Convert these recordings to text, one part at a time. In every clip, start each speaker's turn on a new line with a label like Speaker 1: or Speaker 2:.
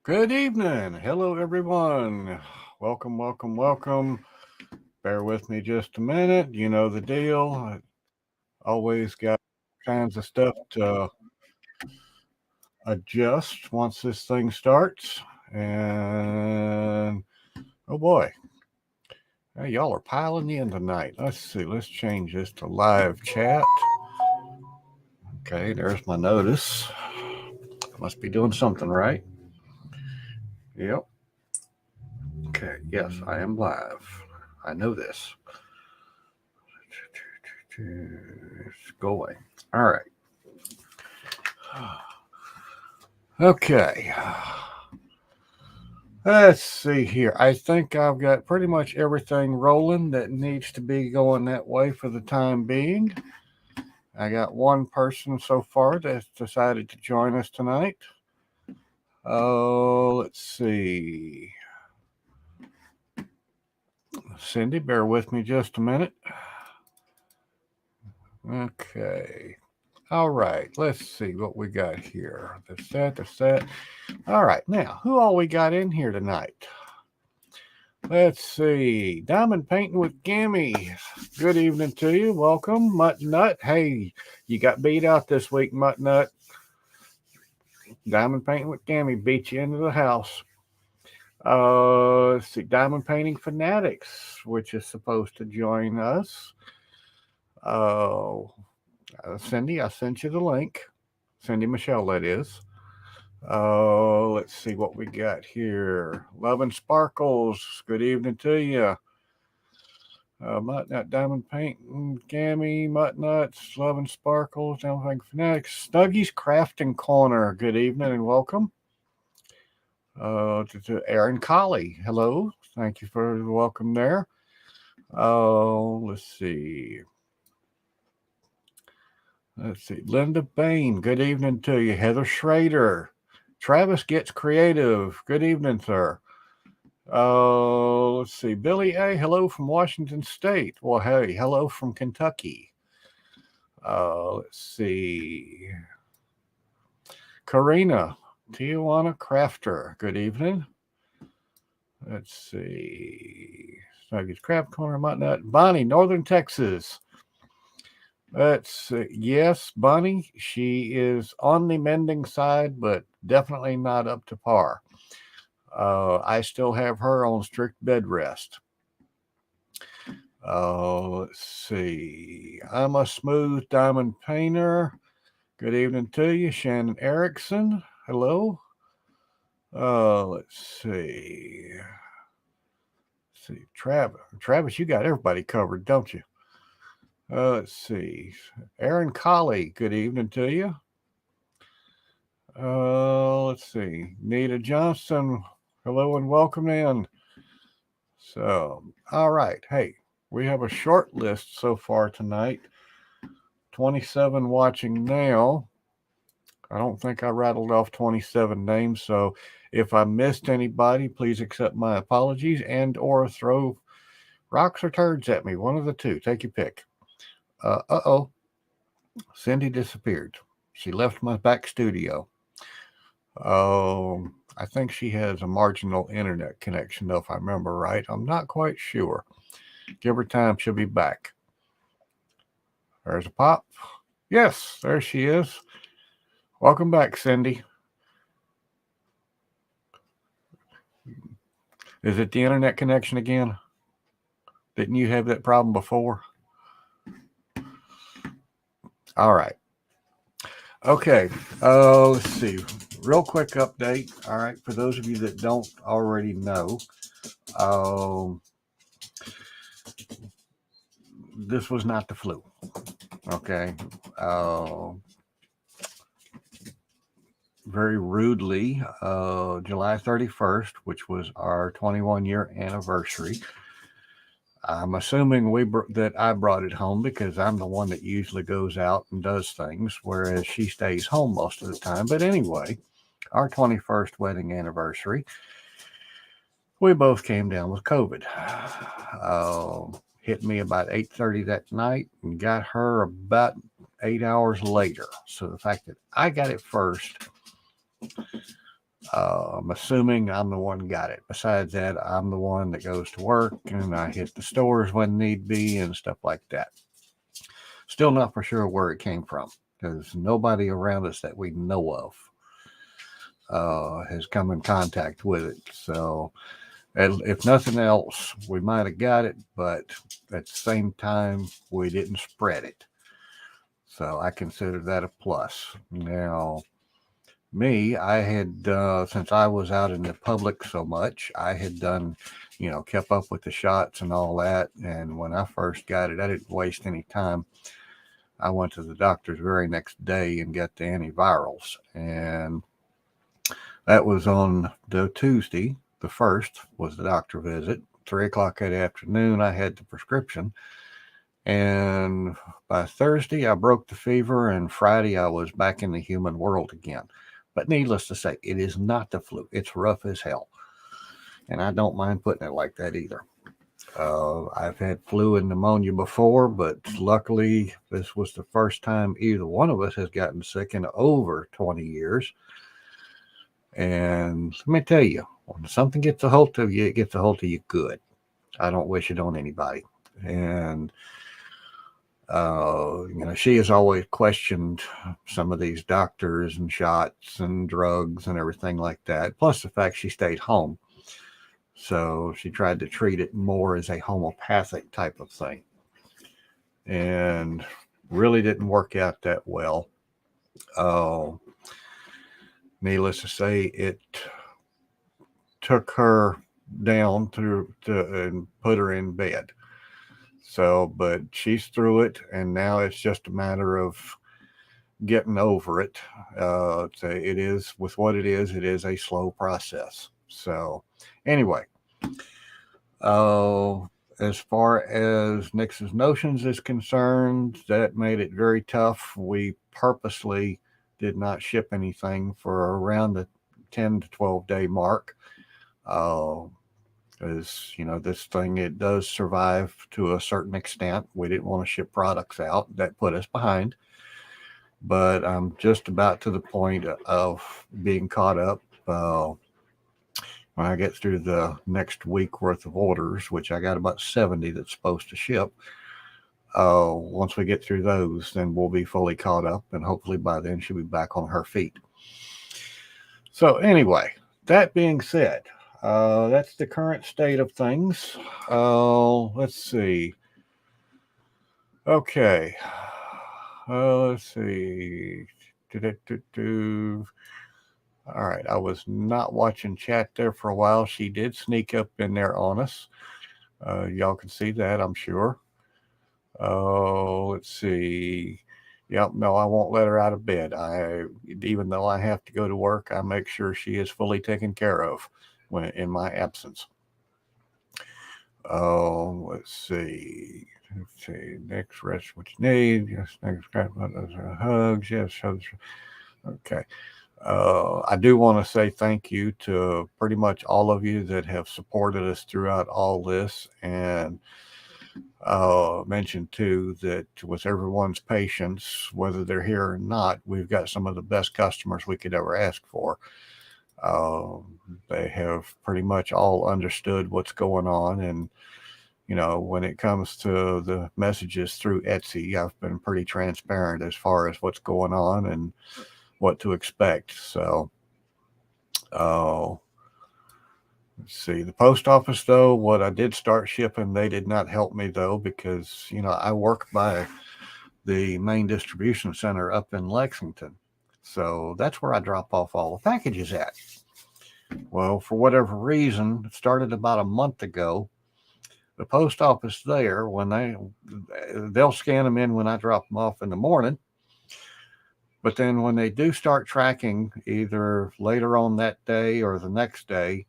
Speaker 1: Good evening. Hello, everyone. Welcome. Bear with me just a minute. You know the deal. I always got kinds of stuff to adjust once this thing starts. And oh boy, hey, y'all are piling in tonight. Let's see. Let's change this to live chat. Okay, there's my notice. Must be doing something right. Yep. Okay, yes, I am live. I know this. Go away. All right. Okay. Let's see here. I think I've got pretty much everything rolling that needs to be going that way for the time being. I got one person so far that's decided to join us tonight. Oh, let's see. Cyndi, bear with me just a minute. Okay. All right. Let's see what we got here. That's that. All right. Now, who all we got in here tonight? Let's see. Diamond Painting with Gammy. Good evening to you. Welcome. Mutt Nut. Hey, you got beat out this week, Mutt Nut. Diamond Painting with Gammy beat you into the house. Let's see. Diamond Painting Fanatics, which is supposed to join us. Cyndi, I sent you the link. Cyndi Michelle, that is. Let's see what we got here. Love and Sparkles. Good evening to you. Mutt Nut, Diamond Paint, Gammy, Mutt Nuts, Love and Sparkles, Diamond Fanatics, Snuggy's Crafting Corner. Good evening and welcome. To Aaron Colley. Hello. Thank you for the welcome there. Let's see. Linda Bain. Good evening to you. Heather Schrader. Travis Gets Creative. Good evening, sir. Let's see. Billy A. Hello from Washington State. Well, hey, hello from Kentucky. Let's see. Karina. Tijuana Crafter. Good evening. Let's see. Snuggies Craft Corner, Mutt Bonnie, Northern Texas. Let's see. Yes, Bonnie, she is on the mending side, but definitely not up to par. I still have her on strict bed rest. Let's see. I'm a smooth diamond painter. Good evening to you, Shannon Erickson. Hello. Let's see. Travis, you got everybody covered, don't you? Let's see. Aaron Colley, good evening to you. Let's see. Anita Johnson, hello and welcome in. So, all right. Hey, we have a short list so far tonight. 27 watching now. I don't think I rattled off 27 names, so if I missed anybody, please accept my apologies and or throw rocks or turds at me. One of the two. Take your pick. Uh-oh. Cyndi disappeared. She left my back studio. I think she has a marginal internet connection, though, if I remember right. I'm not quite sure. Give her time, she'll be back. There's a pop. Yes, there she is. Welcome back, Cyndi. Is it the internet connection again? Didn't you have that problem before? All right. Okay. Let's see. Real quick update. All right. For those of you that don't already know, this was not the flu. Okay. Very rudely, July 31st, which was our 21-year anniversary. I'm assuming that I brought it home because I'm the one that usually goes out and does things, whereas she stays home most of the time. But anyway, our 21st wedding anniversary, we both came down with COVID. Hit me about 8:30 that night and got her about 8 hours later. So the fact that I got it first I'm assuming I'm the one who got it. Besides that, I'm the one that goes to work and I hit the stores when need be and stuff like that. Still not for sure where it came from because nobody around us that we know of has come in contact with it. So, if nothing else, we might have got it, but at the same time, we didn't spread it. So, I consider that a plus. Now, me, I had, since I was out in the public so much, I had done, kept up with the shots and all that. And when I first got it, I didn't waste any time. I went to the doctor's very next day and got the antivirals. And that was on the Tuesday. The 1st was the doctor visit. 3 o'clock that afternoon, I had the prescription. And by Thursday, I broke the fever. And Friday, I was back in the human world again. But needless to say, it is not the flu. It's rough as hell. And I don't mind putting it like that either. I've had flu and pneumonia before, but luckily this was the first time either one of us has gotten sick in over 20 years. And let me tell you, when something gets a hold of you, it gets a hold of you good. I don't wish it on anybody. And she has always questioned some of these doctors and shots and drugs and everything like that. Plus the fact she stayed home. So she tried to treat it more as a homeopathic type of thing. And really didn't work out that well. Needless to say, it took her down to and put her in bed. So, but she's through it, and now it's just a matter of getting over it. It is with what it is a slow process. So, anyway, as far as Nix's Notions is concerned, that made it very tough. We purposely did not ship anything for around the 10 to 12 day mark. As this thing, it does survive to a certain extent. We didn't want to ship products out that put us behind, but I'm just about to the point of being caught up. When I get through the next week worth of orders, which I got about 70 that's supposed to ship, once we get through those, then we'll be fully caught up, and hopefully by then she'll be back on her feet. So anyway, that being said, that's the current state of things. Let's see. Okay. Let's see. All right. I was not watching chat there for a while. She did sneak up in there on us. Y'all can see that, I'm sure. Let's see. Yep, no, I won't let her out of bed. Even though I have to go to work, I make sure she is fully taken care of when in my absence. Let's see. Next, rest what you need. Yes, next, hugs. Yes, hugs. Okay. I do want to say thank you to pretty much all of you that have supported us throughout all this, and mention too that with everyone's patience, whether they're here or not, we've got some of the best customers we could ever ask for. They have pretty much all understood what's going on, and when it comes to the messages through Etsy, I've been pretty transparent as far as what's going on and what to expect. So let's see, the post office, though, what I did start shipping, they did not help me, though, because, I work by the main distribution center up in Lexington. So that's where I drop off all the packages at. Well, for whatever reason, it started about a month ago. The post office there, when they'll scan them in when I drop them off in the morning. But then when they do start tracking, either later on that day or the next day,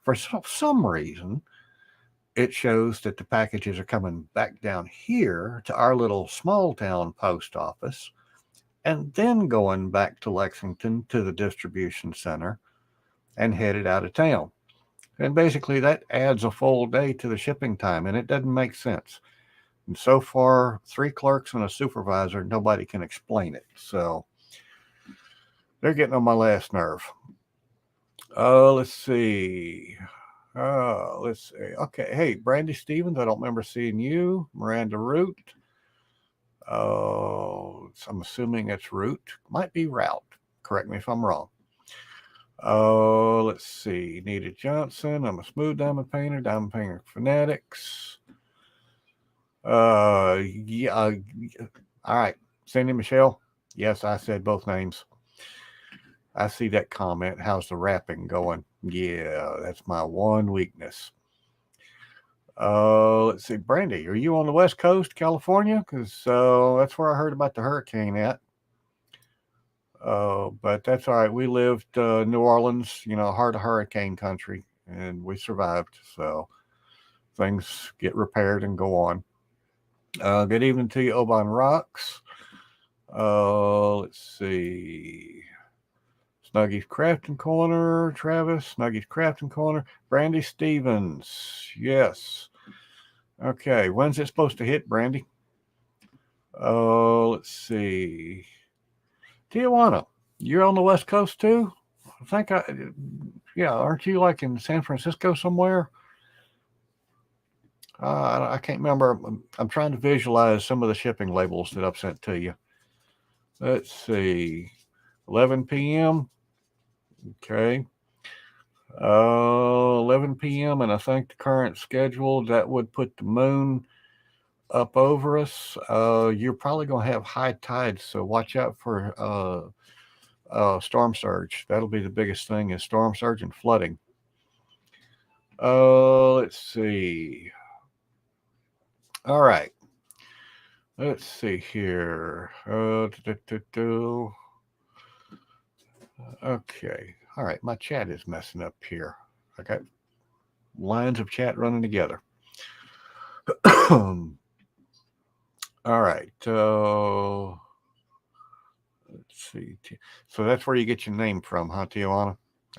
Speaker 1: for some reason, it shows that the packages are coming back down here to our little small town post office and then going back to Lexington to the distribution center and headed out of town. And basically that adds a full day to the shipping time, and it doesn't make sense. And so far, 3 clerks and a supervisor, nobody can explain it. So they're getting on my last nerve. Let's see. Let's see. Okay. Hey, Brandy Stevens. I don't remember seeing you. Miranda Root. I'm assuming it's Root. Might be Route. Correct me if I'm wrong. Let's see. Anita Johnson. I'm a smooth diamond painter Fanatics. Yeah. All right. Cindy Michelle. Yes, I said both names. I see that comment. How's the rapping going? Yeah, that's my one weakness. Let's see. Brandy, are you on the West Coast, California? Because that's where I heard about the hurricane at. But that's all right. We lived New Orleans, heart of hurricane country, and we survived. So things get repaired and go on. Good evening to you, Oban Rocks. Let's see. Snuggy's Crafting Corner, Travis. Snuggy's Crafting Corner. Brandy Stevens. Yes. Okay. When's it supposed to hit, Brandy? Let's see. Tijuana. You're on the West Coast too? aren't you like in San Francisco somewhere? I can't remember. I'm trying to visualize some of the shipping labels that I've sent to you. Let's see. 11 p.m. Okay. 11 p.m. And I think the current schedule, that would put the moon up over us. You're probably going to have high tides, so watch out for storm surge. That'll be the biggest thing, is storm surge and flooding. Let's see. All right. Let's see here. Okay. All right. My chat is messing up here. I got lines of chat running together. All right. Let's see. So that's where you get your name from, huh, Tijuana?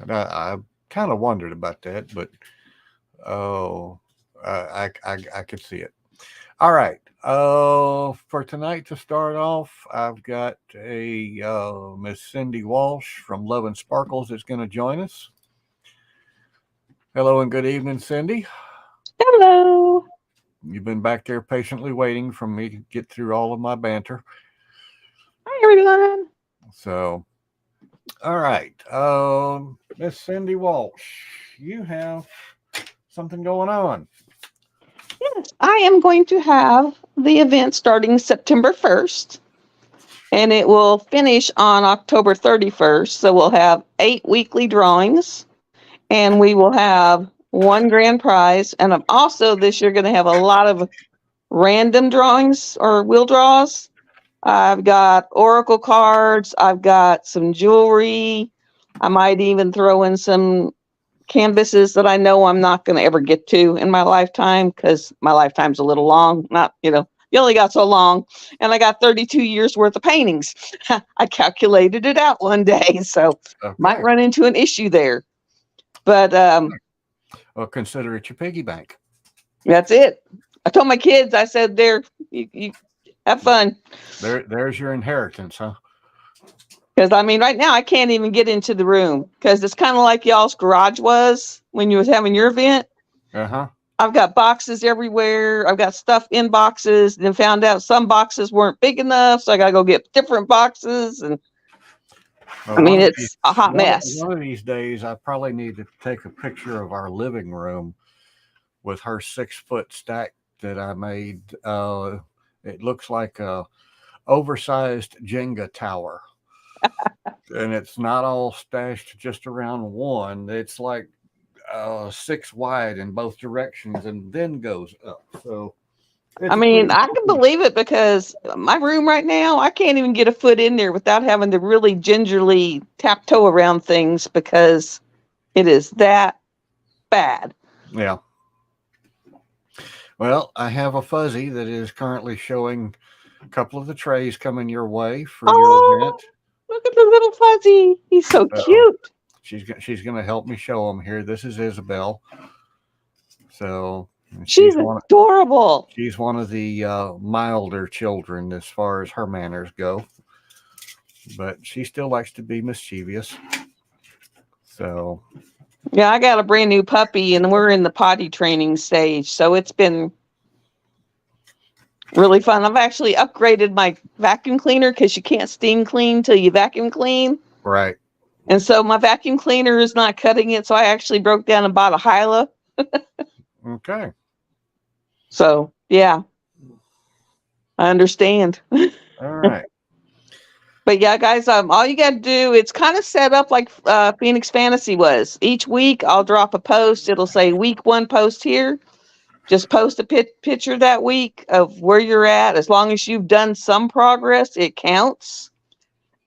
Speaker 1: I kind of wondered about that, but I could see it. All right. For tonight to start off, I've got a Miss Cyndi Walsh from Love and Sparkles that's going to join us. Hello and good evening, Cyndi.
Speaker 2: Hello.
Speaker 1: You've been back there patiently waiting for me to get through all of my banter.
Speaker 2: Hi, everyone.
Speaker 1: So, all right. Miss Cyndi Walsh, you have something going on.
Speaker 2: Yes, I am going to have the event starting September 1st, and it will finish on October 31st. So we'll have 8 weekly drawings, and we will have one grand prize. And I'm also this year going to have a lot of random drawings or wheel draws. I've got oracle cards. I've got some jewelry. I might even throw in some canvases that I know I'm not going to ever get to in my lifetime, because my lifetime's a little long. You only got so long. And I got 32 years worth of paintings. I calculated it out one day, so might run into an issue there. But
Speaker 1: well, consider it your piggy bank.
Speaker 2: That's it. I told my kids, I said, you have fun.
Speaker 1: There's your inheritance, huh?
Speaker 2: Because, right now I can't even get into the room, because it's kind of like y'all's garage was when you was having your event.
Speaker 1: Uh-huh.
Speaker 2: I've got boxes everywhere. I've got stuff in boxes, and then found out some boxes weren't big enough, so I got to go get different boxes. And it's a hot mess.
Speaker 1: One of these days, I probably need to take a picture of our living room with her 6-foot stack that I made. It looks like a oversized Jenga tower. And it's not all stashed just around one. It's like 6 wide in both directions and then goes up. So
Speaker 2: I can believe it, because my room right now, I can't even get a foot in there without having to really gingerly tiptoe around things, because it is that bad.
Speaker 1: Yeah. Well, I have a fuzzy that is currently showing a couple of the trays coming your way for your event.
Speaker 2: Look at the little fuzzy. He's so cute.
Speaker 1: She's going to help me show him here. This is Isabel. So
Speaker 2: she's adorable.
Speaker 1: She's one of the milder children as far as her manners go, but she still likes to be mischievous. So,
Speaker 2: Yeah, I got a brand new puppy and we're in the potty training stage. So it's been really fun. I've actually upgraded my vacuum cleaner because you can't steam clean till you vacuum clean.
Speaker 1: right.
Speaker 2: And so my vacuum cleaner is not cutting it. So I actually broke down and bought a Hyla.
Speaker 1: Okay.
Speaker 2: So, yeah, I understand.
Speaker 1: All right.
Speaker 2: But yeah, guys, all you got to do, it's kind of set up like Phoenix Fantasy was. Each week I'll drop a post. It'll say week 1 post here. Just post a picture that week of where you're at. As long as you've done some progress, it counts.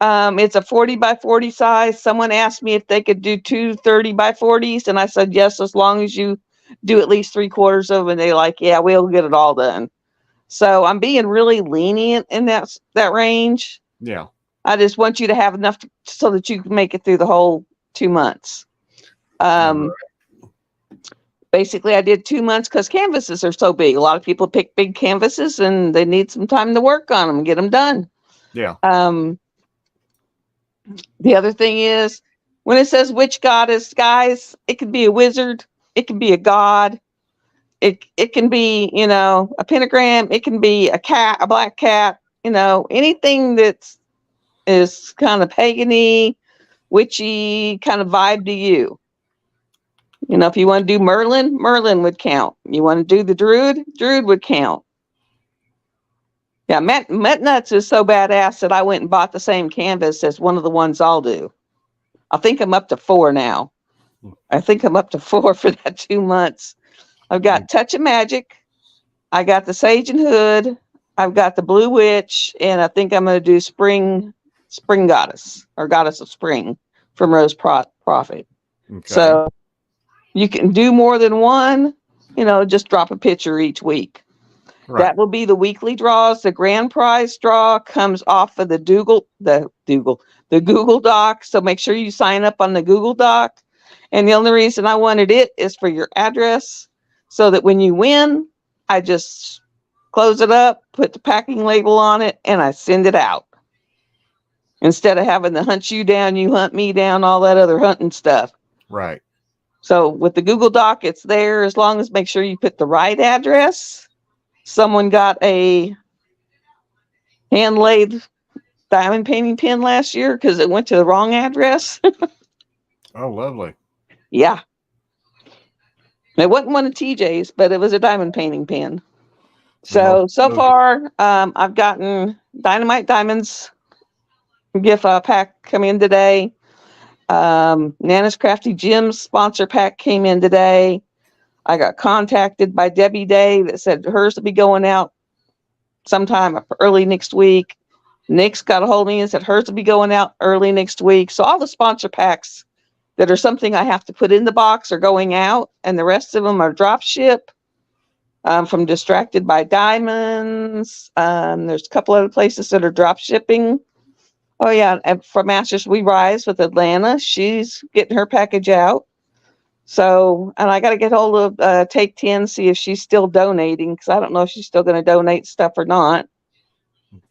Speaker 2: It's a 40 by 40 size. Someone asked me if they could do 2 30 by 40s. And I said, yes, as long as you do at least 3/4 of them. And they're like, yeah, we'll get it all done. So I'm being really lenient in that range.
Speaker 1: Yeah.
Speaker 2: I just want you to have enough so that you can make it through the whole 2 months. Basically, I did 2 months because canvases are so big. A lot of people pick big canvases and they need some time to work on them and get them done.
Speaker 1: Yeah.
Speaker 2: The other thing is, when it says which goddess, guys, it could be a wizard, it can be a god, it can be, a pentagram, it can be a cat, a black cat, anything that's is kind of pagan-y, witchy kind of vibe to you. If you want to do Merlin would count. You want to do the Druid would count. Yeah, Met Nuts is so badass that I went and bought the same canvas as one of the ones I'll do. I think I'm up to 4 now. I think I'm up to 4 for that 2 months. I've got Touch of Magic. I got the Sage and Hood. I've got the Blue Witch, and I think I'm going to do Spring Goddess or Goddess of Spring from Rose Prophet. Okay. So you can do more than one, just drop a picture each week. Right. That will be the weekly draws. The grand prize draw comes off of the Google Doc. So make sure you sign up on the Google Doc. And the only reason I wanted it is for your address so that when you win, I just close it up, put the packing label on it, and I send it out. Instead of having to hunt you down, you hunt me down, all that other hunting stuff.
Speaker 1: Right.
Speaker 2: So with the Google Doc, it's there as long as make sure you put the right address. Someone got a hand-laid diamond painting pen last year because it went to the wrong address.
Speaker 1: Oh, lovely.
Speaker 2: Yeah. It wasn't one of TJ's, but it was a diamond painting pen. So far, I've gotten Dynamite Diamonds gift pack come in today. Nana's Crafty Gems sponsor pack came in today. I got contacted by Debbie Day that said hers will be going out sometime early next week. Nick's got a hold of me and said hers will be going out early next week. So all the sponsor packs that are something I have to put in the box are going out, and the rest of them are drop ship from Distracted by Diamonds. There's a couple other places that are drop shipping. Oh, yeah, and for Masters We Rise with Atlanta, she's getting her package out. So, and I got to get hold of Take 10, see if she's still donating, because I don't know if she's still going to donate stuff or not.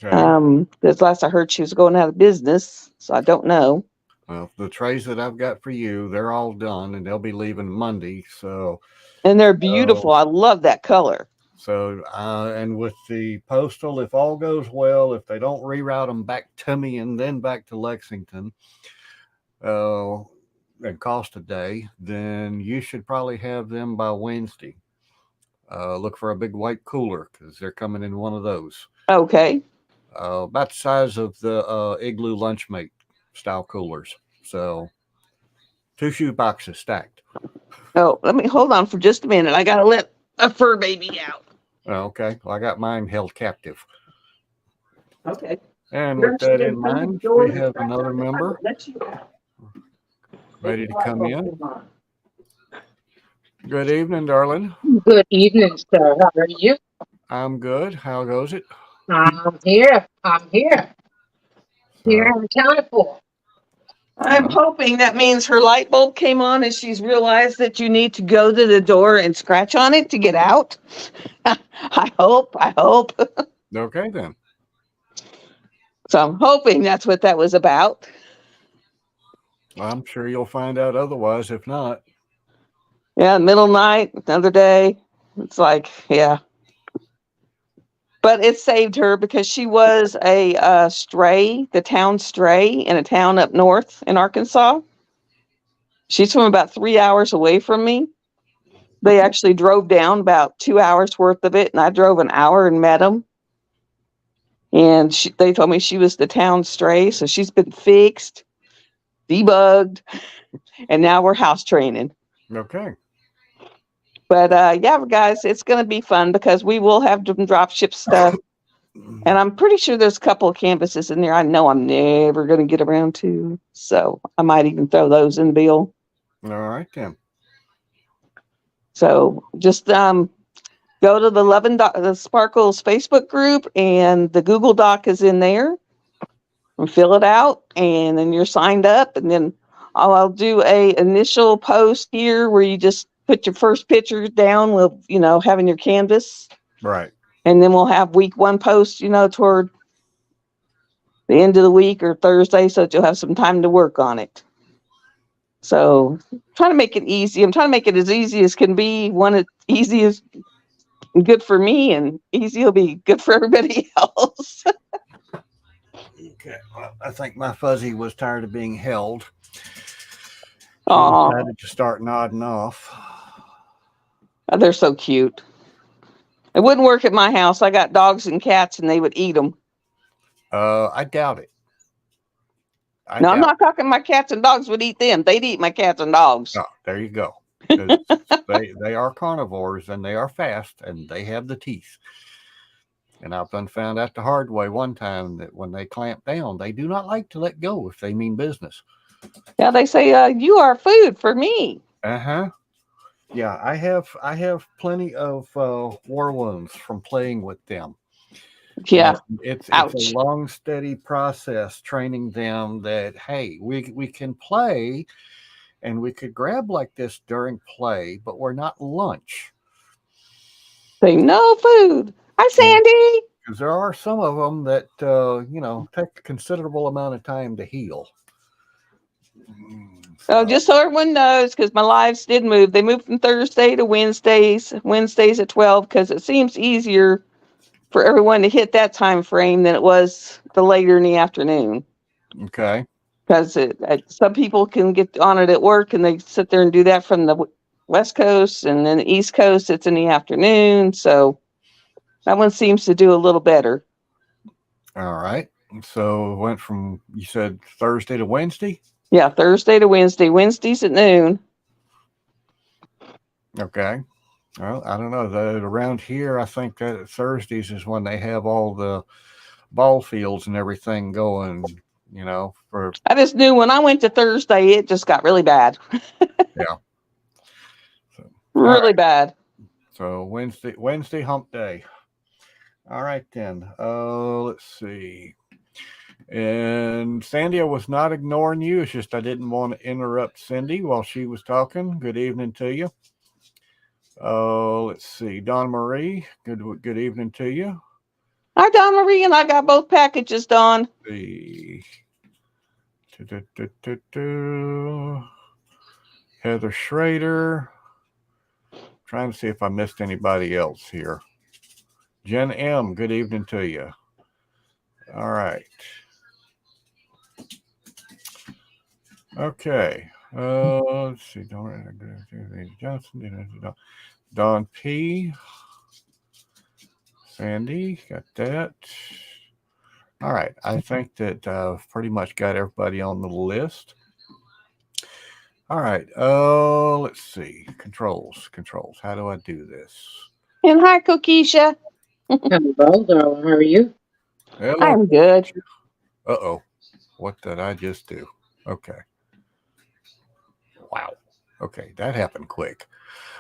Speaker 2: Okay. Because last I heard she was going out of business, so I don't know.
Speaker 1: Well, the trays that I've got for you, they're all done, and they'll be leaving Monday. So,
Speaker 2: and they're beautiful. I love that color.
Speaker 1: So, and with the postal, if all goes well, if they don't reroute them back to me and then back to Lexington, and cost a day, then you should probably have them by Wednesday. Look for a big white cooler because they're coming in one of those.
Speaker 2: Okay.
Speaker 1: About the size of the Igloo Lunchmate style coolers. So 2 shoe boxes stacked.
Speaker 2: Oh, let me hold on for just a minute. I got to let a fur baby out.
Speaker 1: Okay. Well, I got mine held captive.
Speaker 2: Okay.
Speaker 1: And with that in mind, we have another member ready to come in. Good evening, darling.
Speaker 3: Good evening, sir. How are you?
Speaker 1: I'm good. How goes it?
Speaker 3: I'm here. Here I'm accounted for.
Speaker 2: I'm hoping that means her light bulb came on and she's realized that you need to go to the door and scratch on it to get out. I hope.
Speaker 1: Okay, then.
Speaker 2: So I'm hoping that's what that was about.
Speaker 1: I'm sure you'll find out otherwise if not.
Speaker 2: Yeah, middle night, another day. It's like, yeah. But it saved her because she was a stray, the town stray in a town up north in Arkansas. She's from about 3 hours away from me. They actually drove down about 2 hours worth of it, and I drove an hour and met them. And they told me she was the town stray, so she's been fixed, debugged, and now we're house training.
Speaker 1: Okay.
Speaker 2: But yeah, guys, it's going to be fun because we will have to drop ship stuff. And I'm pretty sure there's a couple of canvases in there I know I'm never going to get around to. So I might even throw those in the bill.
Speaker 1: All right, then.
Speaker 2: So just go to the Luvin the Sparkles Facebook group, and the Google Doc is in there. And fill it out, and then you're signed up. And then I'll do a initial post here where you just put your first picture down with, having your canvas.
Speaker 1: Right.
Speaker 2: And then we'll have week one post, toward the end of the week or Thursday, so that you'll have some time to work on it. So trying to make it easy. I'm trying to make it as easy as can be. One, it's easy is good for me, and easy will be good for everybody else.
Speaker 1: Okay. Well, I think my fuzzy was tired of being held.
Speaker 2: Aw,
Speaker 1: Decided to start nodding off.
Speaker 2: they're so cute. It wouldn't work at my house. I got dogs and cats, and they would eat them.
Speaker 1: I doubt it.
Speaker 2: No, I'm not talking my cats and dogs would eat them. They'd eat my cats and dogs.
Speaker 1: Oh, there you go. 'Cause they are carnivores, and they are fast, and they have the teeth. And I've been found out the hard way one time that when they clamp down, they do not like to let go if they mean business.
Speaker 2: Yeah, they say you are food for me.
Speaker 1: Uh-huh. Yeah, I have plenty of war wounds from playing with them.
Speaker 2: Yeah.
Speaker 1: It's
Speaker 2: Ouch.
Speaker 1: a long, steady process training them that, hey, we can play and we could grab like this during play, but we're not lunch.
Speaker 2: Say no food. Hi, Sandy.
Speaker 1: Because there are some of them that, take a considerable amount of time to heal.
Speaker 2: Oh, just so everyone knows, because my lives did move. They moved from Thursday to Wednesdays at 12, because it seems easier for everyone to hit that time frame than it was the later in the afternoon.
Speaker 1: Okay.
Speaker 2: Because some people can get on it at work, and they sit there and do that from the West Coast, and then the East Coast, it's in the afternoon. So that one seems to do a little better.
Speaker 1: All right. So it went from, you said Thursday to Wednesday?
Speaker 2: Yeah, Thursday to Wednesday. Wednesdays at noon.
Speaker 1: Okay. Well, I don't know. Around here, I think that Thursdays is when they have all the ball fields and everything going, for.
Speaker 2: I just knew when I went to Thursday, it just got really bad.
Speaker 1: Yeah. So,
Speaker 2: really bad.
Speaker 1: So Wednesday hump day. All right, then. Let's see. And Sandia was not ignoring you. It's just I didn't want to interrupt Cyndi while she was talking. Good evening to you. Let's see. Dawnmarie, good evening to you.
Speaker 2: Hi, Dawnmarie, and I got both packages, Dawn.
Speaker 1: Heather Schrader. Trying to see if I missed anybody else here. Jen M., good evening to you. All right. Okay. Let's see. Johnson. Don P. Sandy, got that. All right. I think that I've pretty much got everybody on the list. All right. Let's see. Controls. How do I do this?
Speaker 2: And hi, Kokisha.
Speaker 3: Hello, darling. How are you?
Speaker 1: Hello.
Speaker 2: I'm good.
Speaker 1: Uh-oh. What did I just do? Okay. Wow. Okay, that happened quick.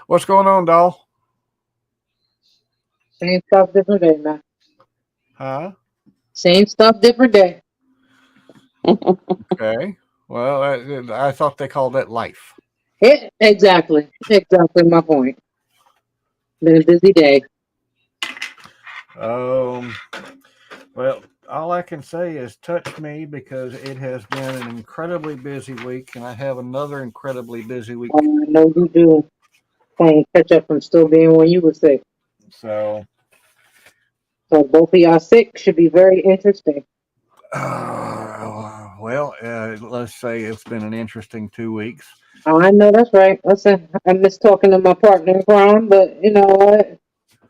Speaker 1: What's going on, doll?
Speaker 3: Same stuff, different day, man.
Speaker 1: Huh?
Speaker 3: Same stuff, different day.
Speaker 1: Okay. Well, I thought they called that life.
Speaker 3: Exactly my point. Been a busy day.
Speaker 1: Well, all I can say is touch me because it has been an incredibly busy week, and I have another incredibly busy week.
Speaker 3: I know you do. Playing catch up from still being when you were sick.
Speaker 1: So,
Speaker 3: So both of y'all sick should be very interesting.
Speaker 1: let's say it's been an interesting 2 weeks.
Speaker 3: Oh, I know that's right. Listen, I miss talking to my partner in crime, but you know what?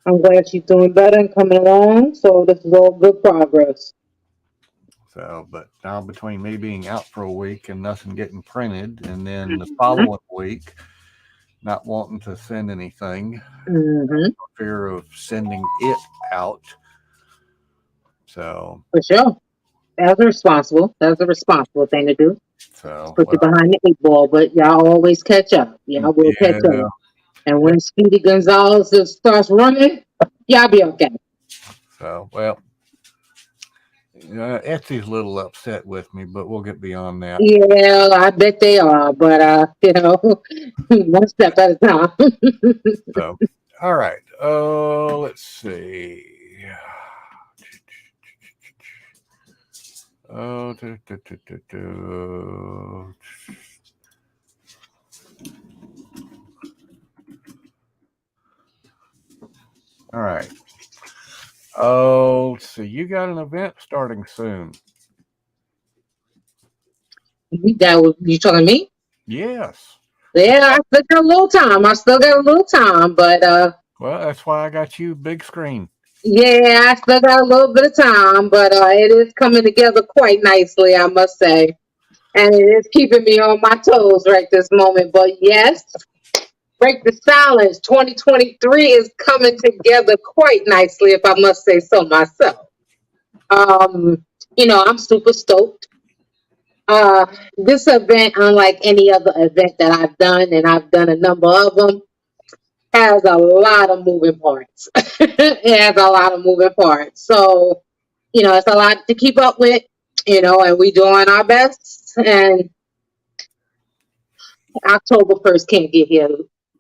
Speaker 3: I'm glad she's doing better and coming along. So this is all good progress.
Speaker 1: So, but now between me being out for a week and nothing getting printed, and then the
Speaker 3: Mm-hmm.
Speaker 1: following week not wanting to send anything,
Speaker 3: Mm-hmm.
Speaker 1: fear of sending it out. So,
Speaker 3: For sure. That's responsible. That's a responsible thing to do.
Speaker 1: so
Speaker 3: Put you
Speaker 1: well,
Speaker 3: behind the eight ball, but y'all always catch up. Y'all will catch
Speaker 1: yeah,
Speaker 3: up. And when Speedy Gonzalez just starts running, y'all be okay.
Speaker 1: so well, Etsy's a little upset with me, but we'll get beyond that.
Speaker 3: Yeah, I bet they are, but you know, one step at a time.
Speaker 1: So, all right. Let's see. Oh, all right. Oh, let's see. You got an event starting soon.
Speaker 3: That was you talking to me?
Speaker 1: Yes.
Speaker 3: Yeah, I still got a little time. I still got a little time, but
Speaker 1: Well, that's why I got you big screen.
Speaker 3: yeah, I still got a little bit of time, but it is coming together quite nicely, I must say. And it is keeping me on my toes right this moment. But yes, break the silence. 2023 is coming together quite nicely, if I must say so myself. You know, I'm super stoked. Uh, this event, unlike any other event that I've done, and I've done a number of them, has a lot of moving parts. It has a lot of moving parts. So, you know, it's a lot to keep up with, you know, and we doing our best. And October 1st can't get here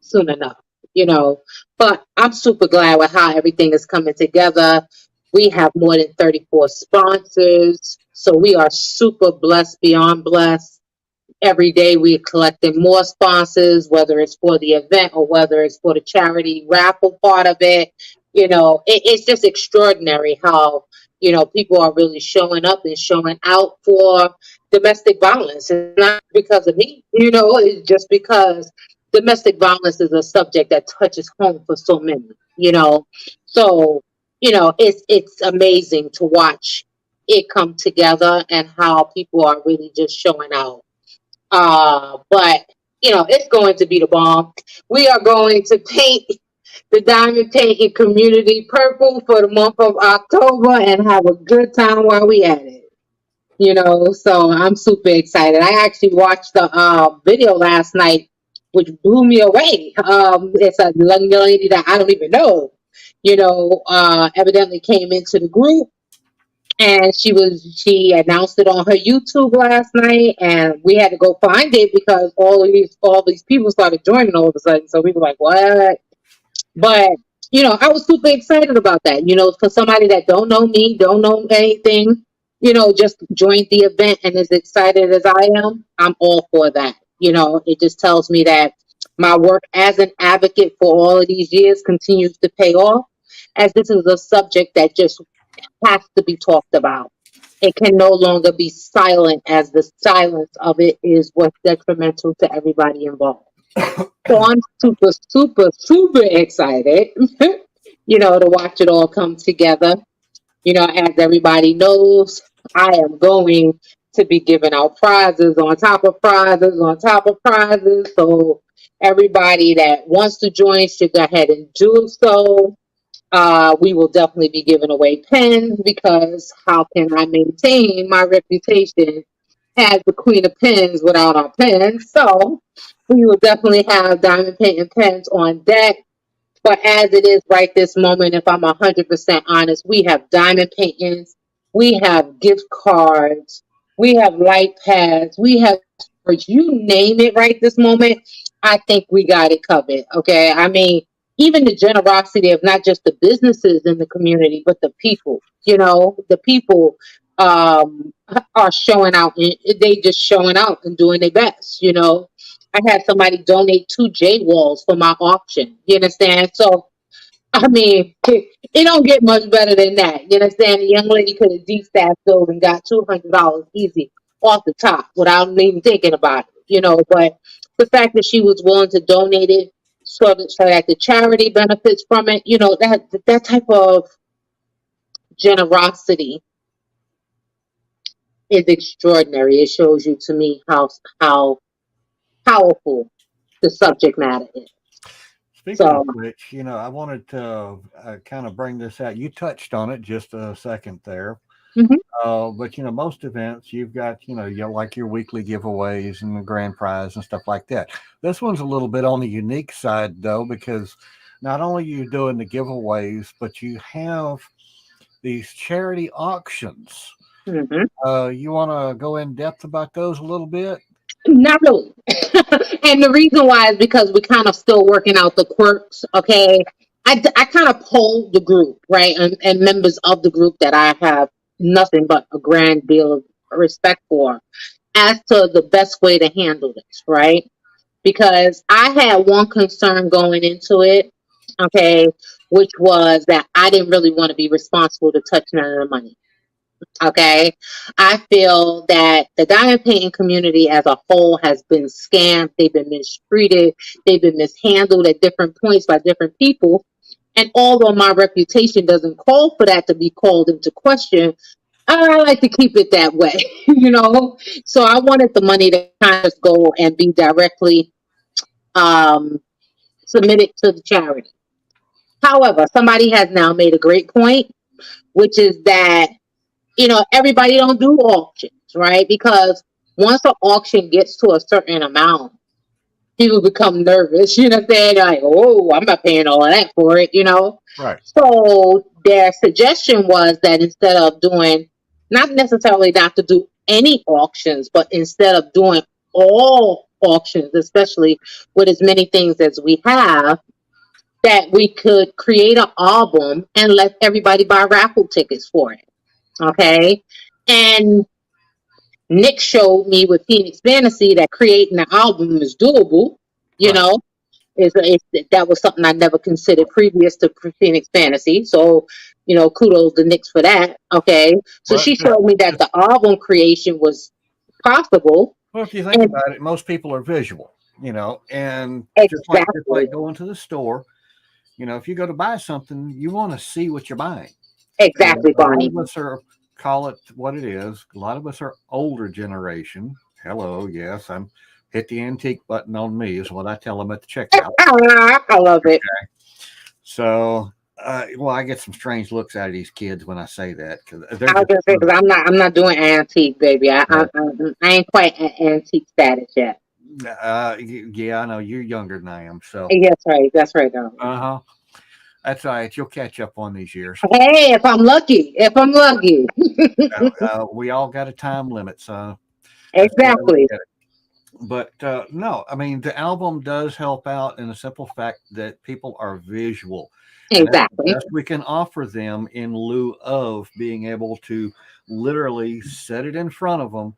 Speaker 3: soon enough, you know. But I'm super glad with how everything is coming together. We have more than 34 sponsors. So we are super blessed, beyond blessed. Every day we're collecting more sponsors, whether it's for the event or whether it's for the charity raffle part of it. You know, it's just extraordinary how, you know, people are really showing up and showing out for domestic violence. It's not because of me, you know, it's just because domestic violence is a subject that touches home for so many, you know. So, you know, it's amazing to watch it come together and how people are really just showing out. But you know, it's going to be the bomb. We are going to paint the diamond painting community purple for the month of October and have a good time while we at it. You know, so I'm super excited. I actually watched the video last night, which blew me away. It's a young lady that I don't even know. You know, evidently came into the group and she announced it on her YouTube last night, and we had to go find it because all these people started joining all of a sudden. So we were like, "What?" But you know, I was super excited about that. You know, for somebody that don't know me, don't know anything, you know, just joined the event and as excited as I am, I'm all for that. You know, it just tells me that my work as an advocate for all of these years continues to pay off, as this is a subject that just has to be talked about. It can no longer be silent, as the silence of it is what's detrimental to everybody involved. So I'm super, super, super excited, you know, to watch it all come together. You know, as everybody knows, I am going to be giving out prizes on top of prizes on top of prizes. So everybody that wants to join should go ahead and do so. We will definitely be giving away pens because how can I maintain my reputation as the queen of pens without our pens? So we will definitely have diamond painting pens on deck. But as it is right this moment, if I'm 100% honest, we have diamond paintings, we have gift cards, we have light pads, we have you name it right this moment. I think we got it covered. Okay. I mean, even the generosity of not just the businesses in the community, but the people. The people are showing out. They just showing out and doing their best. I had somebody donate 2 walls for my auction. You understand? So I mean, it don't get much better than that. You understand? The young lady could have de-staffed those and got $200 easy off the top without even thinking about it. But the fact that she was willing to donate it so that the charity benefits from it, that type of generosity is extraordinary. It shows you to me how powerful the subject matter is.
Speaker 1: Speaking of which, I wanted to kind of bring this out. You touched on it just a second there. But most events you've got, like your weekly giveaways and the grand prize and stuff like that. This one's a little bit on the unique side though, because not only are you doing the giveaways, but you have these charity auctions. You want to go in depth about those a little bit?
Speaker 3: Not really. And the reason why is because we're kind of still working out the quirks. Okay. I kind of polled the group, right? And members of the group that I have nothing but a grand deal of respect for as to the best way to handle this, right? Because I had one concern going into it, okay, which was that I didn't really want to be responsible to touch none of the money. Okay, I feel that the diamond painting community as a whole has been scammed. They've been mistreated. They've been mishandled at different points by different people. And although my reputation doesn't call for that to be called into question, I like to keep it that way, So I wanted the money to kind of go and be directly submitted to the charity. However, somebody has now made a great point, which is that everybody don't do auctions, right? Because once an auction gets to a certain amount, people become nervous. You know what I'm saying? Like, oh, I'm not paying all of that for it,
Speaker 1: Right.
Speaker 3: So their suggestion was that instead of doing, not necessarily not to do any auctions, but instead of doing all auctions, especially with as many things as we have, that we could create an album and let everybody buy raffle tickets for it. Okay. And Nick showed me with Phoenix Fantasy that creating an album is doable. That was something I never considered previous to Phoenix Fantasy. So, kudos to Nick for that. Okay. So she showed me that the album creation was possible.
Speaker 1: Well, if you think about it, most people are visual, and
Speaker 3: exactly.
Speaker 1: just like going to the store, if you go to buy something, you want to see what you're buying.
Speaker 3: Exactly, Bonnie.
Speaker 1: A lot of us are, call it what it is. A lot of us are older generation. Hello, yes, I'm hit the antique button on me is what I tell them at the checkout.
Speaker 3: I love it.
Speaker 1: Okay. So, I get some strange looks out of these kids when I say that because
Speaker 3: I'm not doing antique, baby. I ain't quite at antique status yet.
Speaker 1: Yeah, I know you're younger than I am. So
Speaker 3: that's right. Though.
Speaker 1: That's all right. You'll catch up on these years.
Speaker 3: Hey, if I'm lucky.
Speaker 1: We all got a time limit, so
Speaker 3: exactly.
Speaker 1: But no, I mean the album does help out in the simple fact that people are visual.
Speaker 3: Exactly.
Speaker 1: That's we can offer them in lieu of being able to literally set it in front of them.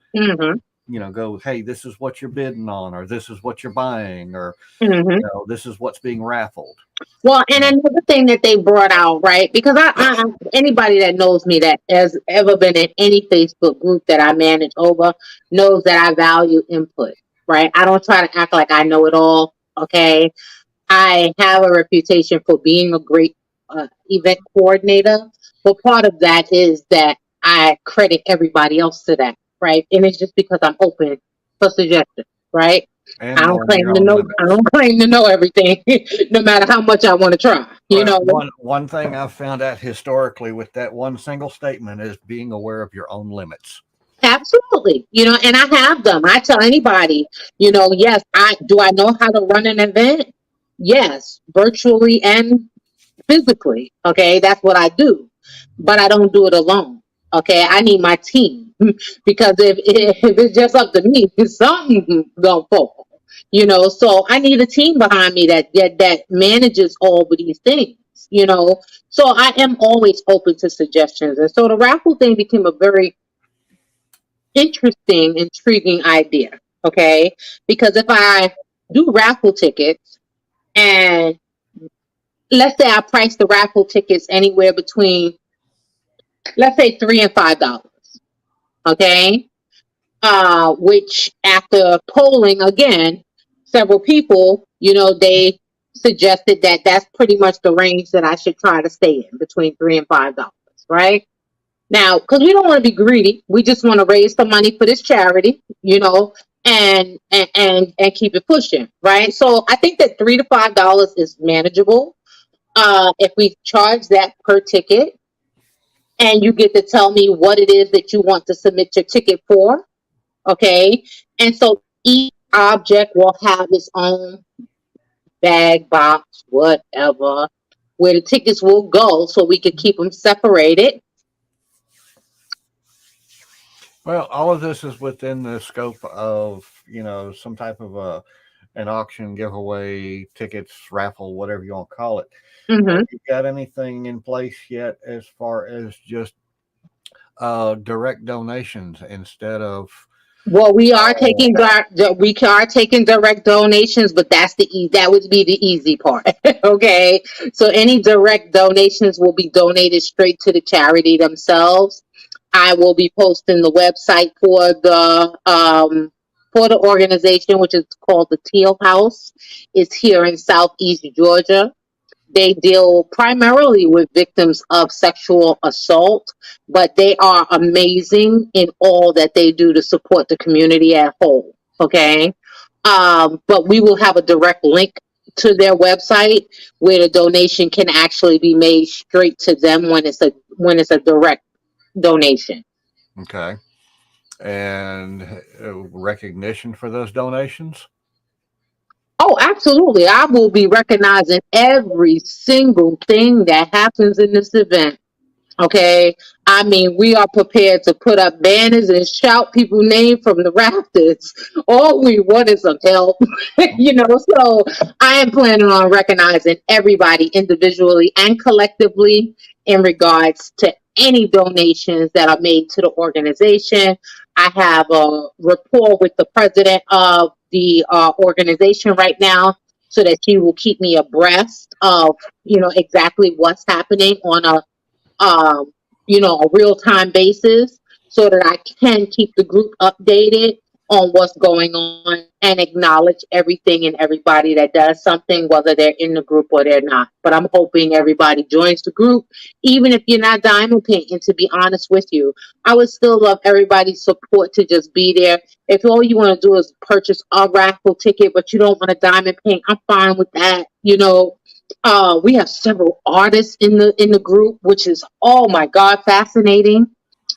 Speaker 1: Go, hey, this is what you're bidding on, or this is what you're buying, or this is what's being raffled.
Speaker 3: Well, and another thing that they brought out, right? Because I anybody that knows me that has ever been in any Facebook group that I manage over knows that I value input, right? I don't try to act like I know it all. Okay, I have a reputation for being a great event coordinator, but part of that is that I credit everybody else to that. Right, and it's just because I'm open for suggestions, right?
Speaker 1: And
Speaker 3: I don't claim to know. I don't claim to know everything, no matter how much I want to try.
Speaker 1: One thing I've found out historically with that one single statement is being aware of your own limits.
Speaker 3: Absolutely, and I have them. I tell anybody, yes, I know how to run an event. Yes, virtually and physically. Okay, that's what I do, but I don't do it alone. Okay, I need my team because if it's just up to me, something gonna fall. So I need a team behind me that manages all of these things, so I am always open to suggestions. And so the raffle thing became a very interesting, intriguing idea. Okay. Because if I do raffle tickets, and let's say I price the raffle tickets anywhere between, let's say, $3 and $5. Okay. Which after polling again, several people, they suggested that that's pretty much the range that I should try to stay in, between $3 and $5, right? Now, because we don't want to be greedy, we just want to raise some money for this charity, and keep it pushing, right? So I think that $3 to $5 is manageable. If we charge that per ticket, and you get to tell me what it is that you want to submit your ticket for, okay? And so each object will have its own bag, box, whatever, where the tickets will go, so we can keep them separated.
Speaker 1: Well, all of this is within the scope of, some type of an auction, giveaway, tickets, raffle, whatever you want to call it.
Speaker 3: Mm-hmm.
Speaker 1: You got anything in place yet as far as just direct donations instead of?
Speaker 3: Well, we are taking direct donations, but that would be the easy part. Okay, so any direct donations will be donated straight to the charity themselves. I will be posting the website for the organization, which is called the Teal House. It's here in Southeast Georgia. They deal primarily with victims of sexual assault, but they are amazing in all that they do to support the community at whole. Okay. But we will have a direct link to their website where the donation can actually be made straight to them when it's a direct donation.
Speaker 1: Okay. And recognition for those donations?
Speaker 3: Oh, absolutely. I will be recognizing every single thing that happens in this event. Okay. I mean, we are prepared to put up banners and shout people's name from the rafters. All we want is some help, So I am planning on recognizing everybody individually and collectively in regards to any donations that are made to the organization. I have a rapport with the president of the organization right now, so that she will keep me abreast of, exactly what's happening on a real-time basis, so that I can keep the group updated on what's going on and acknowledge everything and everybody that does something, whether they're in the group or they're not. But I'm hoping everybody joins the group, even if you're not diamond painting, to be honest with you. I would still love everybody's support to just be there. If all you want to do is purchase a raffle ticket, but you don't want to diamond paint, I'm fine with that. We have several artists in the group, which is, oh my God, fascinating.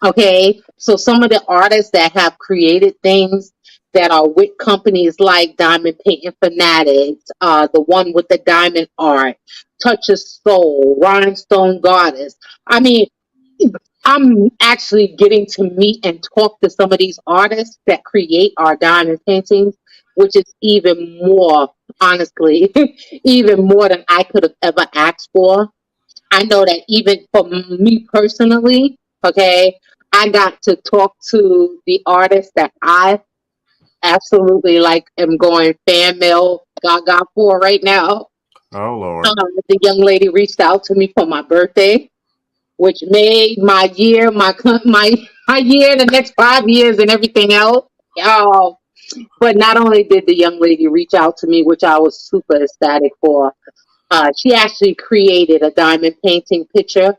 Speaker 3: Okay, so some of the artists that have created things that are with companies like Diamond Painting Fanatics, the one with the diamond art, Touch of Soul, Rhinestone Goddess. I mean, I'm actually getting to meet and talk to some of these artists that create our diamond paintings, which is even more, honestly, even more than I could have ever asked for. I know that even for me personally, okay, I got to talk to the artist that I absolutely am going fan mail gaga for right now.
Speaker 1: Oh, Lord.
Speaker 3: The young lady reached out to me for my birthday, which made my year, my year, the next 5 years and everything else. But not only did the young lady reach out to me, which I was super ecstatic for, she actually created a diamond painting picture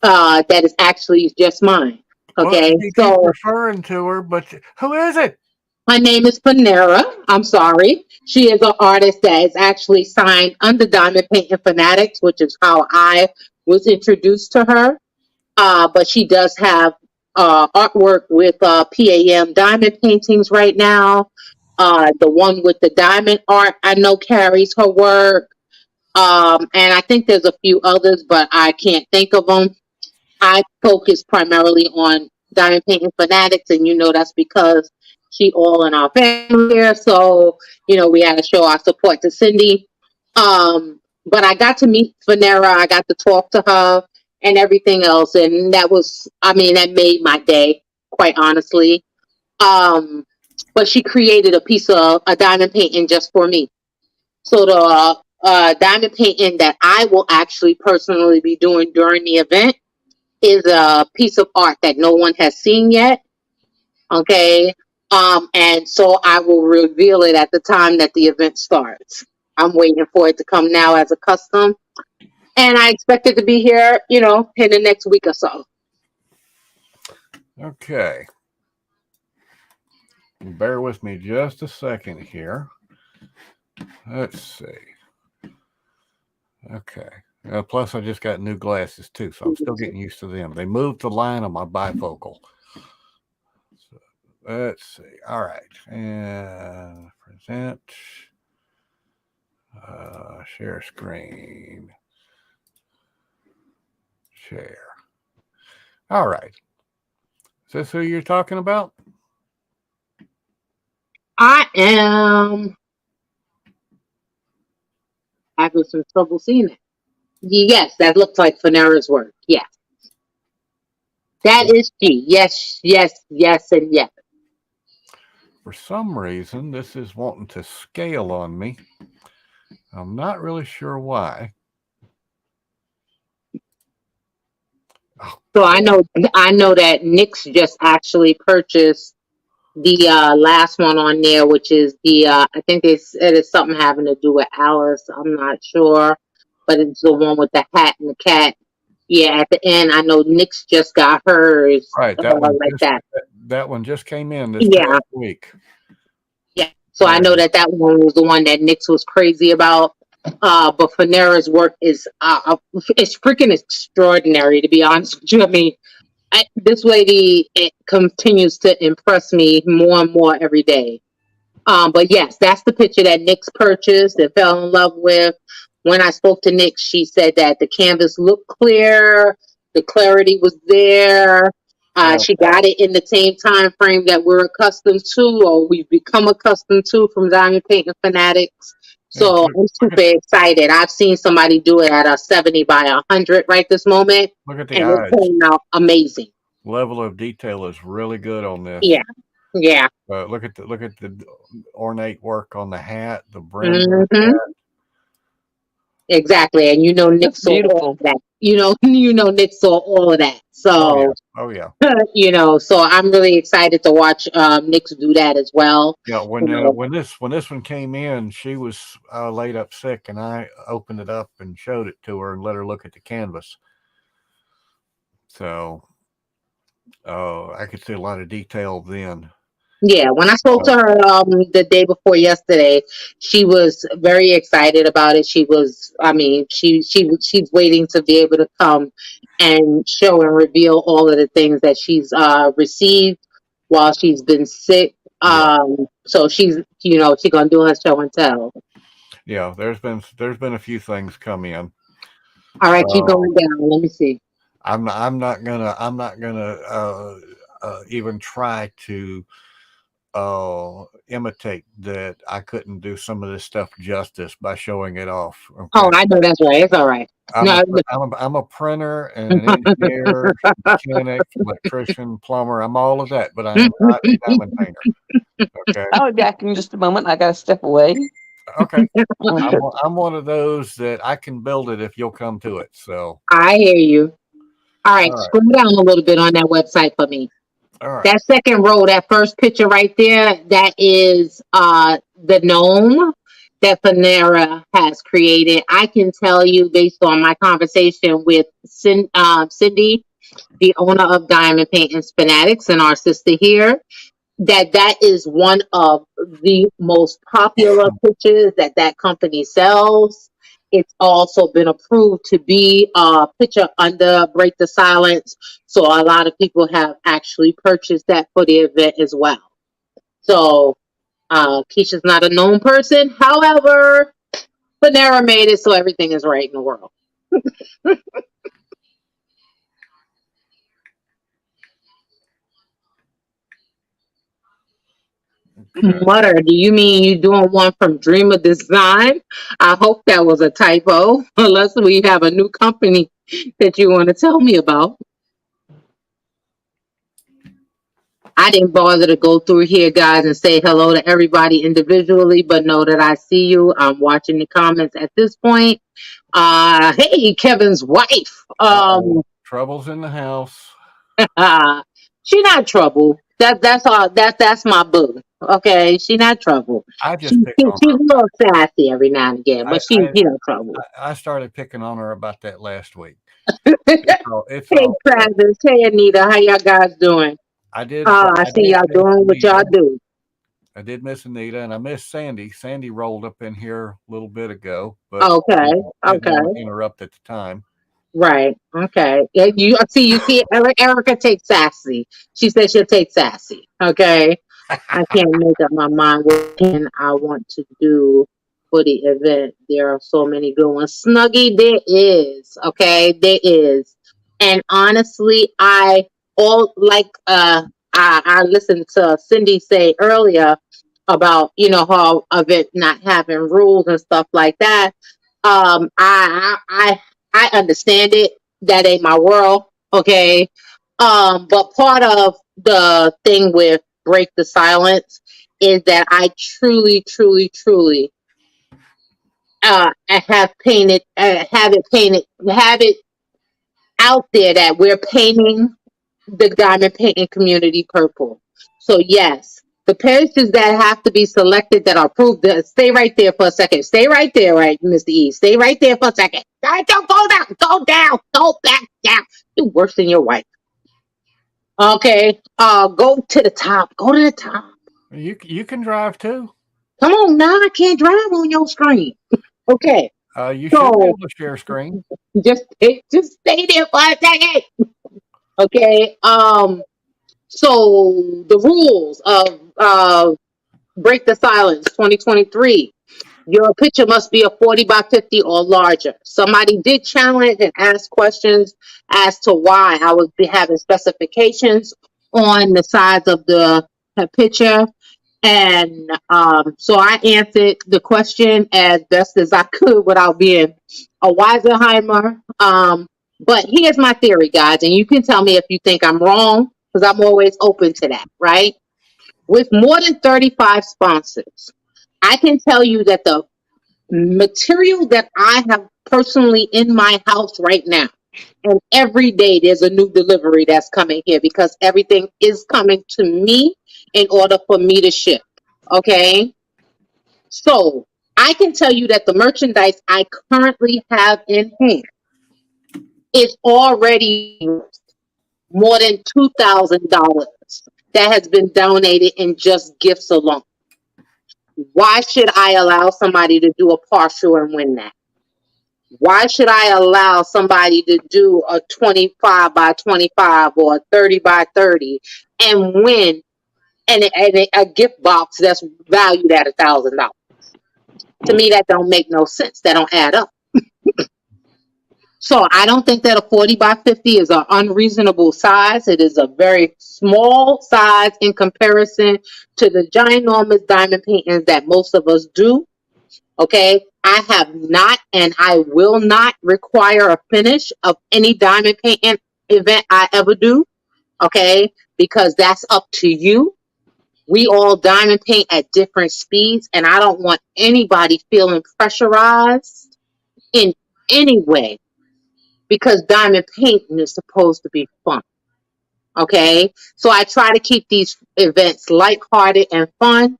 Speaker 3: that is actually just mine. Okay,
Speaker 1: well, you keep referring to her, but who is it?
Speaker 3: Her name is Panera. I'm sorry. She is an artist that is actually signed under Diamond Painting Fanatics, which is how I was introduced to her. But she does have artwork with PAM Diamond Paintings right now. The one with the diamond art I know carries her work. And I think there's a few others, but I can't think of them. I focus primarily on Diamond Painting Fanatics, and that's because She all in our family here, so we had to show our support to Cyndi. But I got to meet Vanessa. I got to talk to her and everything else, and that made my day, quite honestly. But she created a piece of a diamond painting just for me. So the diamond painting that I will actually personally be doing during the event is a piece of art that no one has seen yet. Okay. And so I will reveal it at the time that the event starts. I'm waiting for it to come now as a custom. And I expect it to be here, in the next week or so.
Speaker 1: Okay. Bear with me just a second here. Let's see. Okay. Plus, I just got new glasses too, so I'm still getting used to them. They moved the line on my bifocal. So, let's see. All right. And present. Share screen. Share. All right. Is this who you're talking about?
Speaker 3: I am having some trouble seeing it. Yes, that looks like Fanera's work. Yes. That is she. Yes, yes, yes, and yes.
Speaker 1: For some reason, this is wanting to scale on me. I'm not really sure why.
Speaker 3: So I know that Nyx just actually purchased the last one on there, which is the I think they said it's something having to do with Alice. I'm not sure, but it's the one with the hat and the cat. Yeah, at the end, I know Nyx just got hers.
Speaker 1: Right, that one
Speaker 3: like that.
Speaker 1: That one just came in this past week.
Speaker 3: Yeah, so I know that one was the one that Nyx was crazy about. But Fanera's work is it's freaking extraordinary, to be honest with you. I mean, this lady, it continues to impress me more and more every day. But yes, that's the picture that Nyx purchased and fell in love with. When I spoke to Nyx, she said that the canvas looked clear, the clarity was there. She got it in the same time frame that we're accustomed to, or we've become accustomed to from Diamond Painting Fanatics. So I'm super excited. I've seen somebody do it at a 70 by 100 right this moment.
Speaker 1: Look at the
Speaker 3: and
Speaker 1: eyes.
Speaker 3: It came out amazing.
Speaker 1: Level of detail is really good on this.
Speaker 3: Yeah. Yeah.
Speaker 1: Look at the ornate work on the hat, the brim.
Speaker 3: Mm-hmm. Exactly, and Nyx saw all of that. Nyx saw all of that. So,
Speaker 1: oh yeah.
Speaker 3: So I'm really excited to watch Nyx do that as well.
Speaker 1: Yeah, when this one came in, she was laid up sick, and I opened it up and showed it to her and let her look at the canvas. So, I could see a lot of detail then.
Speaker 3: Yeah, when I spoke to her the day before yesterday, she was very excited about it. She was, she's waiting to be able to come and show and reveal all of the things that she's received while she's been sick. So she's gonna do her show and tell.
Speaker 1: Yeah, there's been a few things come in.
Speaker 3: All right, keep going down. Let me see.
Speaker 1: I'm not gonna even try to imitate that. I couldn't do some of this stuff justice by showing it off. Okay?
Speaker 3: Oh, I know that's right. It's all right.
Speaker 1: I'm a printer and an engineer, mechanic, electrician, plumber. I'm all of that, but I am not a diamond painter. Okay.
Speaker 2: I'll be back in just a moment. I got to step away.
Speaker 1: Okay. I'm one of those that I can build it if you'll come to it. So
Speaker 3: I hear you. All right, scroll down a little bit on that website for me.
Speaker 1: All right.
Speaker 3: That second row, that first picture right there, that is the gnome that Fanera has created. I can tell you, based on my conversation with Cyndi, the owner of Diamond Painting Fanatics and our sister here, that is one of the most popular pictures that company sells. It's also been approved to be a picture under Break the Silence. So a lot of people have actually purchased that for the event as well. So Keisha's not a known person. However, Fanera made it so everything is right in the world. Mutter, do you mean you doing one from Dreamer Design? I hope that was a typo, unless we have a new company that you want to tell me about. I didn't bother to go through here, guys, and say hello to everybody individually, but know that I see you. I'm watching the comments at this point. Hey, Kevin's wife.
Speaker 1: Trouble's in the house.
Speaker 3: She not trouble. That's my boo. Okay, she not trouble.
Speaker 1: I just
Speaker 3: She's
Speaker 1: picked on
Speaker 3: a
Speaker 1: her.
Speaker 3: little sassy every now and again, but she's not trouble.
Speaker 1: I started picking on her about that last week. It's
Speaker 3: Hey,
Speaker 1: all
Speaker 3: Travis. Hey, Anita. How y'all guys doing?
Speaker 1: I did.
Speaker 3: I see y'all doing what y'all do.
Speaker 1: I did miss Anita, and I missed Sandy. Sandy rolled up in here a little bit ago, but
Speaker 3: Okay.
Speaker 1: didn't want to interrupt at the time.
Speaker 3: Right. Okay. Yeah, you see, Erica takes sassy. She said she'll take sassy. Okay. I can't make up my mind what can I want to do for the event. There are so many good ones. Snuggie, there is. Okay, there is. And honestly, I listened to Cyndi say earlier about how event not having rules and stuff like that. I understand it. That ain't my world. Okay. But part of the thing with Break the Silence is that I truly have it out there that we're painting the diamond painting community purple. So yes, the pictures that have to be selected that are approved. Stay right there for a second. Stay right there, right, Mr. E. Stay right there for a second. Don't go down. Go down. Go back down. You're worse than your wife. Okay. Go to the top. Go to the top.
Speaker 1: You can drive too.
Speaker 3: Come on now. I can't drive on your screen. Okay.
Speaker 1: You should be able to share screen.
Speaker 3: Just stay there for a second. Okay. So the rules of Break the Silence 2023. Your picture must be a 40 by 50 or larger. Somebody did challenge and ask questions as to why I would be having specifications on the sides of the picture. And so I answered the question as best as I could without being a Weisenheimer. But here's my theory, guys, and you can tell me if you think I'm wrong, because I'm always open to that, right? With more than 35 sponsors, I can tell you that the material that I have personally in my house right now, and every day there's a new delivery that's coming here because everything is coming to me in order for me to ship. Okay? So I can tell you that the merchandise I currently have in hand is already worth more than $2,000 that has been donated in just gifts alone. Why should I allow somebody to do a partial and win that? Why should I allow somebody to do a 25 by 25 or a 30 by 30 and win a gift box that's valued at $1,000? To me, that don't make no sense. That don't add up. So I don't think that a 40 by 50 is an unreasonable size. It is a very small size in comparison to the ginormous diamond paintings that most of us do. Okay, I have not and I will not require a finish of any diamond painting event I ever do. Okay, because that's up to you. We all diamond paint at different speeds, and I don't want anybody feeling pressurized in any way. Because diamond painting is supposed to be fun. Okay? So I try to keep these events lighthearted and fun.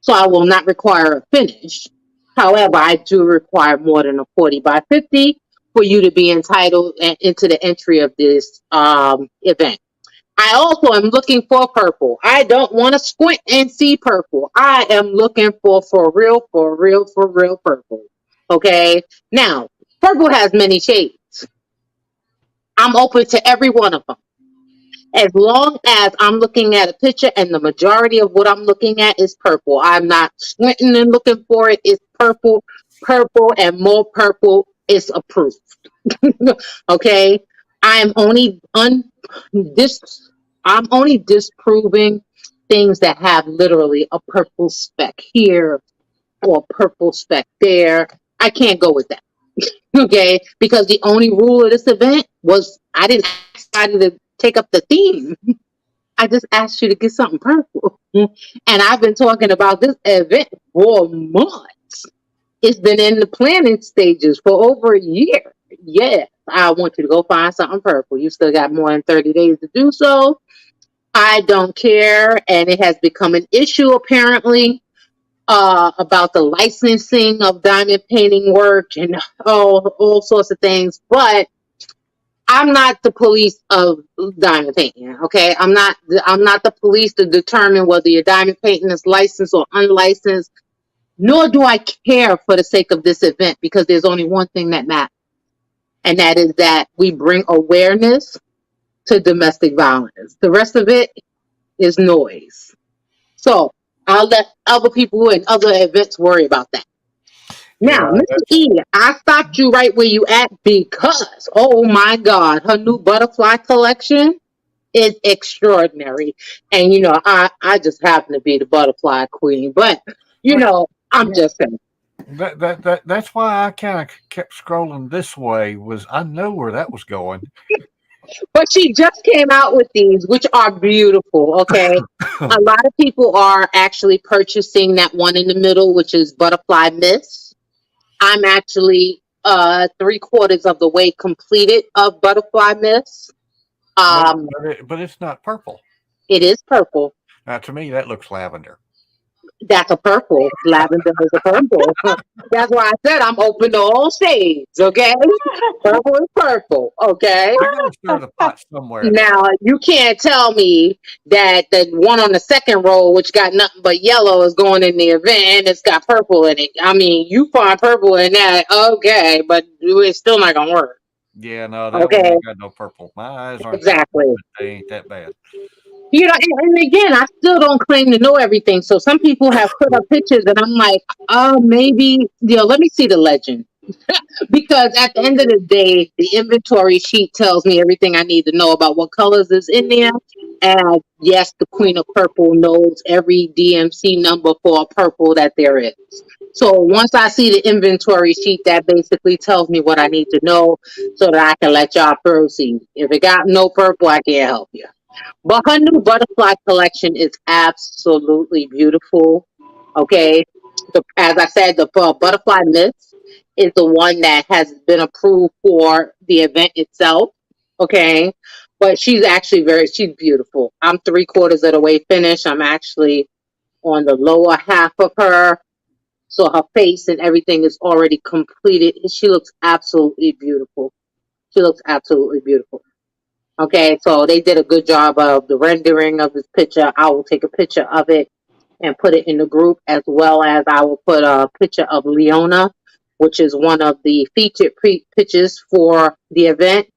Speaker 3: So I will not require a finish. However, I do require more than a 40 by 50 for you to be entitled into the entry of this event. I also am looking for purple. I don't want to squint and see purple. I am looking for real purple. Okay? Now, purple has many shades. I'm open to every one of them. As long as I'm looking at a picture and the majority of what I'm looking at is purple. I'm not squinting and looking for it. It's purple, and more purple is approved. Okay? I'm only disproving things that have literally a purple speck here or a purple speck there. I can't go with that. Okay, because the only rule of this event was I didn't ask anybody to take up the theme. I just asked you to get something purple. And I've been talking about this event for months. It's been in the planning stages for over a year. Yes, I want you to go find something purple. You still got more than 30 days to do so. I don't care. And it has become an issue apparently about the licensing of diamond painting work and all sorts of things. But I'm not the police of diamond painting. Okay, I'm not the police to determine whether your diamond painting is licensed or unlicensed. Nor do I care for the sake of this event, because there's only one thing that matters, and that is that we bring awareness to domestic violence. The rest of it is noise. So I'll let other people in other events worry about that. Now,
Speaker 1: Yeah,
Speaker 3: Mr. E, I stopped you right where you at because, oh my God, her new butterfly collection is extraordinary. And, you know, I just happen to be the butterfly queen, but, you know, I'm just saying.
Speaker 1: That's why I kind of kept scrolling this way. Was I know where that was going?
Speaker 3: But she just came out with these, which are beautiful. Okay. A lot of people are actually purchasing that one in the middle, which is Butterfly Miss. I'm actually 3/4 of the way completed of Butterfly Miss.
Speaker 1: But it's not purple.
Speaker 3: It is purple.
Speaker 1: Now, to me, that looks lavender.
Speaker 3: That's a purple. Lavender is a purple. That's why I said I'm open to all shades. Okay, purple is purple. Okay.
Speaker 1: I gotta stir the pot somewhere.
Speaker 3: Now you can't tell me that the one on the second row, which got nothing but yellow, is going in the event and it's got purple in it. I mean, you find purple in that, okay, but it's still not gonna work.
Speaker 1: Yeah, no, that one
Speaker 3: Okay.
Speaker 1: ain't got no purple. My eyes aren't
Speaker 3: Exactly.
Speaker 1: purple, but they ain't that bad.
Speaker 3: You know, and again, I still don't claim to know everything. So some people have put up pictures, and I'm like, oh, maybe, you know, let me see the legend. Because at the end of the day, the inventory sheet tells me everything I need to know about what colors is in there. And yes, the Queen of Purple knows every DMC number for a purple that there is. So once I see the inventory sheet, that basically tells me what I need to know so that I can let y'all proceed. If it got no purple, I can't help you. But her new butterfly collection is absolutely beautiful. Okay. As I said, the Butterfly Miss is the one that has been approved for the event itself. Okay. But she's actually she's beautiful. I'm 3/4 of the way finished. I'm actually on the lower half of her. So her face and everything is already completed. She looks absolutely beautiful. She looks absolutely beautiful. Okay, so they did a good job of the rendering of this picture. I will take a picture of it and put it in the group, as well as I will put a picture of Leona, which is one of the featured pictures for the event.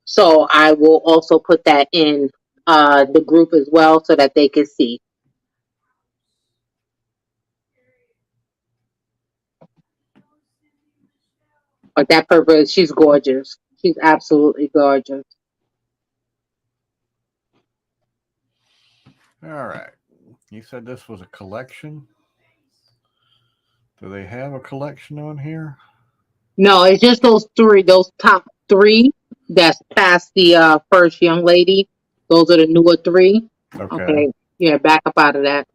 Speaker 3: So I will also put that in the group as well so that they can see. But that purpose, she's gorgeous. She's absolutely gorgeous.
Speaker 1: All right. You said this was a collection. Do they have a collection on here?
Speaker 3: No, it's just those top three that's past the first young lady. Those are the newer three. Okay. Yeah, back up out of that.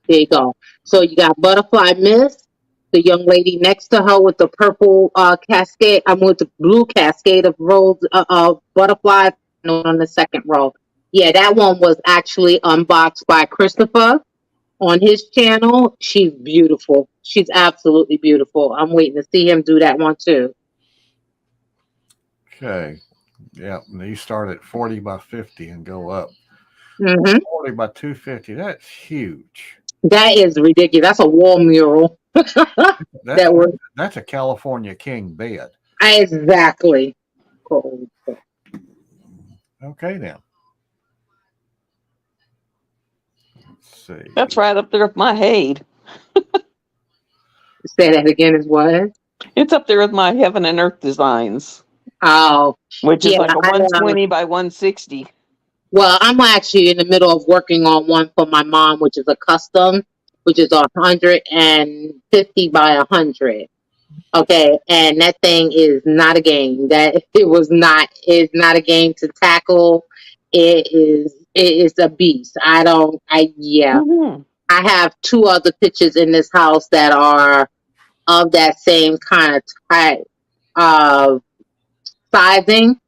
Speaker 3: There you go. So you got Butterfly Miss, the young lady next to her with the purple cascade. I'm with the blue cascade of rows of butterflies on the second row. Yeah, that one was actually unboxed by Christopher on his channel. She's beautiful. She's absolutely beautiful. I'm waiting to see him do that one too.
Speaker 1: Okay. Yeah, these start at 40 by 50 and go up. 40 by 250. That's huge.
Speaker 3: That is ridiculous. That's a wall mural.
Speaker 1: That's a California King bed.
Speaker 3: Exactly.
Speaker 1: Okay, then. Let's see.
Speaker 2: That's right up there with my Hade.
Speaker 3: Say that again as what?
Speaker 2: It's up there with my Heaven and Earth designs.
Speaker 3: Oh.
Speaker 2: Which is like a 120 by 160.
Speaker 3: Well, I'm actually in the middle of working on one for my mom, which is a custom, which is 150 by 100. Okay, and that thing is not a game. That it was not is not a game to tackle. It is a beast. Yeah.
Speaker 2: Mhm.
Speaker 3: I have two other pictures in this house that are of that same kind of type of sizing.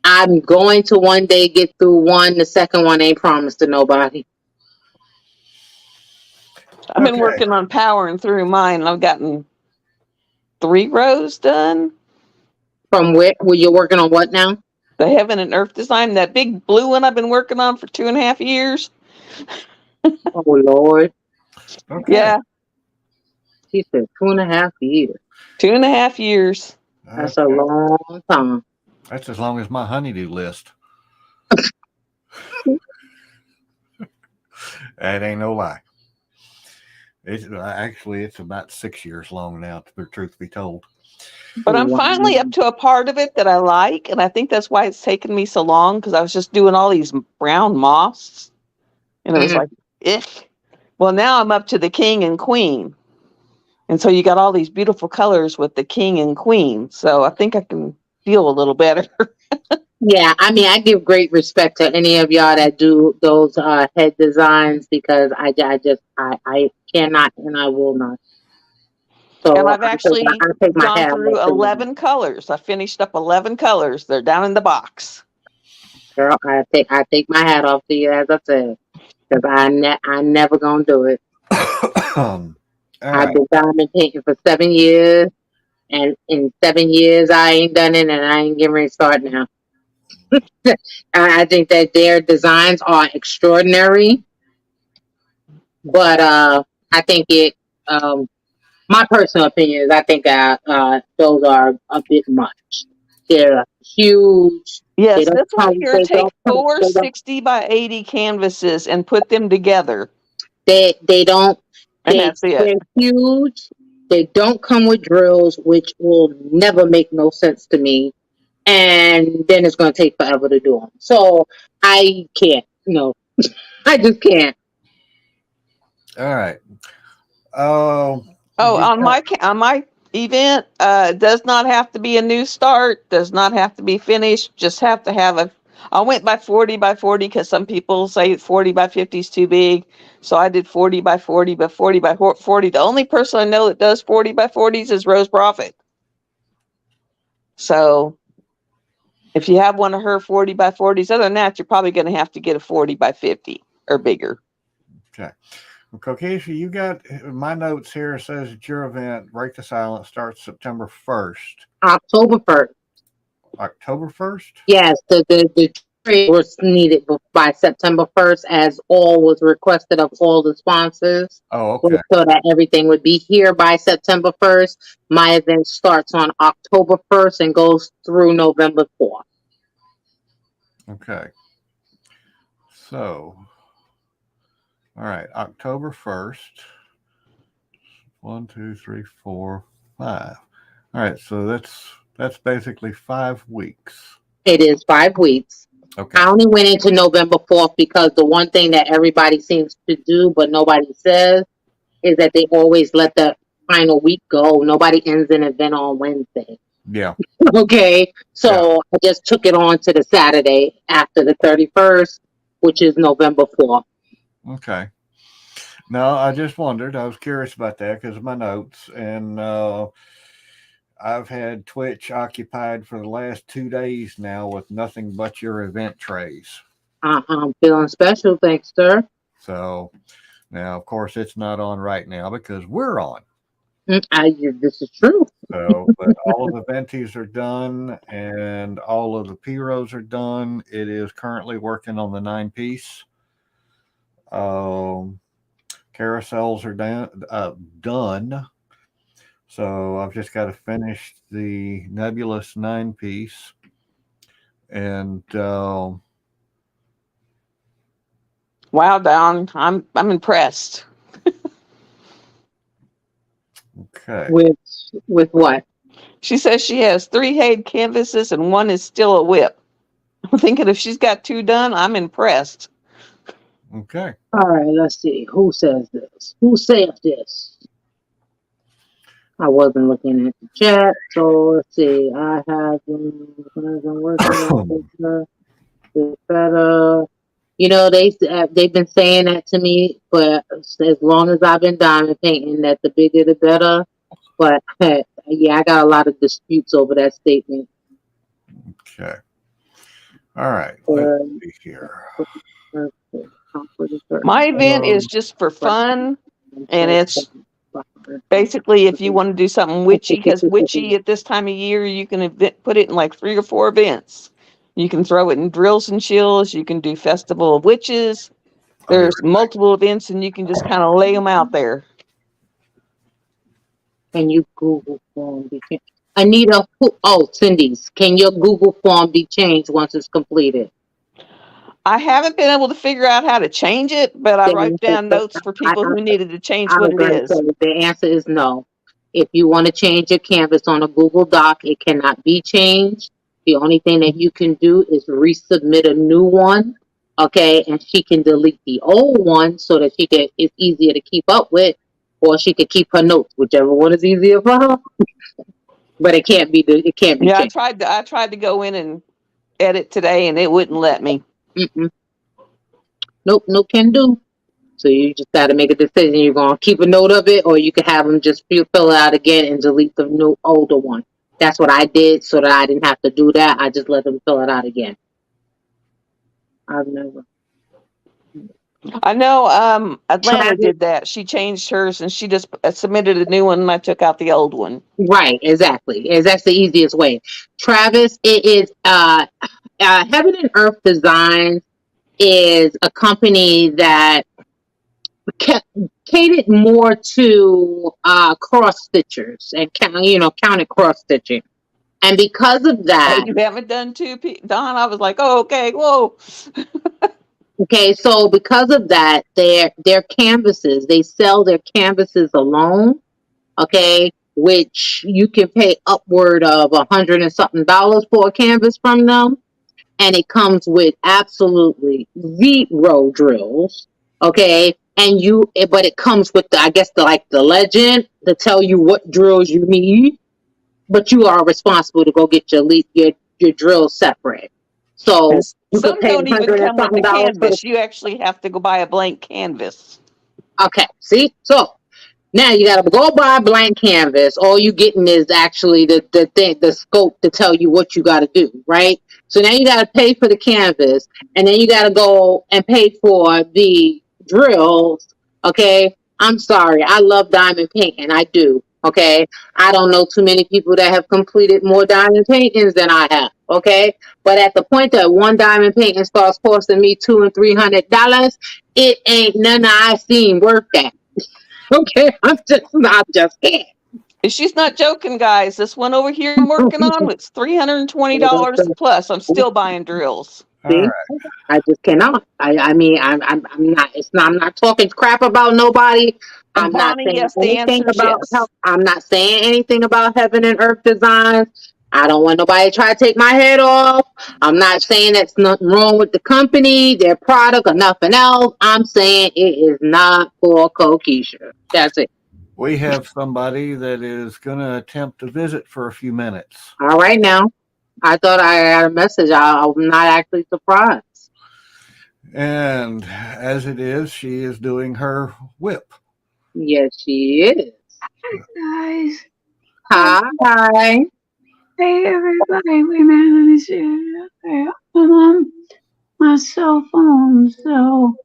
Speaker 3: I'm going to one day get through one. The second one ain't promised to nobody.
Speaker 2: I've been
Speaker 1: Okay.
Speaker 2: working on powering through mine. I've gotten 3 rows done.
Speaker 3: From where you're working on what now?
Speaker 2: The Heaven and Earth design, that big blue one I've been working on for 2.5 years.
Speaker 3: Oh Lord,
Speaker 1: Okay.
Speaker 2: Yeah,
Speaker 3: she said 2.5 years.
Speaker 2: 2.5 years.
Speaker 3: That's a long time.
Speaker 1: That's as long as my honeydew list. That ain't no lie. It's about 6 years long now, the truth be told.
Speaker 2: But I'm finally up to a part of it that I like, and I think that's why it's taken me so long, because I was just doing all these brown moss, and it was like, well, now I'm up to the king and queen. And so you got all these beautiful colors with the king and queen. So I think I can feel a little better.
Speaker 3: Yeah, I mean, I give great respect to any of y'all that do those head designs because I cannot and I will not. So
Speaker 2: And I've actually
Speaker 3: I take my
Speaker 2: gone
Speaker 3: hat
Speaker 2: through
Speaker 3: off to you.
Speaker 2: 11 colors. I finished up 11 colors. They're down in the box.
Speaker 3: Girl, I take my hat off to you, as I said, because I never gonna do it.
Speaker 1: All
Speaker 3: I've
Speaker 1: right.
Speaker 3: been diamond painting for 7 years, and in 7 years I ain't done it, and I ain't getting ready to start now. I think that their designs are extraordinary, but I think my personal opinion is I think those are a bit much. They're huge. They
Speaker 2: Yes,
Speaker 3: don't
Speaker 2: this one
Speaker 3: come.
Speaker 2: here
Speaker 3: They
Speaker 2: takes
Speaker 3: don't come.
Speaker 2: four 60 by 80 canvases and put them together.
Speaker 3: They don't.
Speaker 2: And that's it.
Speaker 3: They're huge. They don't come with drills, which will never make no sense to me. And then it's going to take forever to do them. So I can't. No, I just can't.
Speaker 1: All right.
Speaker 2: Oh,
Speaker 1: You
Speaker 2: on my event, does not have to be a new start, does not have to be finished, just have to have I went by 40 by 40 because some people say 40 by 50 is too big. So I did 40 by 40 by 40 by 40. The only person I know that does 40 by 40s is Rose Prophet. So if you have one of her 40 by 40s, other than that, you're probably going to have to get a 40 by 50 or bigger.
Speaker 1: Okay. Well, Kokisha, you got my notes here. Says that your event, Break the Silence, starts September 1st.
Speaker 3: October 1st.
Speaker 1: October 1st?
Speaker 3: Yes, the trade was needed by September 1st, as all was requested of all the sponsors.
Speaker 1: Oh, okay.
Speaker 3: So that everything would be here by September 1st. My event starts on October 1st and goes through November 4th.
Speaker 1: Okay. So, all right, October 1st. 1, 2, 3, 4, 5. All right, so that's basically 5 weeks.
Speaker 3: It is 5 weeks.
Speaker 1: Okay.
Speaker 3: I only went into November 4th because the one thing that everybody seems to do, but nobody says, is that they always let the final week go. Nobody ends an event on Wednesday.
Speaker 1: Yeah.
Speaker 3: Okay. So I just took it on to the Saturday after the 31st, which is November 4th.
Speaker 1: Okay. No, I just wondered. I was curious about that because of my notes. And I've had Twitch occupied for the last 2 days now with nothing but your event trays.
Speaker 3: I'm feeling special. Thanks, sir.
Speaker 1: So now, of course, it's not on right now because we're on.
Speaker 3: This is true.
Speaker 1: So, but all of the venties are done and all of the P-Rows are done. It is currently working on the 9-piece. Carousels are done. So I've just got to finish the Nebulous 9-piece. And
Speaker 2: Wow, Dawn, I'm impressed.
Speaker 1: okay.
Speaker 3: With what?
Speaker 2: She says she has 3 head canvases and one is still a whip. I'm thinking if she's got 2 done, I'm impressed.
Speaker 1: Okay.
Speaker 3: All right, let's see. Who says this? Who says this? I wasn't looking at the chat, so let's see. I have been working with her better. You know, they've been saying that to me, but as long as I've been diamond painting, that the bigger the better. But yeah, I got a lot of disputes over that statement.
Speaker 1: Okay. All right. Let's see here.
Speaker 2: My event is just for fun, and it's basically if you want to do something witchy, because witchy at this time of year, you can put it in like 3 or 4 events. You can throw it in drills and chills. You can do Festival of Witches. There's multiple events, and you can just kind of lay them out there.
Speaker 3: Can you Google form be changed? Anita, Cindy's. Can your Google form be changed once it's completed?
Speaker 2: I haven't been able to figure out how to change it, but I write down notes for people who needed to change what it is.
Speaker 3: The answer is no. If you want to change your canvas on a Google Doc, it cannot be changed. The only thing that you can do is resubmit a new one, okay? And she can delete the old one so that it's easier to keep up with, or she could keep her notes, whichever one is easier for her. But it can't be changed.
Speaker 2: Yeah, I tried to go in and edit today, and it wouldn't let me.
Speaker 3: Nope, no can do. So you just got to make a decision. You're going to keep a note of it, or you can have them just fill it out again and delete the new older one. That's what I did so that I didn't have to do that. I just let them fill it out again. I've never.
Speaker 2: I know Atlanta did that. She changed hers and she just submitted a new one and I took out the old one.
Speaker 3: Right, exactly. That's the easiest way. Travis, it is Heaven and Earth Designs is a company that catered more to cross stitchers and counted cross stitching. And because of that,
Speaker 2: you haven't done 2, Don. I was like, oh, okay, whoa.
Speaker 3: Okay, so because of that, their canvases, they sell their canvases alone, okay, which you can pay upward of $100 and something for a canvas from them, and it comes with absolutely 0 drills, okay, but it comes with the legend to tell you what drills you need, but you are responsible to go get your drills separate. So
Speaker 2: some don't even come with the canvas. You actually have to go buy a blank canvas.
Speaker 3: Okay, see? So now you gotta go buy a blank canvas. All you getting is actually the scope to tell you what you gotta do, right? So now you gotta pay for the canvas, and then you gotta go and pay for the drills. Okay, I'm sorry. I love diamond painting. I do. Okay, I don't know too many people that have completed more diamond paintings than I have. Okay, but at the point that one diamond painting starts costing me $200 and $300, it ain't none I've seen worth that. Okay, I'm just can't.
Speaker 2: She's not joking, guys. This one over here I'm working on was $320 plus. I'm still buying drills.
Speaker 3: See? Right. I just cannot. I mean, I'm not. I'm not talking crap about nobody. I'm not saying anything about. I'm not saying anything about Heaven and Earth Designs. I don't want nobody to try to take my head off. I'm not saying that's nothing wrong with the company, their product, or nothing else. I'm saying it is not for Kokisha. That's it.
Speaker 1: We have somebody that is going to attempt to visit for a few minutes.
Speaker 3: All right, now. I thought I got a message. I'm not actually surprised.
Speaker 1: And as it is, she is doing her whip.
Speaker 3: Yes, she is.
Speaker 4: Hi, guys.
Speaker 3: Hi.
Speaker 4: Hey, everybody. Wait a minute. Let me see. Okay. I'm on my cell phone, so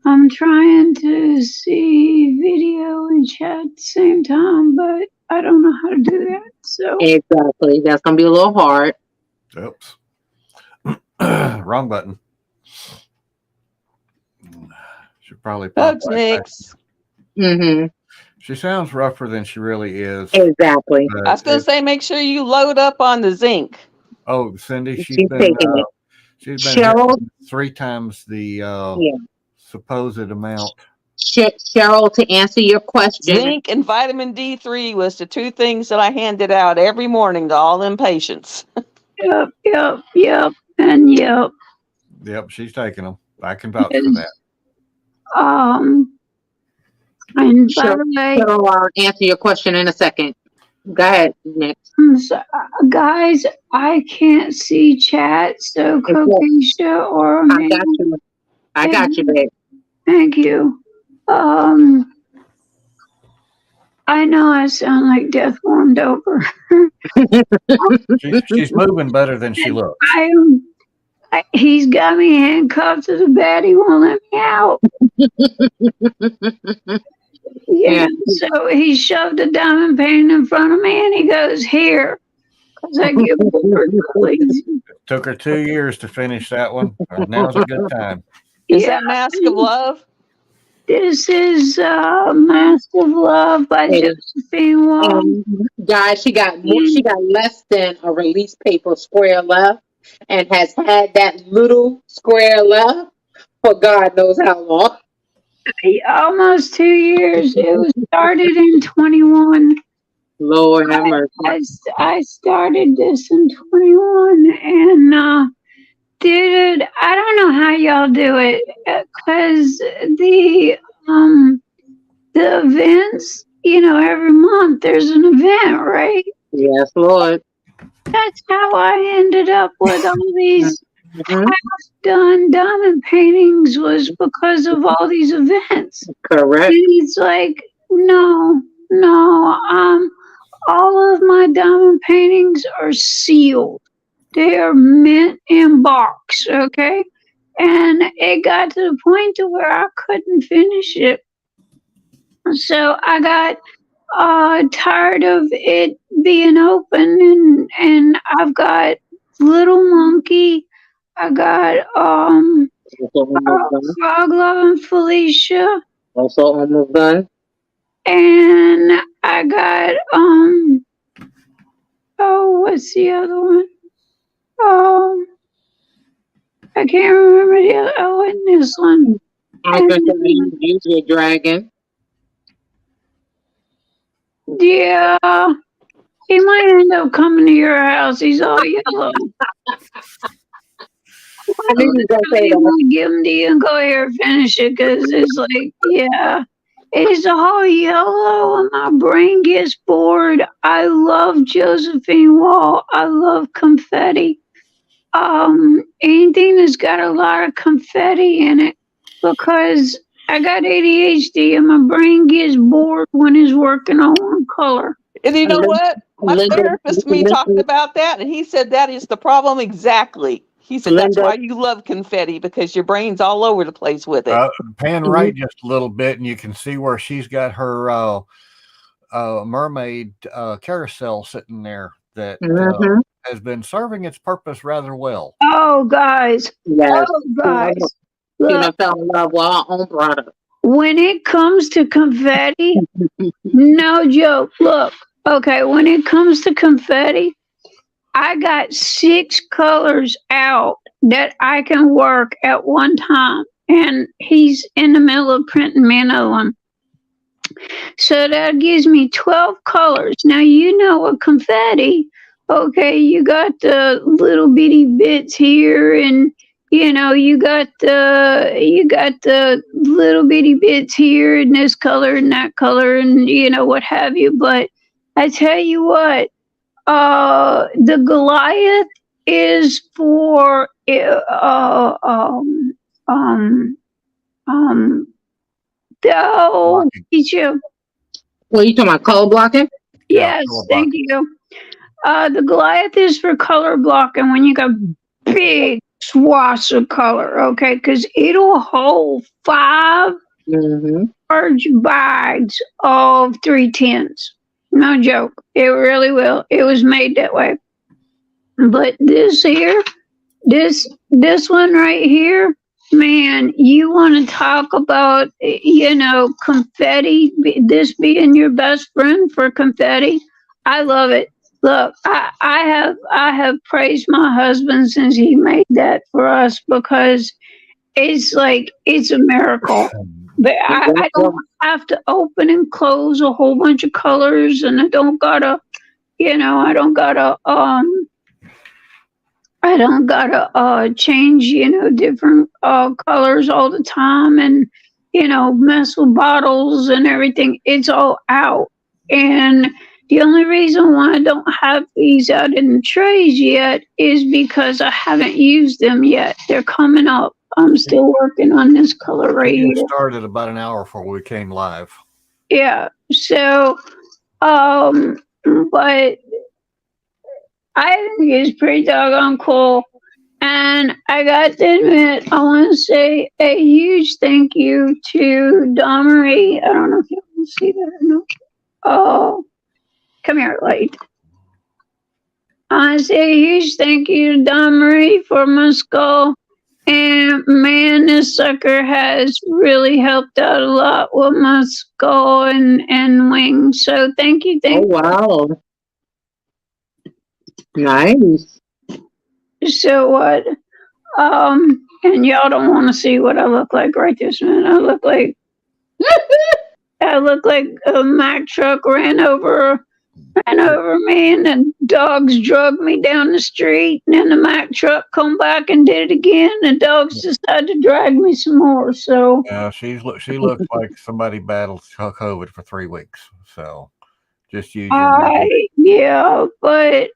Speaker 4: I'm trying to see video and chat at the same time, but I don't know how to do that. So
Speaker 3: exactly. That's going to be a little hard.
Speaker 1: Oops. Wrong button. Should probably pop right back.
Speaker 3: Mm-hmm.
Speaker 1: She sounds rougher than she really is.
Speaker 3: Exactly.
Speaker 2: I was going to say, make sure you load up on the zinc.
Speaker 1: Oh, Cyndi, she's been
Speaker 3: Cheryl,
Speaker 1: 3 times the supposed amount.
Speaker 3: Cheryl, to answer your question,
Speaker 2: zinc and vitamin D3 was the 2 things that I handed out every morning to all them patients.
Speaker 4: Yep. And yep.
Speaker 1: Yep, she's taking them. I can vouch for that.
Speaker 4: And by
Speaker 3: Sure.
Speaker 4: the way,
Speaker 3: I'll answer your question in a second. Go ahead, next.
Speaker 4: guys, I can't see chat, so Kokisha or
Speaker 3: I got you. I got you, babe.
Speaker 4: Thank you. I know I sound like Death warmed over.
Speaker 1: She's moving better than she looks.
Speaker 4: He's got me handcuffed to the bed. He won't let me out. Yeah. So he shoved a diamond painting in front of me and he goes, here. Because I get bored really easy.
Speaker 1: Took her 2 years to finish that one. Now's a good time.
Speaker 2: Is that Mask of Love?
Speaker 4: This is Mask of Love by Josephine Wong.
Speaker 3: Guys, she got less than a release paper square left and has had that little square left for God knows how long.
Speaker 4: Almost 2 years. It was started in 21.
Speaker 3: Lord have mercy.
Speaker 4: I started this in 21 and dude, I don't know how y'all do it because the events, every month there's an event, right?
Speaker 3: Yes, Lord.
Speaker 4: That's how I ended up with all these half-done diamond paintings was because of all these events.
Speaker 3: Correct.
Speaker 4: And it's like, no, all of my diamond paintings are sealed. They are mint in box, okay? And it got to the point to where I couldn't finish it. So I got tired of it being open and I've got Little Monkey, I got Frog Loving Felicia.
Speaker 3: Also almost done.
Speaker 4: And I got what's the other one? I can't remember the other. Oh, and this one.
Speaker 3: I was going to use your dragon.
Speaker 4: Yeah. He might end up coming to your house. He's all yellow.
Speaker 3: I knew you were going to say that.
Speaker 4: Give him to you and go here and finish it because it's like, yeah. It's all yellow and my brain gets bored. I love Josephine Wall. I love confetti. Anything that's got a lot of confetti in it because I got ADHD and my brain gets bored when it's working on one color.
Speaker 2: And you know what? My therapist and me talked about that, and he said that is the problem exactly. He said that's why you love confetti, because your brain's all over the place with it.
Speaker 1: Pan right just a little bit, and you can see where she's got her mermaid carousel sitting there that has been serving its purpose rather well.
Speaker 4: Oh, guys.
Speaker 3: Yes.
Speaker 4: Oh, guys.
Speaker 3: Look, fell in love with our own product.
Speaker 4: When it comes to confetti, no joke. Look, okay, when it comes to confetti, I got 6 colors out that I can work at one time. And he's in the middle of printing me another one. So that gives me 12 colors. Now, you know what confetti, okay, you got the little bitty bits here and you got the little bitty bits here and this color and that color and what have you. But I tell you what, the Goliath is for teacher.
Speaker 3: Well, you talking about color blocking?
Speaker 4: Yes, thank you. The Goliath is for color blocking when you got big swaths of color, okay? Because it'll hold 5 large bags of 310s. No joke. It really will. It was made that way. But this here, this one right here, man, you want to talk about, confetti, this being your best friend for confetti? I love it. Look, I have praised my husband since he made that for us because it's like, it's a miracle. But I don't have to open and close a whole bunch of colors and I don't gotta I don't gotta change, different colors all the time and, mess with bottles and everything. It's all out. And the only reason why I don't have these out in the trays yet is because I haven't used them yet. They're coming up. I'm still working on this color right
Speaker 1: We
Speaker 4: here.
Speaker 1: started about an hour before we came live.
Speaker 4: Yeah. So, but I think it's pretty doggone cool. And I got to admit, I want to say a huge thank you to Dawnmarie. I don't know if you can see that or not. Oh, come here, light. I want to say a huge thank you to Dawnmarie for my skull. And man, this sucker has really helped out a lot with my skull and wings. So thank you,
Speaker 3: Oh, wow. Nice.
Speaker 4: So what? And y'all don't want to see what I look like right this minute. I look like a Mack truck ran over me, and the dogs dragged me down the street, and then the Mack truck come back and did it again. The dogs decided to drag me some more. So
Speaker 1: Yeah, she looks like somebody battled COVID for 3 weeks. So just use your
Speaker 4: yeah, but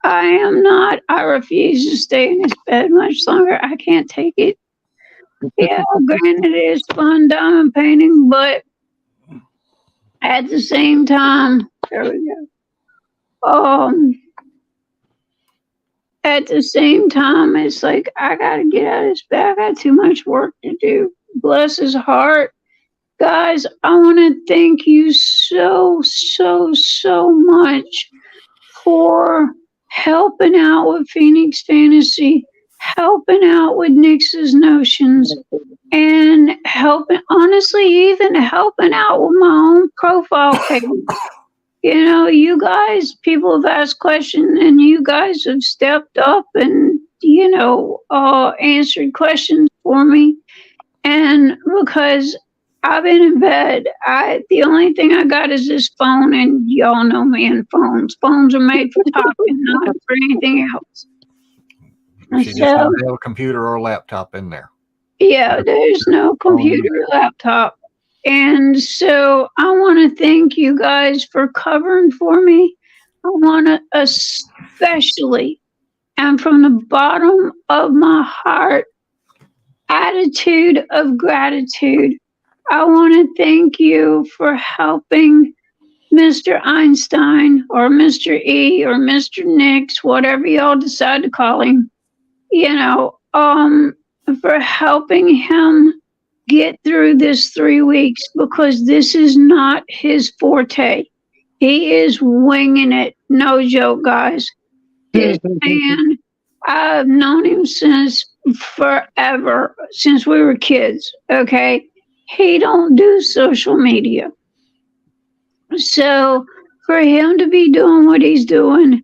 Speaker 4: I am not. I refuse to stay in this bed much longer. I can't take it. Yeah, granted, it's fun diamond painting, but at the same time, there we go. At the same time, it's like I gotta get out of this bed. I got too much work to do. Bless his heart. Guys, I want to thank you so much for helping out with Phoenix Fantasy, helping out with Nix's Notions, and honestly, even helping out with my own profile page. You guys, people have asked questions, and you guys have stepped up and, answered questions for me. And because I've been in bed, the only thing I got is this phone, and y'all know me and phones. Phones are made for talking, not for anything else.
Speaker 1: She just doesn't have a computer or a laptop in there.
Speaker 4: Yeah, there's no computer or laptop. And so I want to thank you guys for covering for me. I want to especially, and from the bottom of my heart, attitude of gratitude, I want to thank you for helping Mr. Einstein or Mr. E or Mr. Nix, whatever y'all decide to call him, for helping him get through this 3 weeks, because this is not his forte. He is winging it. No joke, guys. This man, I've known him since forever, since we were kids, okay? He don't do social media. So for him to be doing what he's doing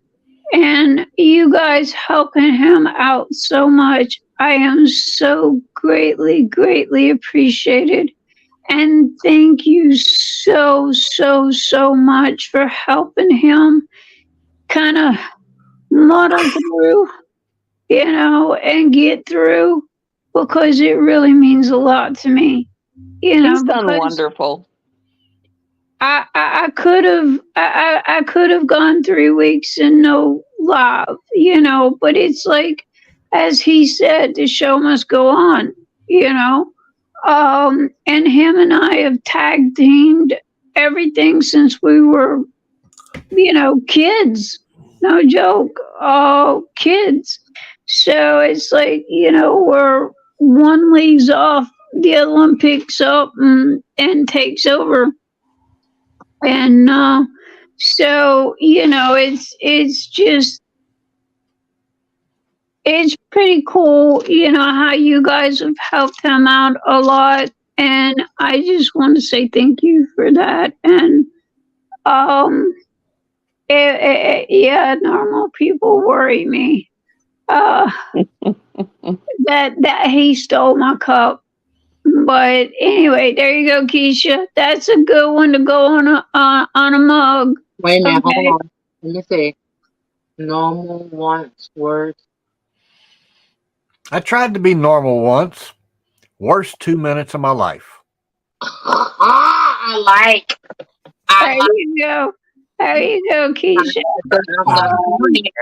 Speaker 4: and you guys helping him out so much, I am so greatly appreciated. And thank you so much for helping him kind of muddle through, and get through, because it really means a lot to me.
Speaker 2: He's done wonderful.
Speaker 4: I could have gone 3 weeks and no live, but it's like, as he said, the show must go on, and him and I have tag teamed everything since we were, kids. No joke, kids. So it's like, we're one leaves off, the other one picks up and takes over. And so, it's just, it's pretty cool, how you guys have helped him out a lot. And I just want to say thank you for that. And, yeah, normal people worry me. That he stole my cup. But anyway, there you go, Keisha. That's a good one to go on a mug.
Speaker 3: Wait a minute, hold on. Let me see. Normal wants words.
Speaker 1: I tried to be normal once. Worst 2 minutes of my life.
Speaker 3: I like.
Speaker 4: There you go. There you go, Keisha.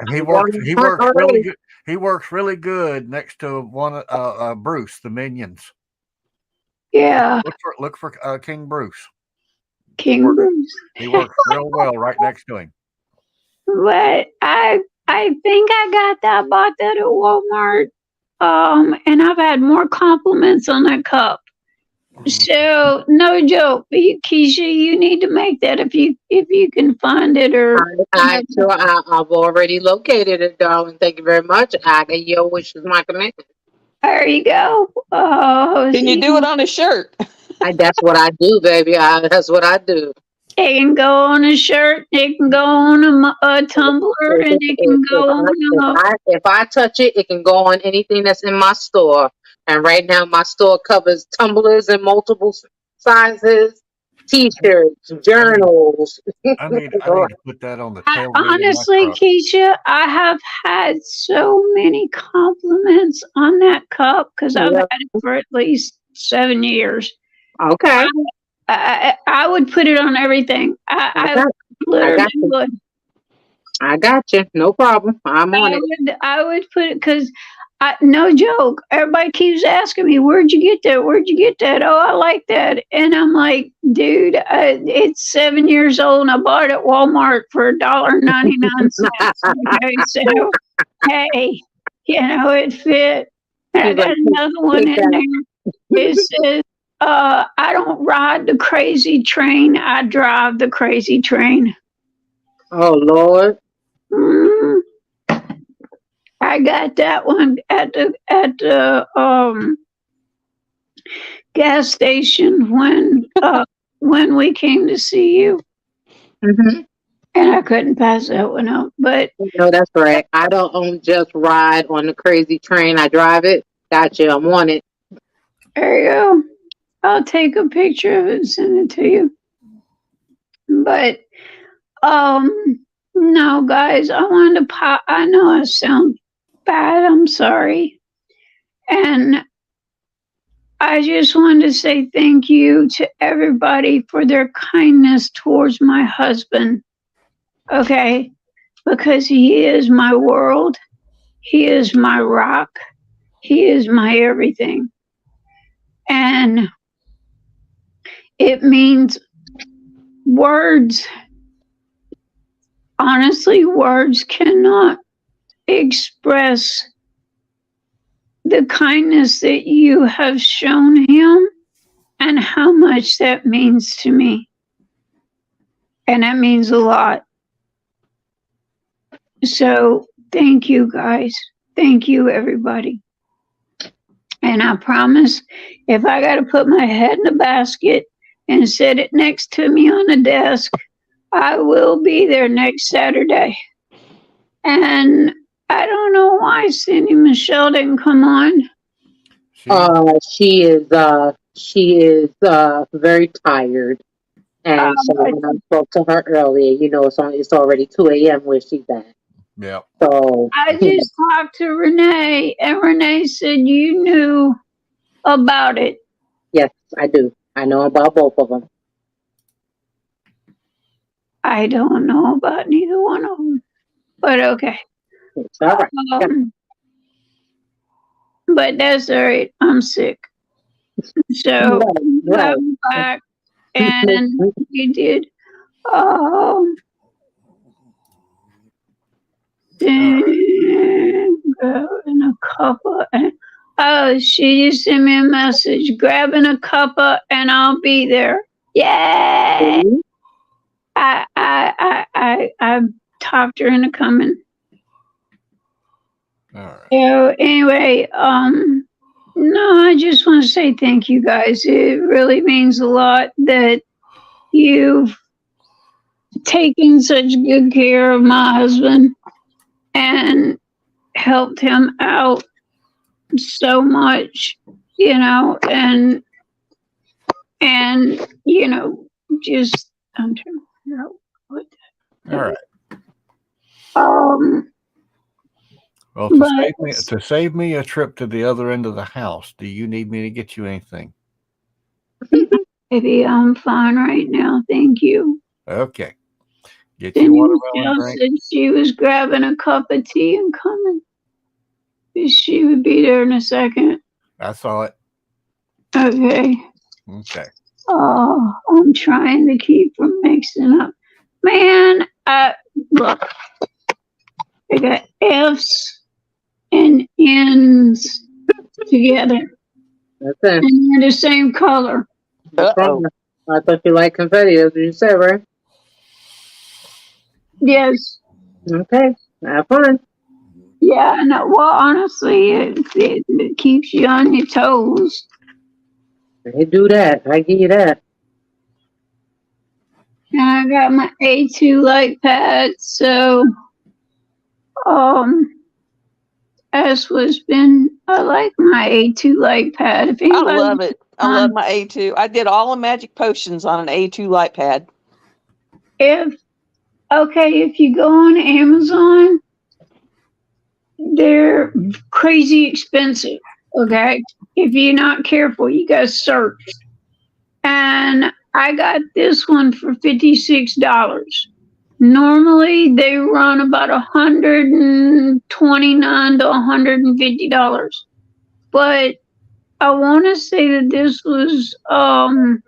Speaker 1: And he works really good. He works really good next to one Bruce, the Minions.
Speaker 4: Yeah,
Speaker 1: Look for King Bruce.
Speaker 4: King Bruce.
Speaker 1: He works real well right next to him.
Speaker 4: But I think I bought that at Walmart. And I've had more compliments on that cup. So no joke, Keisha, you need to make that if you can find it or.
Speaker 3: I've already located it, darling. Thank you very much. Your wish is my command.
Speaker 4: There you go.
Speaker 2: Can you do it on a shirt?
Speaker 3: That's what I do, baby. That's what I do.
Speaker 4: It can go on a shirt. It can go on a tumbler, and it can go on.
Speaker 3: If I touch it, it can go on anything that's in my store. And right now, my store covers tumblers in multiple sizes, T-shirts, journals.
Speaker 1: I need to put that on the tailgate.
Speaker 4: Honestly, Keisha, I have had so many compliments on that cup because I've had it for at least 7 years.
Speaker 3: Okay.
Speaker 4: I would put it on everything. I literally would.
Speaker 3: I got you. No problem. I'm on it.
Speaker 4: I would put it because, no joke, everybody keeps asking me, where'd you get that? Where'd you get that? Oh, I like that. And I'm like, dude, it's 7 years old and I bought it at Walmart for $1.99. Okay, so, hey, it fit. And I got another one in there. It says, I don't ride the crazy train. I drive the crazy train.
Speaker 3: Oh, Lord.
Speaker 4: I got that one at the gas station when we came to see you.
Speaker 3: Mm-hmm.
Speaker 4: And I couldn't pass that one up. But
Speaker 3: no, that's right. I don't just ride on the crazy train. I drive it. Gotcha. I'm on it.
Speaker 4: There you go. I'll take a picture of it and send it to you. But no, guys, I wanted to I know I sound bad. I'm sorry. And I just wanted to say thank you to everybody for their kindness towards my husband. Okay? Because he is my world. He is my rock. He is my everything. And it means words. Honestly, words cannot express the kindness that you have shown him and how much that means to me. And that means a lot. So thank you, guys. Thank you, everybody. And I promise, if I got to put my head in a basket and set it next to me on the desk, I will be there next Saturday. And I don't know why Cindy Michelle didn't come on.
Speaker 3: She is very tired. And so when I spoke to her earlier, it's already 2 a.m. where she's at.
Speaker 1: Yeah.
Speaker 3: So
Speaker 4: I just talked to Renee, and Renee said you knew about it.
Speaker 3: Yes, I do. I know about both of them.
Speaker 4: I don't know about neither one of them, but okay.
Speaker 3: It's all right.
Speaker 4: But that's all right. I'm sick. So I'm back, and we did. Grabbing a cuppa, and she just sent me a message. Grabbing a cuppa, and I'll be there. Yay! I talked her into coming.
Speaker 1: All right.
Speaker 4: So anyway, no, I just want to say thank you guys. It really means a lot that you've taken such good care of my husband and helped him out so much, and just I'm trying to figure out what.
Speaker 1: All right. Well,
Speaker 4: But
Speaker 1: to save me a trip to the other end of the house, do you need me to get you anything?
Speaker 4: maybe I'm fine right now. Thank you.
Speaker 1: Okay. Get
Speaker 4: Then
Speaker 1: you watermelon
Speaker 4: Michelle
Speaker 1: drink.
Speaker 4: said she was grabbing a cup of tea and coming. She would be there in a second.
Speaker 1: I saw it.
Speaker 4: Okay.
Speaker 1: Okay.
Speaker 4: Oh, I'm trying to keep from mixing up. Man, look, I got F's and N's together,
Speaker 3: That's it.
Speaker 4: and they're the same color.
Speaker 3: What's wrong? I thought you liked confetti. That's what you said, right?
Speaker 4: Yes.
Speaker 3: Okay. Have fun.
Speaker 4: Yeah, no, well, honestly, it keeps you on your toes.
Speaker 3: They do that. I give you that.
Speaker 4: And I got my A2 light pad, so, I like my A2 light pad. If
Speaker 2: I
Speaker 4: anybody,
Speaker 2: love it. I love my A2. I did all the magic potions on an A2 light pad.
Speaker 4: if you go on Amazon, they're crazy expensive. Okay, if you're not careful, you gotta search. And I got this one for $56. Normally, they run about $129 to $150. But I want to say that this was I'm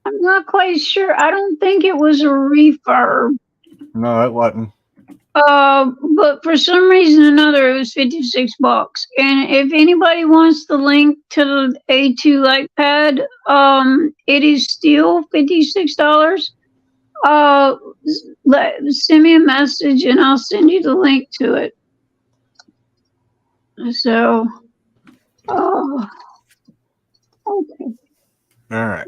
Speaker 4: not quite sure. I don't think it was a refurb.
Speaker 1: No, it wasn't.
Speaker 4: But for some reason or another, it was $56. And if anybody wants the link to the A2 light pad, it is still $56. Send me a message and I'll send you the link to it. So, okay.
Speaker 1: All right.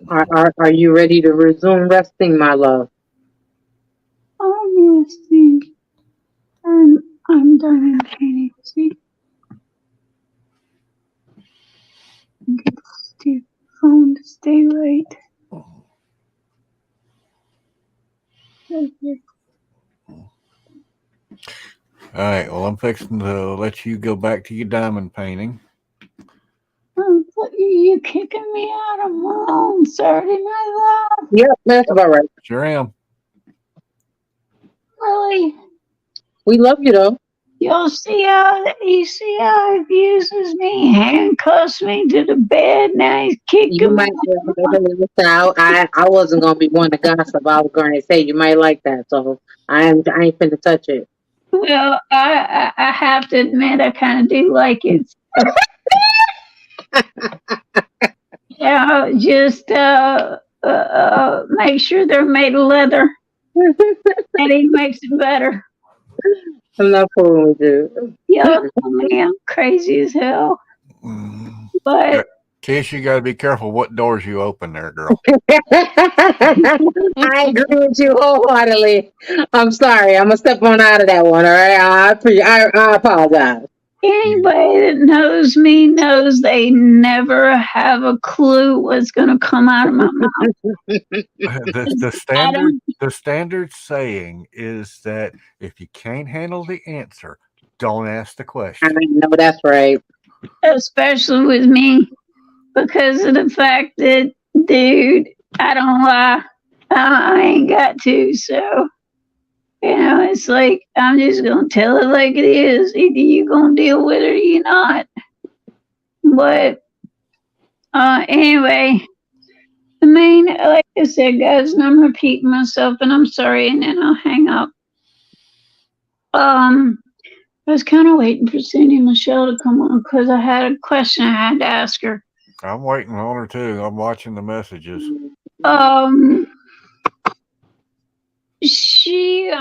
Speaker 3: Are you ready to resume resting, my love?
Speaker 4: I'm resting. I'm done painting. See? Get the stupid phone to stay late.
Speaker 1: All right. Well, I'm fixing to let you go back to your diamond painting.
Speaker 4: You kicking me out of my own Saturday Night Live?
Speaker 3: Yep, that's about right.
Speaker 1: Sure am.
Speaker 4: Really?
Speaker 3: We love you, though.
Speaker 4: You see how he abuses me, handcuffs me to the bed. Now he's kicking
Speaker 3: You
Speaker 4: me.
Speaker 3: might. I wasn't gonna be one to gossip. I was going to say you might like that, so I ain't finna touch it.
Speaker 4: Well, I have to admit I kind of do like it. Yeah, just make sure they're made of leather, and he makes it better.
Speaker 3: I'm not fooling with you.
Speaker 4: Yeah, man, crazy as hell. But
Speaker 1: Kish, you got to be careful what doors you open there, girl.
Speaker 3: I agree with you wholeheartedly. I'm sorry. I'm gonna step on out of that one. All right. I apologize.
Speaker 4: anybody that knows me knows they never have a clue what's going to come out of my mouth.
Speaker 1: The standard saying is that if you can't handle the answer, don't ask the
Speaker 3: I
Speaker 1: question.
Speaker 3: know that's right.
Speaker 4: Especially with me, because of the fact that, dude, I don't lie. I ain't got to, so, it's like, I'm just going to tell it like it is. Either you're going to deal with it or you're not. But, anyway, like I said, guys, and I'm repeating myself, and I'm sorry, and then I'll hang up. I was kind of waiting for Cindy Michelle to come on because I had a question I had to ask her.
Speaker 1: I'm waiting on her too. I'm watching the messages.
Speaker 4: She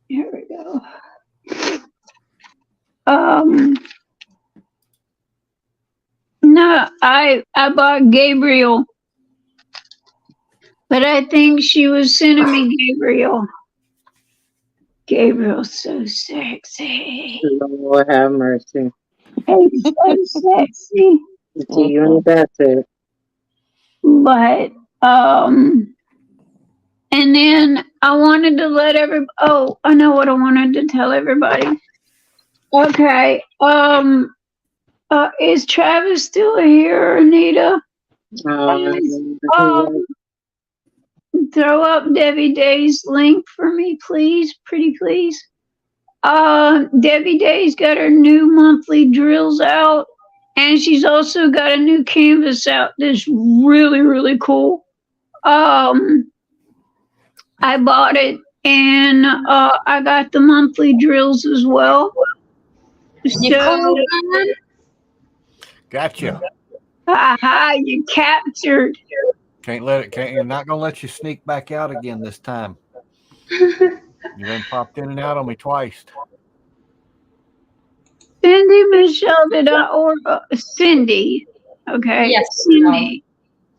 Speaker 4: here we go. No, I bought Gabriel, but I think she was sending me Gabriel. Gabriel's so sexy.
Speaker 3: Lord have mercy.
Speaker 4: He's so sexy.
Speaker 3: To you and that's it.
Speaker 4: But and then I wanted to let I know what I wanted to tell everybody. Okay. Is Travis still here, Anita? Throw up Debbie Day's link for me, please. Pretty please. Debbie Day's got her new monthly drills out, and she's also got a new canvas out that's really, really cool. I bought it, and I got the monthly drills as well. So,
Speaker 1: Gotcha.
Speaker 4: aha, you captured.
Speaker 1: You're not gonna let you sneak back out again this time. You done popped in and out on me twice.
Speaker 4: Cyndi Michelle, did I order Cyndi? Okay.
Speaker 5: Yes.
Speaker 4: Cyndi.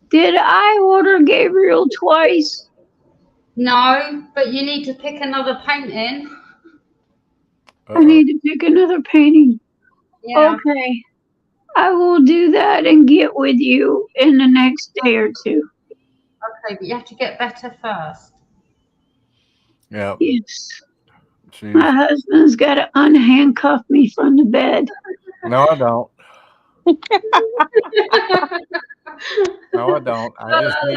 Speaker 4: Did I order Gabriel twice?
Speaker 5: No, but you need to pick another painting.
Speaker 4: I need to pick another painting.
Speaker 5: Yeah.
Speaker 4: Okay. I will do that and get with you in the next day or two.
Speaker 5: Okay, but you have to get better first.
Speaker 1: Yeah.
Speaker 4: Yes.
Speaker 1: Jeez.
Speaker 4: My husband's got to unhandcuff me from the bed.
Speaker 1: No, I don't. No, I don't. I just need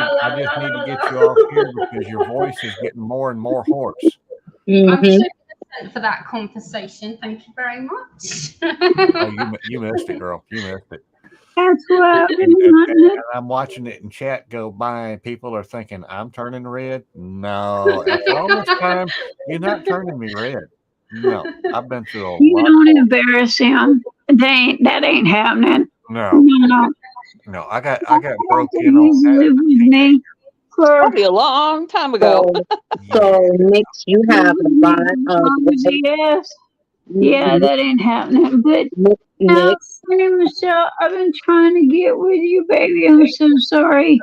Speaker 1: to get you off here because your voice is getting more and more hoarse.
Speaker 5: I'm so content for that conversation. Thank you very much.
Speaker 1: Oh, you missed it, girl. You missed it.
Speaker 4: That's what I've been
Speaker 1: And
Speaker 4: wanting.
Speaker 1: I'm watching it in chat go by, and people are thinking I'm turning red. No, after all this time, you're not turning me red. No, I've been through a
Speaker 4: You
Speaker 1: lot.
Speaker 4: don't embarrass him. That ain't happening.
Speaker 1: No,
Speaker 4: No.
Speaker 1: I got broke in on
Speaker 4: He's
Speaker 1: that.
Speaker 4: lived with me for
Speaker 2: Probably a long time ago.
Speaker 3: So next you have a lot of
Speaker 4: yes. Yeah, that ain't happening. But now,
Speaker 3: next.
Speaker 4: Michelle, I've been trying to get with you, baby. I'm so sorry.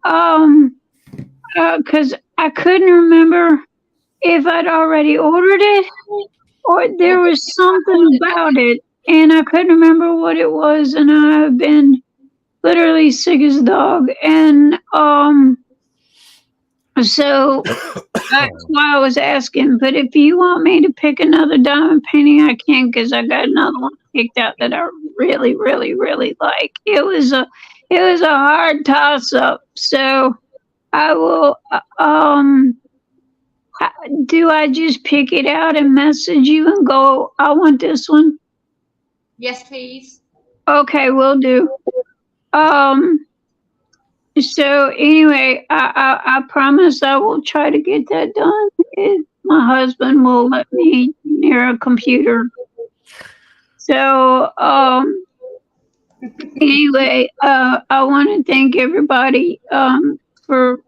Speaker 4: Because I couldn't remember if I'd already ordered it or there was something about it, and I couldn't remember what it was, and I've been literally sick as a dog, and so that's why I was asking. But if you want me to pick another diamond painting, I can, because I got another one picked out that I really, really, really like. It was a hard toss up. So I will. Do I just pick it out and message you and go, I want this one?
Speaker 5: Yes, please.
Speaker 4: Okay, will do. So anyway, I promise I will try to get that done. My husband will let me near a computer. So anyway, I want to thank everybody for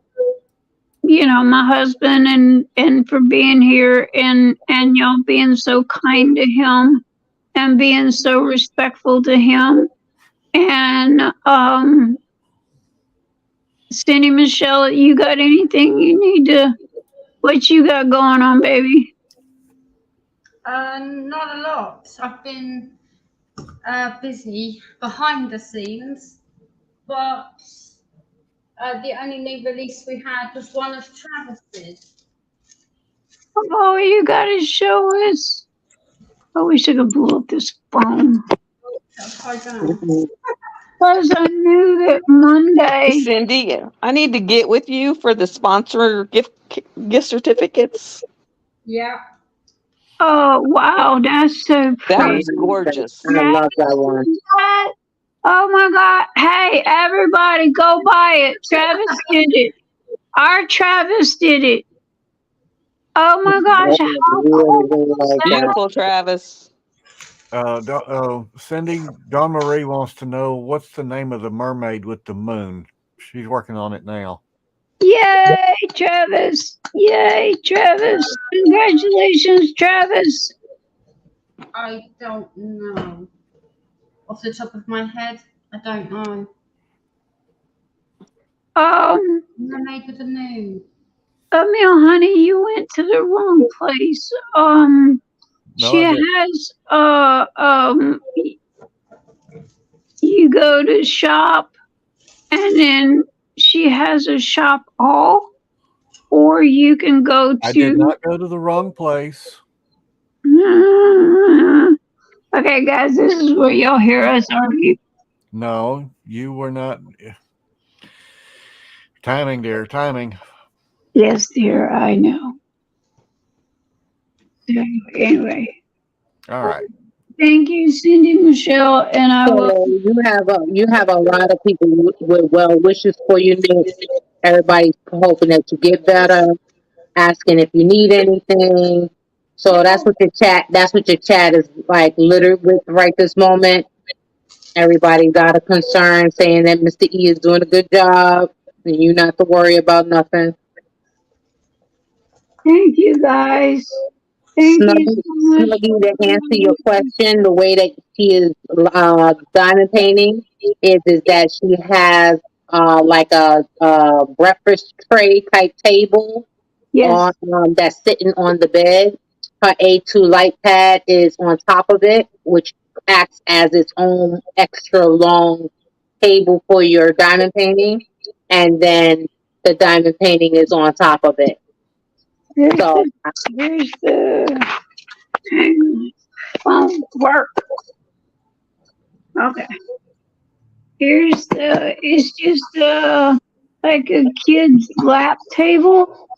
Speaker 4: my husband and for being here and y'all being so kind to him and being so respectful to him. And Cindy Michelle, you got anything you need to, what you got going on, baby?
Speaker 5: Not a lot. I've been busy behind the scenes, but the only new release we had was one of Travis's.
Speaker 4: Oh, you gotta show us. I wish I could pull up this phone. Because I knew that Monday.
Speaker 2: Cindy, I need to get with you for the sponsor gift certificates.
Speaker 5: Yeah.
Speaker 4: Oh, wow, that's so pretty.
Speaker 2: That was gorgeous.
Speaker 3: I love that one.
Speaker 4: Oh my God. Hey, everybody, go buy it. Travis did it. Our Travis did it. Oh my gosh. How cool.
Speaker 2: Beautiful, Travis.
Speaker 1: Cindy, Dawnmarie wants to know what's the name of the mermaid with the moon. She's working on it now.
Speaker 4: Yay, Travis. Yay, Travis. Congratulations, Travis.
Speaker 5: I don't know. Off the top of my head, I don't know.
Speaker 4: Mermaid
Speaker 5: with the moon.
Speaker 4: Emil, honey, you went to the wrong place. She has you go to shop and then she has a shop all, or you can go
Speaker 1: I did
Speaker 4: to.
Speaker 1: not go to the wrong place.
Speaker 4: Okay, guys, this is where you'll hear us argue.
Speaker 1: No, you were not. Timing, dear, timing.
Speaker 4: Yes, dear, I know. Anyway,
Speaker 1: All right.
Speaker 4: thank you, Cindy, Michelle, and I will.
Speaker 3: So you have a lot of people with well wishes for you, Nick. Everybody's hoping that you get better, asking if you need anything. So that's what your chat is like littered with right this moment. Everybody got a concern saying that Mr. E is doing a good job and you not to worry about nothing.
Speaker 4: Thank you, guys. Thank you so much.
Speaker 3: Snuggie, to answer your question, the way that she is diamond painting is that she has like a breakfast tray type table
Speaker 4: Yes,
Speaker 3: on that's sitting on the bed. Her A2 light pad is on top of it, which acts as its own extra long table for your diamond painting, and then the diamond painting is on top of it.
Speaker 4: here's
Speaker 3: So
Speaker 4: the phone work. Okay. It's just like a kid's lap table,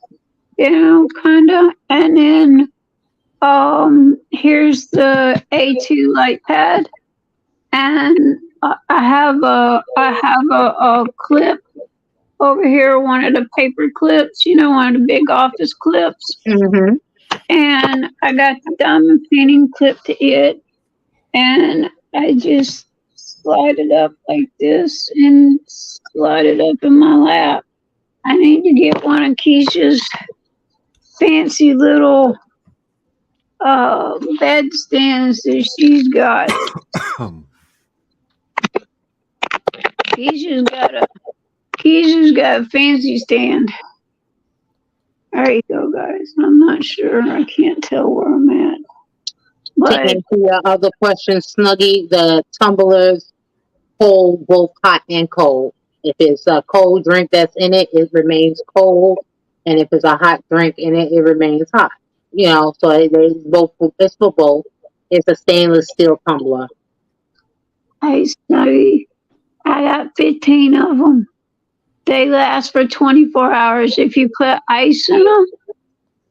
Speaker 4: kinda. And then here's the A2 light pad, and I have a clip over here, one of the paper clips, one of the big office clips,
Speaker 3: mhm.
Speaker 4: and I got the diamond painting clip to it, and I just slide it up like this and slide it up in my lap. I need to get one of Keisha's fancy little bed stands that she's got. Keisha's got a fancy stand. There you go, guys. I'm not sure. I can't tell where I'm at.
Speaker 3: To
Speaker 4: But
Speaker 3: answer your other question, Snuggie, the tumblers hold both hot and cold. If it's a cold drink that's in it, it remains cold, and if it's a hot drink in it, it remains hot. So it's both. It's for both. It's a stainless steel tumbler.
Speaker 4: hey, Snuggie, I got 15 of them. They last for 24 hours. If you put ice in them,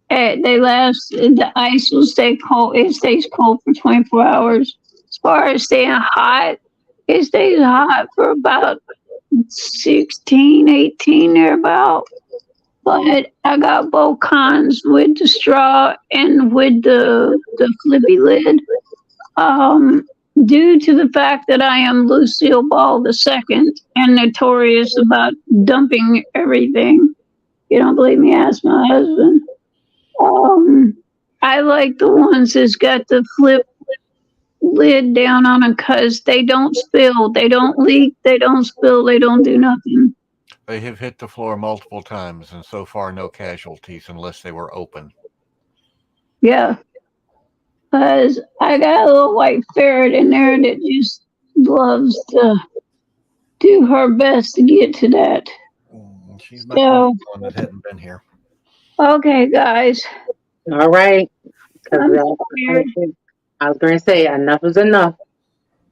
Speaker 4: they last. The ice will stay cold. It stays cold for 24 hours. As far as staying hot, it stays hot for about 16, 18 thereabout. But I got both kinds with the straw and with the flippy lid. Due to the fact that I am Lucille Ball II and notorious about dumping everything. You don't believe me? Ask my husband. I like the ones that's got the flip lid down on them because they don't spill, they don't leak, they don't spill, they don't do nothing.
Speaker 1: They have hit the floor multiple times, and so far no casualties unless they were open.
Speaker 4: Yeah. Because I got a little white ferret in there that just loves to do her best to get to that.
Speaker 1: She's my one that hadn't been here.
Speaker 4: Okay, guys.
Speaker 3: All right.
Speaker 4: I'm
Speaker 3: tired. I was going to say enough is enough.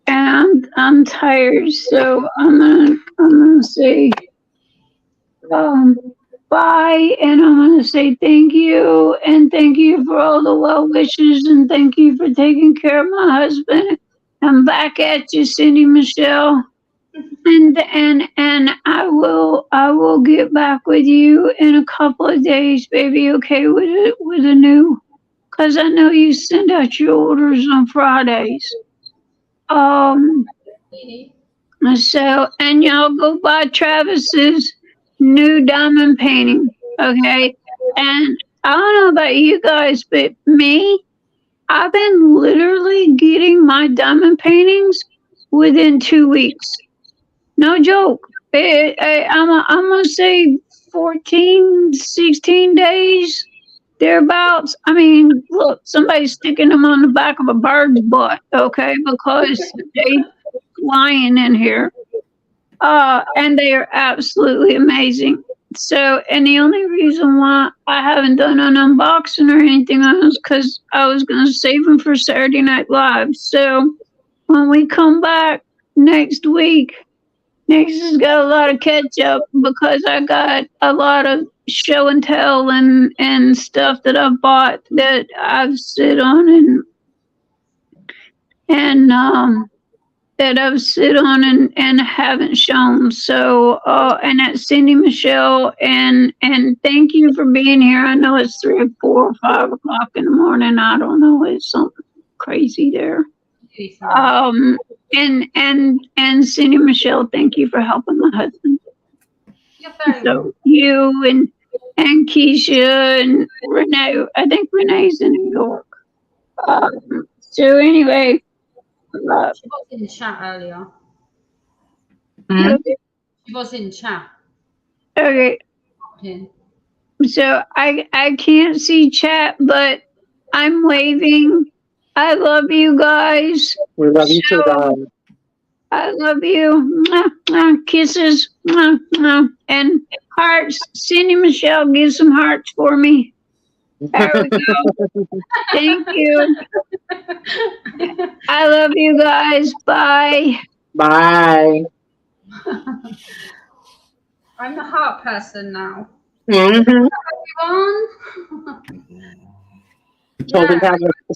Speaker 4: And I'm tired, so I'm gonna say bye, and I'm gonna say thank you, and thank you for all the well wishes, and thank you for taking care of my husband. I'm back at you, Cindy, Michelle, and I will get back with you in a couple of days, baby. Okay, with a new, cause I know you send out your orders on Fridays. So, and y'all go buy Travis's new diamond painting, okay? And I don't know about you guys, but me, I've been literally getting my diamond paintings within 2 weeks. No joke. I'm gonna say 14, 16 days, thereabouts. I mean, look, somebody's sticking them on the back of a bird's butt, okay? Because they flying in here. And they are absolutely amazing. So, and the only reason why I haven't done an unboxing or anything is because I was going to save them for Saturday Night Live. So, when we come back next week, next has got a lot of catch up because I got a lot of show and tell and stuff that I've bought that I've sit on and that I've sit on and haven't shown. So, and that's Cindy Michelle, and thank you for being here. I know it's 3 or 4 or 5 o'clock in the morning. I don't know. It's something crazy there. And Cindy Michelle, thank you for helping my husband. So you and Keisha and Renee. I think Renee's in New York. So anyway.
Speaker 5: She was in chat earlier.
Speaker 4: Okay.
Speaker 5: She was in chat.
Speaker 4: Okay. So I can't see chat, but I'm waving. I love you guys.
Speaker 3: We love you too, darling.
Speaker 4: I love you. Mwah, mwah, kisses. Mwah, mwah. And hearts. Cindy Michelle, give some hearts for me. There we go. Thank you. I love you guys. Bye.
Speaker 3: Bye.
Speaker 5: I'm the heart person now.
Speaker 3: Mm-hmm.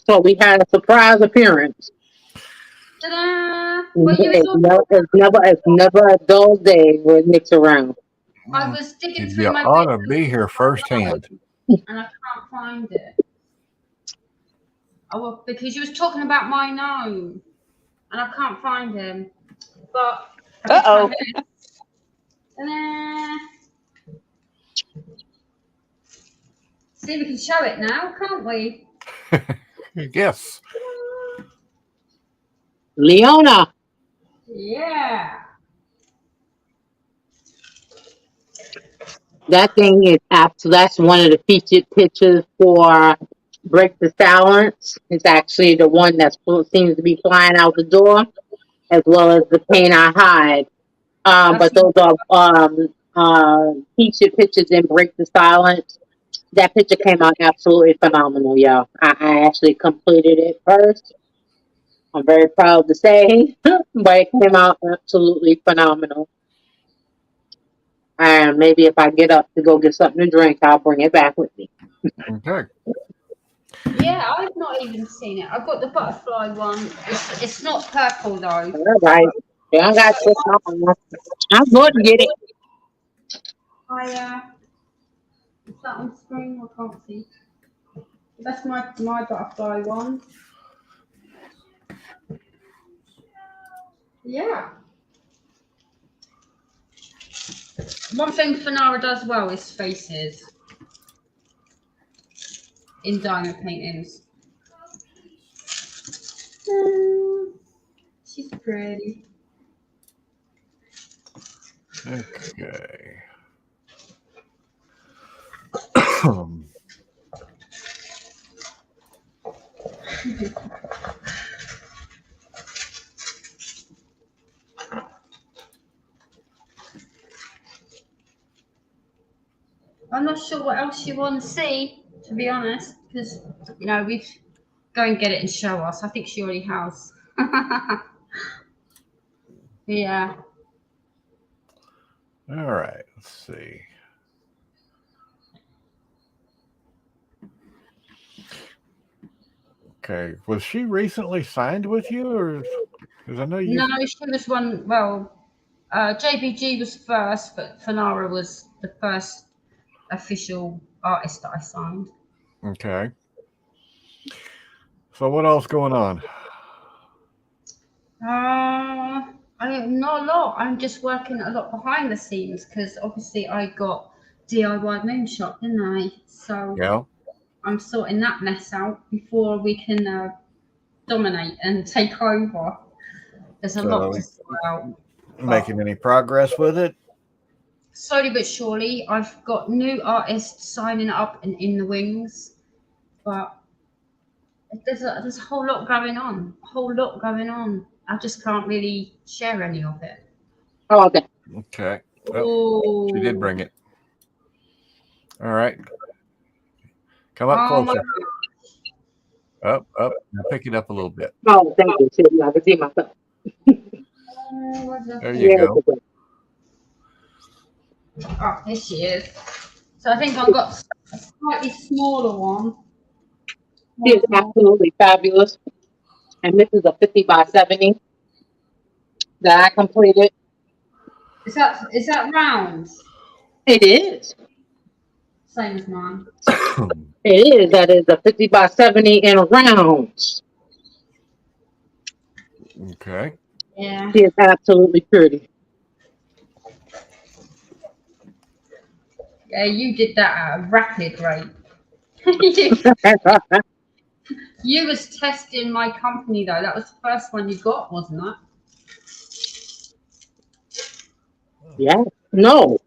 Speaker 3: So we had a surprise appearance.
Speaker 5: Ta-da!
Speaker 3: It's never a dull day when Nick's around.
Speaker 5: I was digging
Speaker 1: You
Speaker 5: through my
Speaker 1: ought to be here firsthand.
Speaker 5: and I can't find it. Oh, well, because you was talking about my gnome, and I can't find him. But
Speaker 2: Uh-oh.
Speaker 5: See, we can show it now, can't we?
Speaker 1: Yes.
Speaker 3: Leona.
Speaker 5: Yeah.
Speaker 3: That thing is that's one of the featured pictures for Break the Silence. It's actually the one that seems to be flying out the door, as well as the Pain I Hide. But those are featured pictures in Break the Silence. That picture came out absolutely phenomenal, y'all. I actually completed it first. I'm very proud to say, but it came out absolutely phenomenal. And maybe if I get up to go get something to drink, I'll bring it back with me.
Speaker 1: Okay.
Speaker 5: Yeah, I've not even seen it. I've got the butterfly one. It's not purple though.
Speaker 3: All right. Yeah, I got this. I'm going to get it.
Speaker 5: Is that on screen? I can't see. That's my butterfly one. Yeah. One thing Fanara does well is faces in diamond paintings. She's pretty.
Speaker 1: Okay.
Speaker 5: I'm not sure what else you want to see, to be honest, because we go and get it and show us. I think she already has. Yeah.
Speaker 1: All right. Let's see. Okay. Was she recently signed with you, or because I know you?
Speaker 5: No, she was one. Well, JBG was first, but Fanara was the first official artist that I signed.
Speaker 1: Okay. So what else going on?
Speaker 5: Not a lot. I'm just working a lot behind the scenes because obviously I got DIY Moonshot, didn't I? So
Speaker 1: Yeah.
Speaker 5: I'm sorting that mess out before we can dominate and take over. There's a lot to sort out.
Speaker 1: Making any progress with it?
Speaker 5: Slowly but surely. I've got new artists signing up and in the wings, but there's a whole lot going on. I just can't really share any of it.
Speaker 3: Oh, okay.
Speaker 1: Okay. Well, she did bring it. All right. Come up closer. Up. Now pick it up a little bit.
Speaker 3: Oh, thank you. See, I can see myself.
Speaker 1: There you go.
Speaker 5: Oh, here she is. So I think I've got a slightly smaller one.
Speaker 3: She is absolutely fabulous. And this is a 50 by 70 that I completed.
Speaker 5: Is that round?
Speaker 3: It is.
Speaker 5: Same as mine.
Speaker 3: It is. That is a 50 by 70 in rounds.
Speaker 1: Okay.
Speaker 5: Yeah.
Speaker 3: She is absolutely pretty.
Speaker 5: Yeah, you did that at a rapid rate. You was testing my company though. That was the first one you got, wasn't it?
Speaker 3: Yeah. No,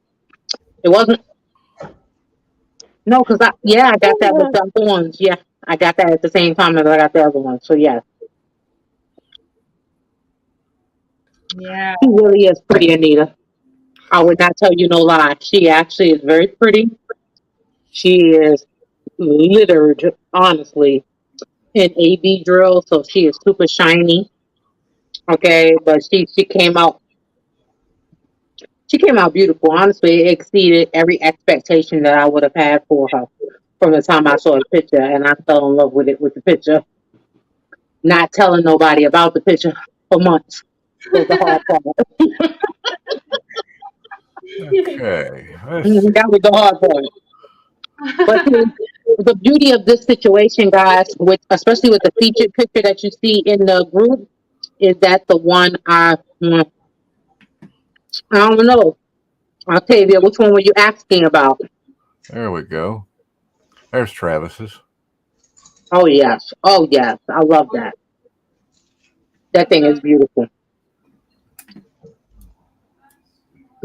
Speaker 3: it wasn't. No, because I got that with the other ones. Yeah, I got that at the same time that I got the other one. So yeah.
Speaker 5: Yeah.
Speaker 3: She really is pretty, Anita. I would not tell you no lie. She actually is very pretty. She is littered, honestly, in AB drill, so she is super shiny. Okay, but she came out. She came out beautiful. Honestly, it exceeded every expectation that I would have had for her from the time I saw the picture, and I fell in love with it with the picture. Not telling nobody about the picture for months was the hard part.
Speaker 1: Okay.
Speaker 3: That was the hard part. But the beauty of this situation, guys, especially with the featured picture that you see in the group, is that the one I don't know. Octavia, which one were you asking about?
Speaker 1: There we go. There's Travis's.
Speaker 3: Oh yes. I love that. That thing is beautiful.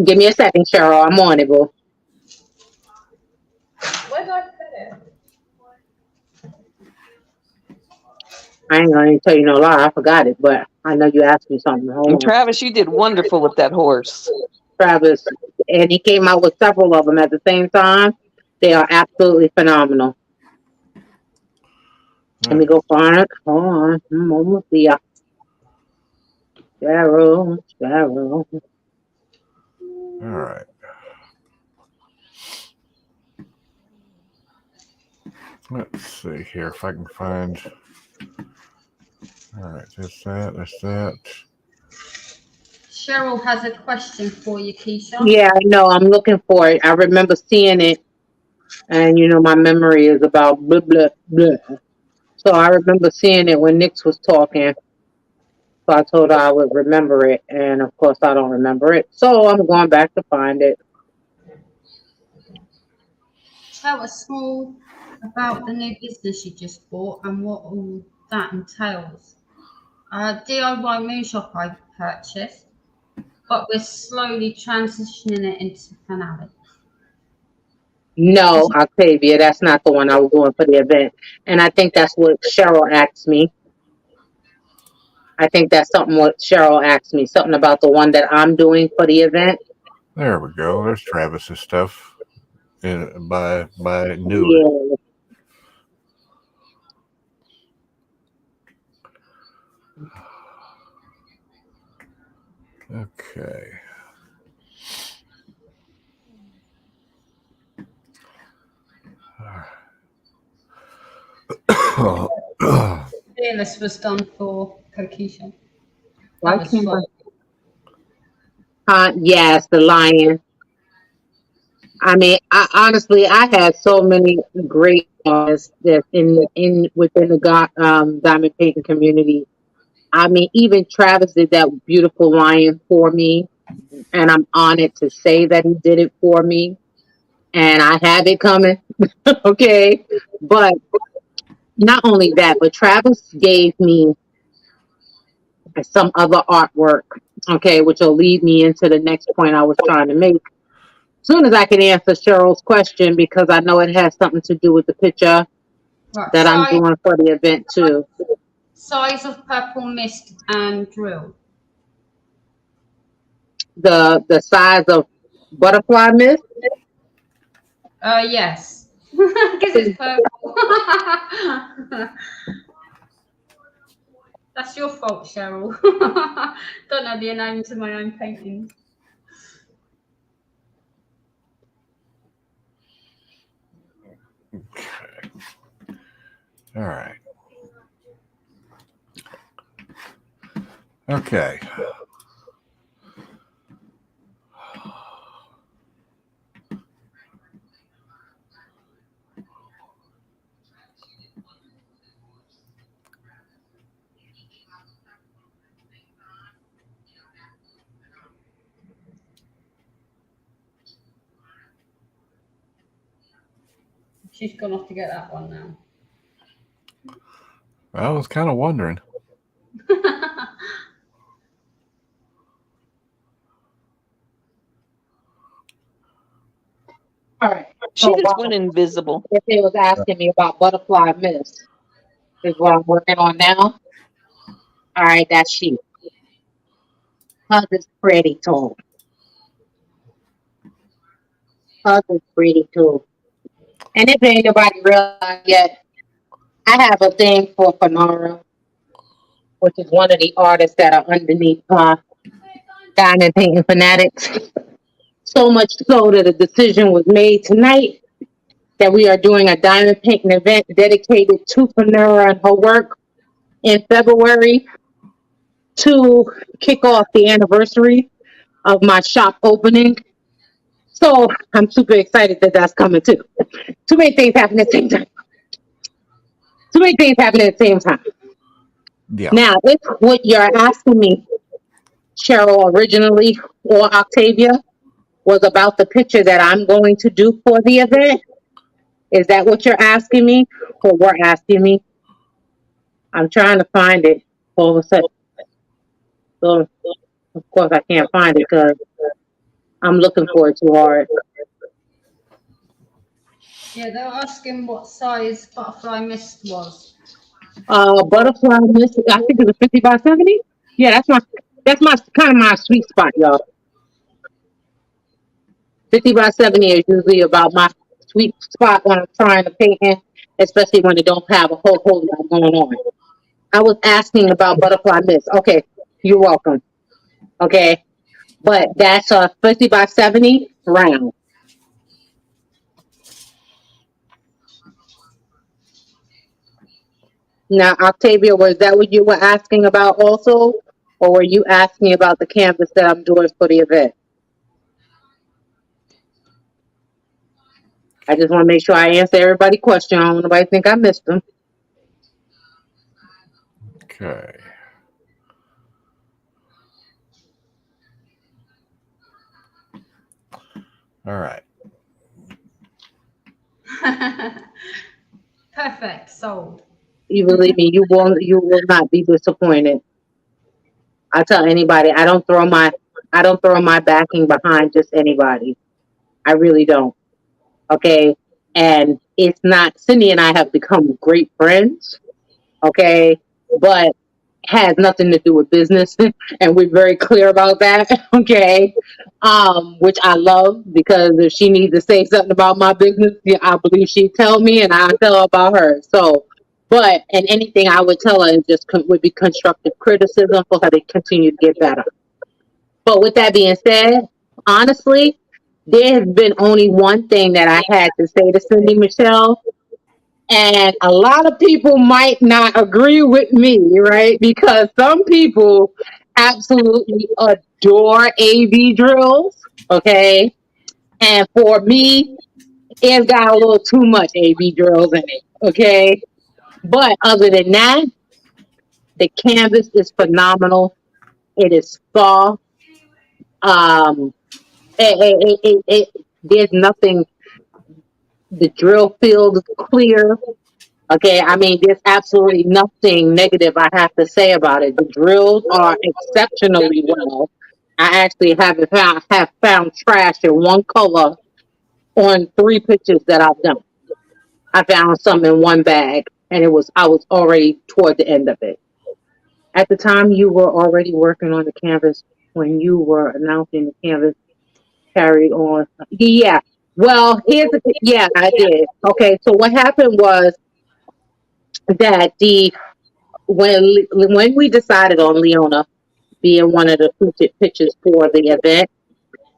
Speaker 3: Give me a second, Cheryl. I'm on it, boo.
Speaker 5: Where did I put it?
Speaker 3: I ain't gonna tell you no lie. I forgot it, but I know you asked me something. Hold
Speaker 2: And
Speaker 3: on.
Speaker 2: Travis, you did wonderful with that horse.
Speaker 3: Travis, and he came out with several of them at the same time. They are absolutely phenomenal. Let me go find it. Hold on. I'm almost there. Cheryl.
Speaker 1: All right. Let's see here if I can find. All right, that's that.
Speaker 5: Cheryl has a question for you, Keisha.
Speaker 3: Yeah, I know. I'm looking for it. I remember seeing it, and my memory is about blah blah blah. So I remember seeing it when Nix was talking. So I told her I would remember it, and of course I don't remember it. So I'm going back to find it.
Speaker 5: Tell us small about the new business you just bought and what all that entails. DIY moonshop I purchased, but we're slowly transitioning it into Fanatics.
Speaker 3: No, Octavia, that's not the one I was doing for the event. And I think that's what Cheryl asked me. I think that's something what Cheryl asked me, something about the one that I'm doing for the event.
Speaker 1: There we go. There's Travis's stuff by Nunes.
Speaker 3: Yeah.
Speaker 1: Okay.
Speaker 5: This was done for Kokisha.
Speaker 3: Why can't yes, the lion. I mean, honestly, I had so many great artists that within the diamond painting community. I mean, even Travis did that beautiful lion for me, and I'm honored to say that he did it for me. And I have it coming, okay. But not only that, but Travis gave me some other artwork, okay, which will lead me into the next point I was trying to make. As soon as I can answer Cheryl's question, because I know it has something to do with the picture that I'm doing for the event too.
Speaker 5: Size of purple mist and drill.
Speaker 3: the size of butterfly mist?
Speaker 5: Yes. Because it's purple. That's your fault, Cheryl. Don't know the names of my own paintings.
Speaker 1: Okay. All right. Okay.
Speaker 5: She's gone off to get that one now.
Speaker 1: I was kind of wondering.
Speaker 3: All right.
Speaker 2: She just went invisible.
Speaker 3: If they was asking me about butterfly mist, is what I'm working on now. All right, that's she. Hers is pretty too. Hers is pretty too. And if ain't nobody realized yet, I have a thing for Fanara, which is one of the artists that are underneath Diamond Painting Fanatics. So much so that a decision was made tonight that we are doing a diamond painting event dedicated to Fanara and her work in February to kick off the anniversary of my shop opening. So I'm super excited that that's coming too. Too many things happen at the same time. Too many things happen at the same time.
Speaker 1: Yeah.
Speaker 3: Now, if what you're asking me, Cheryl, originally, or Octavia, was about the picture that I'm going to do for the event, is that what you're asking me, or we're asking me? I'm trying to find it all of a sudden. So, of course, I can't find it because I'm looking for it too hard.
Speaker 5: Yeah, they were asking what size butterfly mist was.
Speaker 3: Butterfly mist, I think it was 50 by 70. Yeah, that's my kind of my sweet spot, y'all. 50 by 70 is usually about my sweet spot when I'm trying to paint in, especially when it don't have a whole lot going on. I was asking about butterfly mist. Okay, you're welcome. Okay, but that's a 50 by 70 round. Now, Octavia, was that what you were asking about also? Or were you asking about the canvas that I'm doing for the event? I just want to make sure I answer everybody's question. I don't want nobody think I missed them.
Speaker 1: Okay. All right.
Speaker 5: Perfect, sold.
Speaker 3: You believe me, you will not be disappointed. I tell anybody, I don't throw my backing behind just anybody. I really don't. Okay. And it's not, Cyndi and I have become great friends. Okay. But has nothing to do with business. And we're very clear about that. Okay. Which I love, because if she needs to say something about my business, yeah, I believe she'd tell me and I'll tell her about her. So, but, and anything I would tell her is just would be constructive criticism for her to continue to get better. But with that being said, honestly, there has been only one thing that I had to say to Cyndi Michelle, and a lot of people might not agree with me, right? Because some people absolutely adore AV drills, okay? And for me, it's got a little too much AV drills in it, okay? But other than that, the canvas is phenomenal. It is soft. There's nothing, the drill field is clear. Okay, I mean, there's absolutely nothing negative I have to say about it. The drills are exceptionally well. I actually have found trash in one color on 3 pictures that I've done. I found some in one bag, and I was already toward the end of it. At the time you were already working on the canvas, when you were announcing the canvas carried on. Yeah. Well, here's the thing. Yeah, I did. Okay, so what happened was that the when we decided on Leona being one of the featured pictures for the event,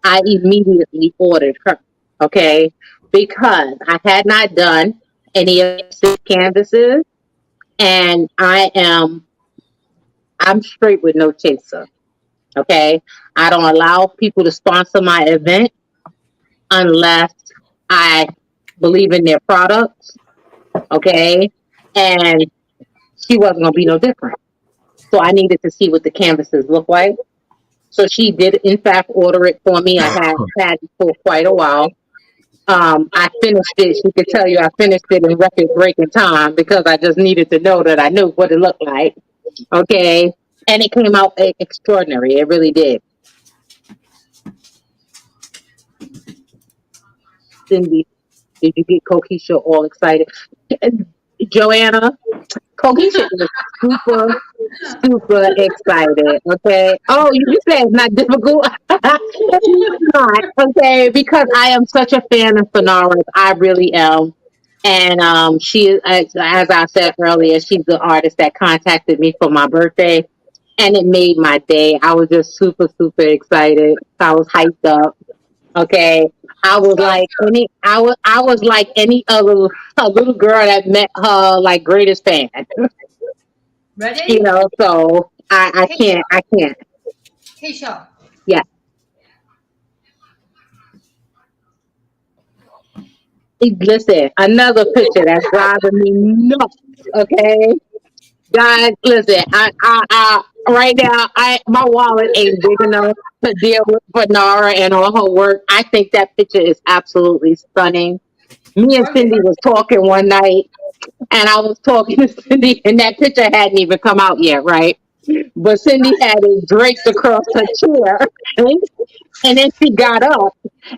Speaker 3: I immediately ordered her. Okay, because I had not done any of the canvases, and I'm straight with no chaser. Okay, I don't allow people to sponsor my event unless I believe in their products. Okay, and she wasn't gonna be no different. So I needed to see what the canvases look like. So she did, in fact, order it for me. I had it for quite a while. I finished it. She could tell you I finished it in record breaking time because I just needed to know that I knew what it looked like. Okay, and it came out extraordinary. It really did. Cindy, did you get Kokisha all excited? Joanna, Kokisha is super excited. Okay. Oh, you said it's not difficult. It's not. Okay, because I am such a fan of Fanara's. I really am. And she is, as I said earlier, she's the artist that contacted me for my birthday, and it made my day. I was just super excited. I was hyped up. Okay, I was like any other a little girl that met her like greatest fan.
Speaker 5: Ready?
Speaker 3: So I can't.
Speaker 5: Keisha.
Speaker 3: Yeah. Listen, another picture that's driving me nuts. Okay, guys, listen. I right now, my wallet ain't big enough to deal with Vanara and all her work. I think that picture is absolutely stunning. Me and Cindy was talking one night, and I was talking to Cindy, and that picture hadn't even come out yet, right? But Cindy had it draped across her chair, and then she got up,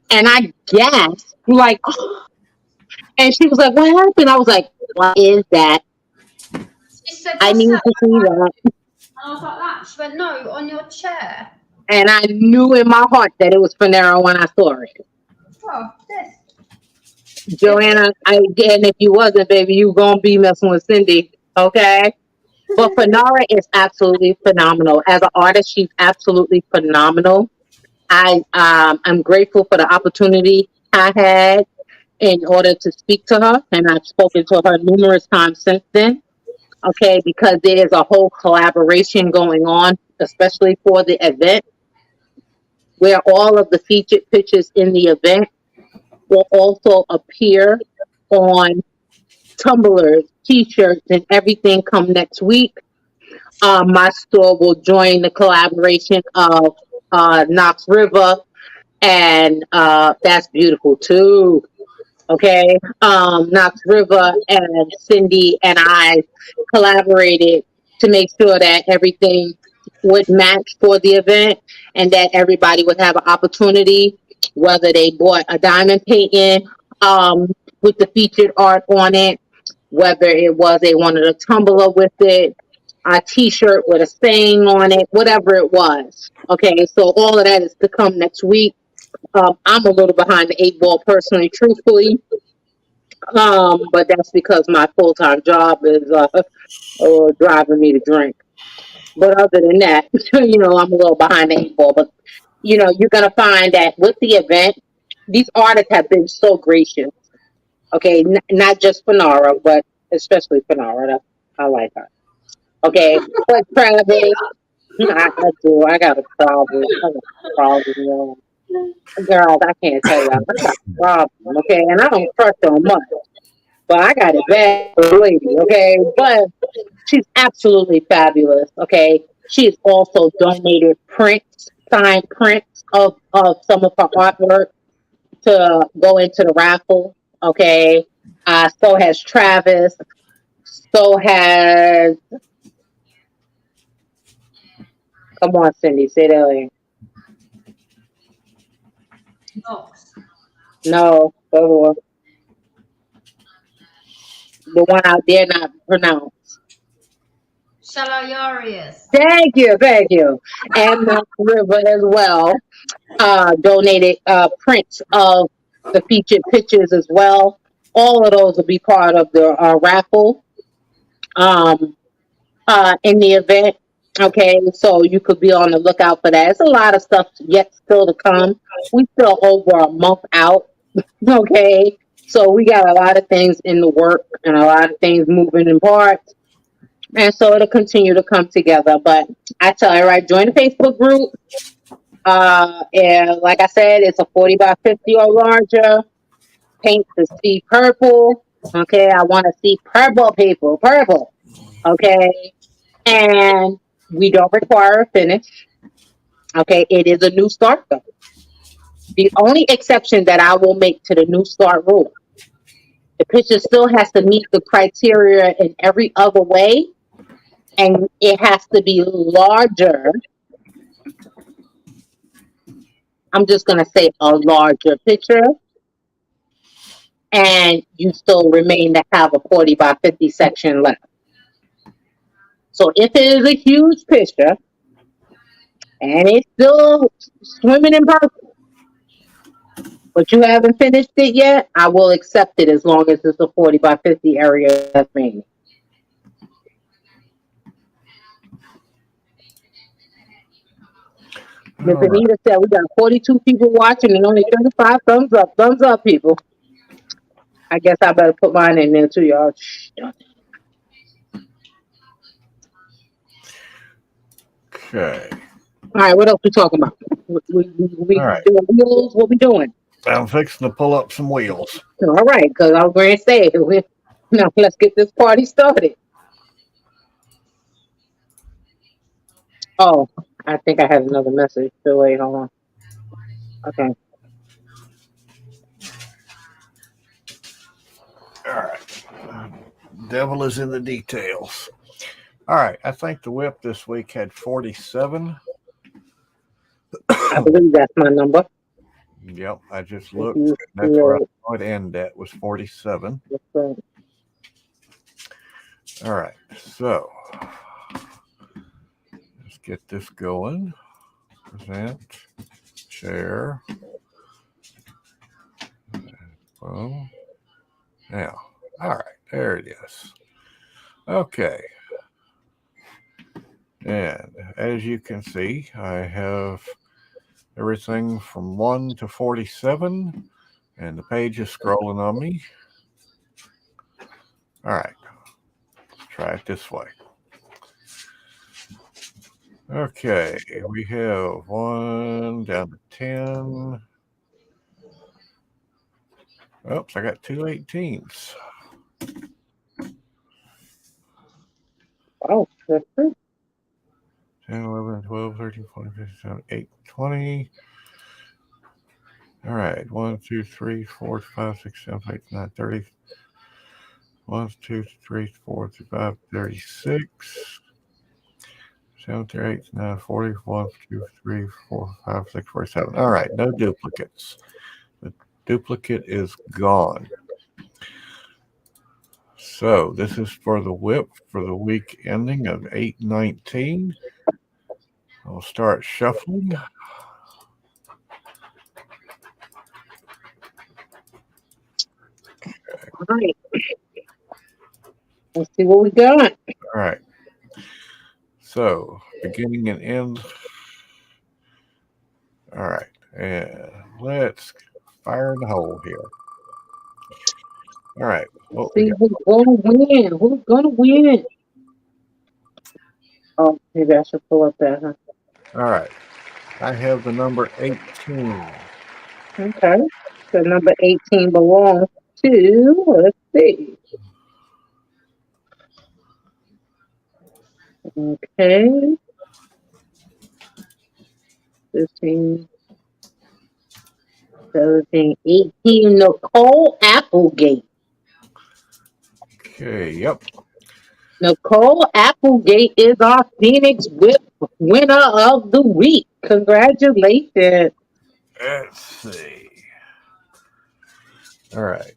Speaker 3: and I gasped, like, and she was like, "What happened?" I was like, "What is that?
Speaker 5: She said,
Speaker 3: I
Speaker 5: what's
Speaker 3: need
Speaker 5: that?
Speaker 3: to see that."
Speaker 5: And I was like that. She went, no, on your chair.
Speaker 3: And I knew in my heart that it was Panera when I saw it.
Speaker 5: Oh, this.
Speaker 3: Joanna, and if you wasn't, baby, you gonna be messing with Cindy, okay? But Panera is absolutely phenomenal. As an artist, she's absolutely phenomenal. I'm grateful for the opportunity I had in order to speak to her, and I've spoken to her numerous times since then. Okay, because there is a whole collaboration going on, especially for the event, where all of the featured pictures in the event will also appear on tumblers, t-shirts, and everything come next week. My store will join the collaboration of Knox River, and that's beautiful too. Okay, Knox River and Cindy and I collaborated to make sure that everything would match for the event and that everybody would have an opportunity, whether they bought a diamond painting with the featured art on it, whether it was they wanted a tumbler with it, a t-shirt with a saying on it, whatever it was. Okay, so all of that is to come next week. I'm a little behind the eight ball personally, truthfully, but that's because my full-time job is driving me to drink. But other than that, I'm a little behind the eight ball. But you're gonna find that with the event, these artists have been so gracious. Okay, not just Fanara, but especially Fanara. I like her. Okay, but Travis, I do. I got a problem. I got a problem, girls. I can't tell y'all. I got a problem. Okay, and I don't crush on much, but I got it bad, lady. Okay, but she's absolutely fabulous. Okay, she has also donated prints, signed prints of some of her artwork to go into the raffle. Okay, so has Travis. So has, come on, Cindy, say that again.
Speaker 5: Knox.
Speaker 3: No, the one out there not pronounced.
Speaker 5: Hilarious.
Speaker 3: Thank you. And Mount River as well donated prints of the featured pictures as well. All of those will be part of the raffle in the event. Okay, so you could be on the lookout for that. It's a lot of stuff yet still to come. We still over a month out. Okay, so we got a lot of things in the work and a lot of things moving in parts. And so it'll continue to come together. But I tell you, right, join the Facebook group. And like I said, it's a 40 by 50 or larger. Paint the sea purple. Okay, I want to see purple people, purple. Okay, and we don't require a finish. Okay, it is a new start though. The only exception that I will make to the new start rule, the picture still has to meet the criteria in every other way, and it has to be larger. I'm just going to say a larger picture, and you still remain to have a 40 by 50 section left. So if it is a huge picture and it's still swimming in purple, but you haven't finished it yet, I will accept it as long as it's a 40 by 50 area that's remaining. Miss Anita said we got 42 people watching and only 35 thumbs up. Thumbs up, people. I guess I better put mine in there too, y'all.
Speaker 1: Okay.
Speaker 3: All right, what else we talking about? We
Speaker 1: All right.
Speaker 3: doing wheels? What we doing?
Speaker 1: I'm fixing to pull up some wheels.
Speaker 3: All right, because I was going to say, now let's get this party started. Oh, I think I had another message. So wait, hold on. Okay.
Speaker 1: All right. Devil is in the details. All right. I think the whip this week had 47.
Speaker 3: I believe that's my number.
Speaker 1: Yep. I just looked. That's where I saw it end at was 47. All right. So let's get this going. Present. Share. Well, now. All right. There it is. Okay. And as you can see, I have everything from 1 to 47, and the page is scrolling on me. All right, let's try it this way. Okay, we have 1 down to 10. Oops, I got 2 18s.
Speaker 3: Oh, that's good.
Speaker 1: 10, 11, 12, 13, 14, 15, 17, 8, 20. All right, 1, 2, 3, 4, 5, 6, 7, 8, 9, 30. 1, 2, 3, 4, 5, 36. 7, 8, 9, 40. 1, 2, 3, 4, 5, 6, 47. All right, no duplicates. The duplicate is gone. So this is for the whip for the week ending of 8/19. I'll start shuffling.
Speaker 3: All right. Let's see what we got.
Speaker 1: All right. So beginning and end. All right. And let's fire in the hole here. All right. What
Speaker 3: See who's going to win. Who's going to win? Oh, maybe I should pull up that, huh?
Speaker 1: All right. I have the number 18.
Speaker 3: Okay. So number 18 belongs to, let's see. Okay. 15, 17, 18. Nicole Applegate.
Speaker 1: Okay. Yep.
Speaker 3: Nicole Applegate is our Phoenix Whip winner of the week. Congratulations.
Speaker 1: Let's see. All right.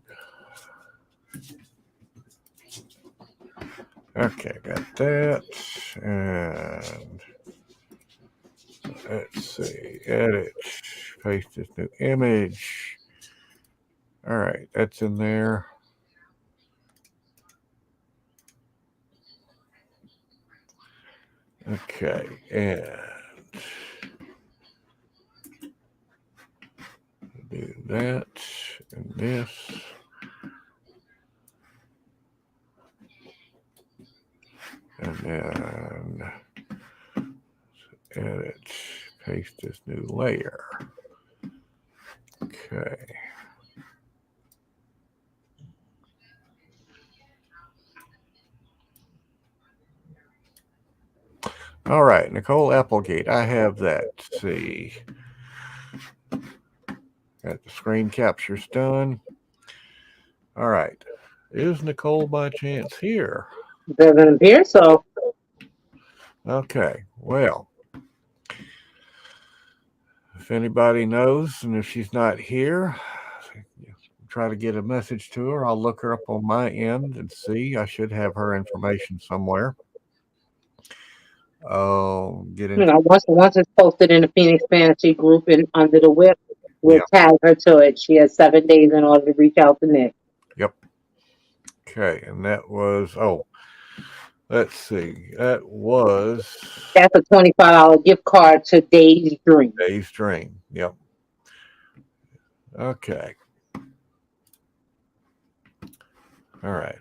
Speaker 1: Okay, got that. And let's see. Edit. Paste this new image. All right, that's in there. Okay, and do that and this. And then edit, paste this new layer. Okay. All right, Nicole Applegate, I have that. Let's see. Got the screen captures done. All right. Is Nicole by chance here?
Speaker 3: Doesn't appear so.
Speaker 1: Okay, well, if anybody knows and if she's not here, try to get a message to her. I'll look her up on my end and see. I should have her information somewhere. Get in.
Speaker 3: Once it's posted in the Phoenix Fantasy group and under the whip, we'll tag her to it. She has 7 days in order to reach out to Nick.
Speaker 1: Yep. Okay, and that was let's see. That's
Speaker 3: a $25 gift card to Days Dream.
Speaker 1: Days Dream. Yep. Okay. All right.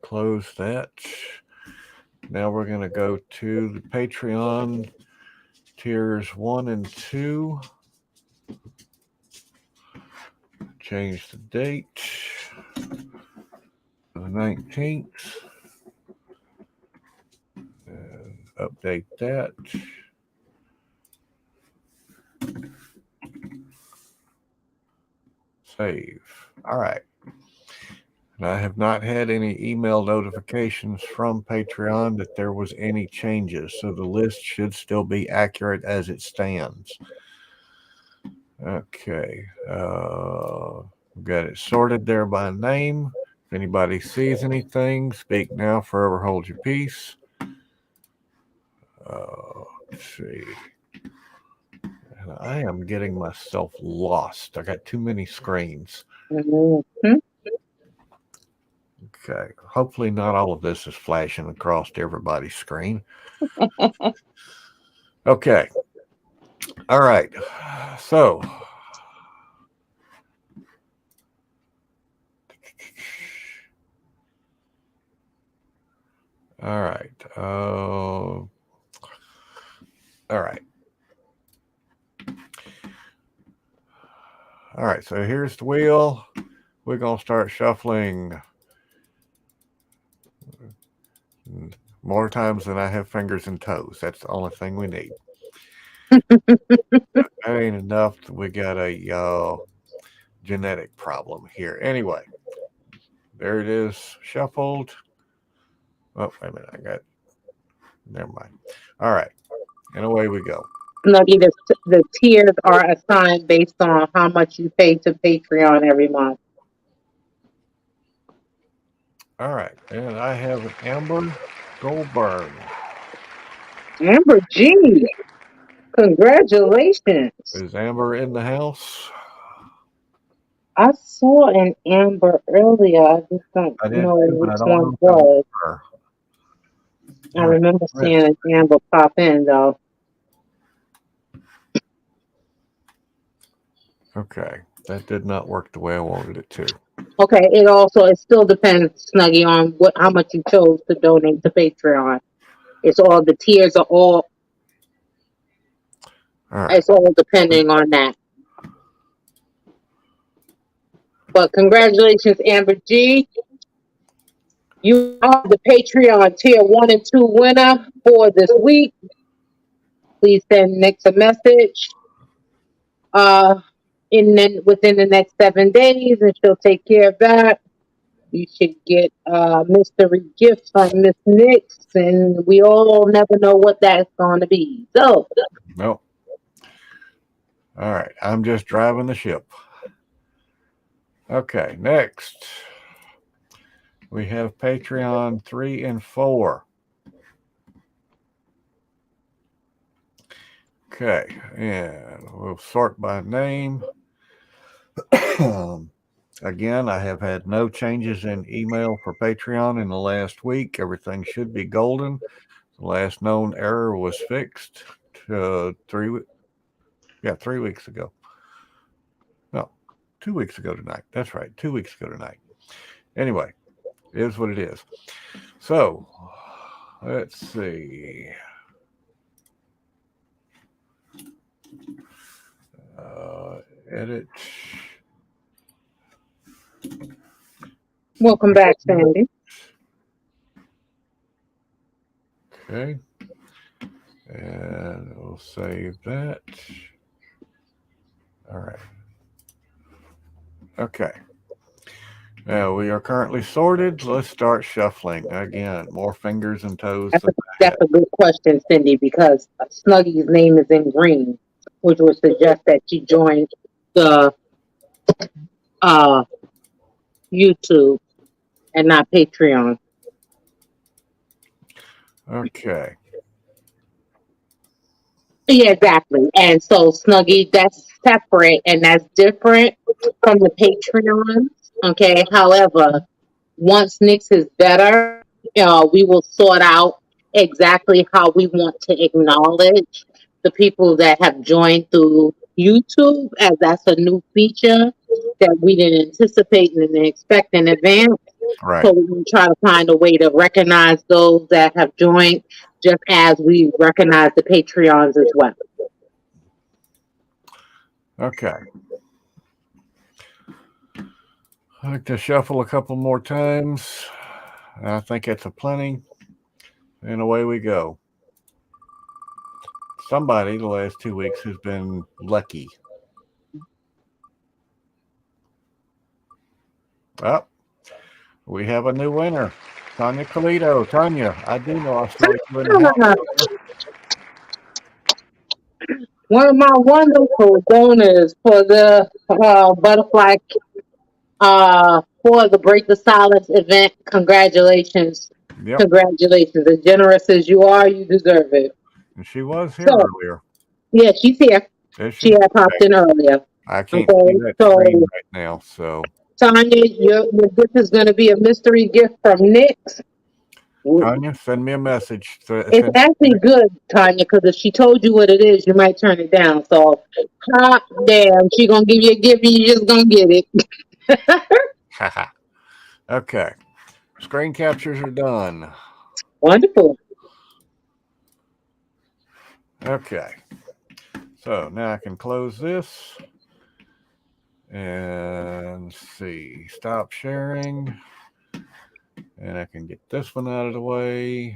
Speaker 1: Close that. Now we're going to go to the Patreon tiers 1 and 2. Change the date to the 19th. And update that. Save. All right. And I have not had any email notifications from Patreon that there was any changes, so the list should still be accurate as it stands. Okay. Got it sorted there by name. If anybody sees anything, speak now, forever hold your peace. Let's see. And I am getting myself lost. I got too many screens.
Speaker 3: Mm-hmm.
Speaker 1: Okay. Hopefully not all of this is flashing across everybody's screen. Okay. All right. So all right. All right. All right. So here's the wheel. We're going to start shuffling more times than I have fingers and toes. That's the only thing we need. That ain't enough. We got a genetic problem here. Anyway, there it is, shuffled. Oh, wait a minute. Never mind. All right. And away we go.
Speaker 3: Snuggie, the tiers are assigned based on how much you pay to Patreon every month.
Speaker 1: All right. And I have an Amber Goldberg.
Speaker 3: Amber G. Congratulations.
Speaker 1: Is Amber in the house?
Speaker 3: I saw an Amber earlier. I just don't know which one it was. I remember seeing an Amber pop in, though.
Speaker 1: Okay. That did not work the way I wanted it to.
Speaker 3: Okay. It still depends, Snuggie, on how much you chose to donate to Patreon. The tiers are all right. It's all depending on that. But congratulations, Amber G. You are the Patreon tier 1 and 2 winner for this week. Please send Nick a message within the next 7 days, and she'll take care of that. You should get a mystery gift from Miss Nix, and we all never know what that's going to be. So,
Speaker 1: nope. All right, I'm just driving the ship. Okay, next. We have Patreon 3 and 4. Okay, and we'll sort by name. Again, I have had no changes in email for Patreon in the last week. Everything should be golden. The last known error was fixed 3 weeks ago. No, 2 weeks ago tonight. That's right, 2 weeks ago tonight. Anyway, it is what it is. So, let's see. Edit.
Speaker 3: Welcome back, Sandy.
Speaker 1: Okay. And we'll save that. All right. Okay. Now we are currently sorted. Let's start shuffling again. More fingers and toes.
Speaker 3: That's a good question, Cindy, because Snuggy's name is in green, which would suggest that she joined the YouTube and not Patreon.
Speaker 1: Okay.
Speaker 3: Yeah, exactly. And so Snuggy, that's separate and that's different from the Patreons. Okay. However, once Nick's is better, we will sort out exactly how we want to acknowledge the people that have joined through YouTube, as that's a new feature that we didn't anticipate and didn't expect in advance.
Speaker 1: Right.
Speaker 3: So we're going to try to find a way to recognize those that have joined, just as we recognize the Patreons as well.
Speaker 1: Okay. I like to shuffle a couple more times. I think that's a plenty. And away we go. Somebody the last 2 weeks has been lucky. Well, we have a new winner. Tonya Kolito. Tonya, I do know I saw you in the house.
Speaker 3: One of my wonderful donors for the butterfly for the Break the Silence event. Congratulations.
Speaker 1: Yep.
Speaker 3: Congratulations. As generous as you are, you deserve it.
Speaker 1: And she was here
Speaker 3: So,
Speaker 1: earlier.
Speaker 3: Yeah, she's here.
Speaker 1: Is
Speaker 3: She had popped in earlier.
Speaker 1: I can't
Speaker 3: Okay,
Speaker 1: see that
Speaker 3: so-
Speaker 1: screen right now. So,
Speaker 3: Tonya, your gift is going to be a mystery gift from Nick.
Speaker 1: Tonya, send me a message.
Speaker 3: It's actually good, Tonya, because if she told you what it is, you might turn it down. So, hot damn, she going to give you a gift and you just going to get it.
Speaker 1: Okay. Screen captures are done.
Speaker 3: Wonderful.
Speaker 1: Okay. So now I can close this and see, stop sharing. And I can get this one out of the way.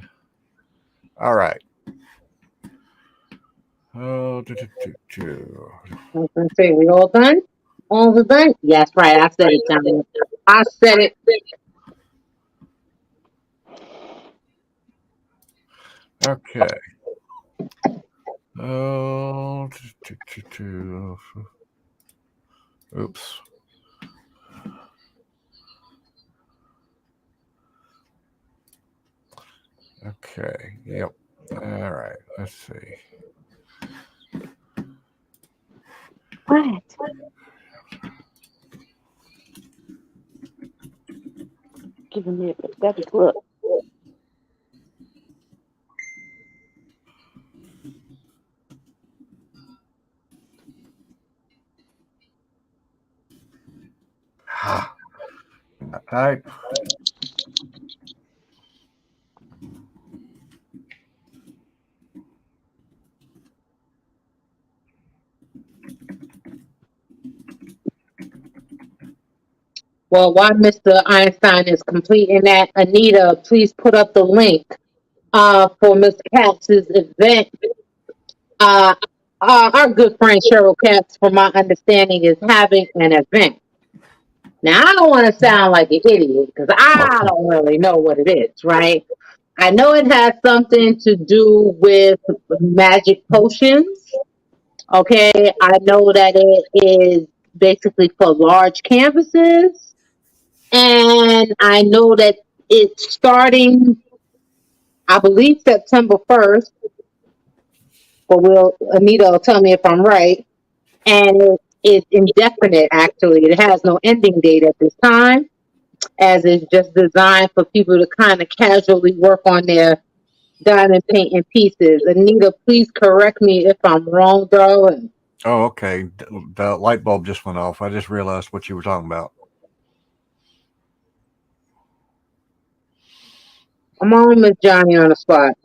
Speaker 1: All right. Oh,
Speaker 3: I was going to say, we all done? All the done? Yes, right. I said it, Tonya. I said it.
Speaker 1: okay. Oh, oops. Okay. Yep. All right. Let's see.
Speaker 2: What? Giving me a pathetic look.
Speaker 1: Not tight.
Speaker 3: Well, while Mr. Einstein is completing that, Anita, please put up the link for Miss Katz's event. Our good friend Cheryl Katz, from my understanding, is having an event. Now, I don't want to sound like an idiot because I don't really know what it is, right? I know it has something to do with magic potions. Okay, I know that it is basically for large canvases. And I know that it's starting, I believe, September 1st, but Anita will tell me if I'm right. And it's indefinite, actually. It has no ending date at this time, as it's just designed for people to kind of casually work on their diamond painting pieces. Anita, please correct me if I'm wrong, darling.
Speaker 1: Oh, okay. The light bulb just went off. I just realized what you were talking about.
Speaker 3: I'm on Miss Johnny on the spot.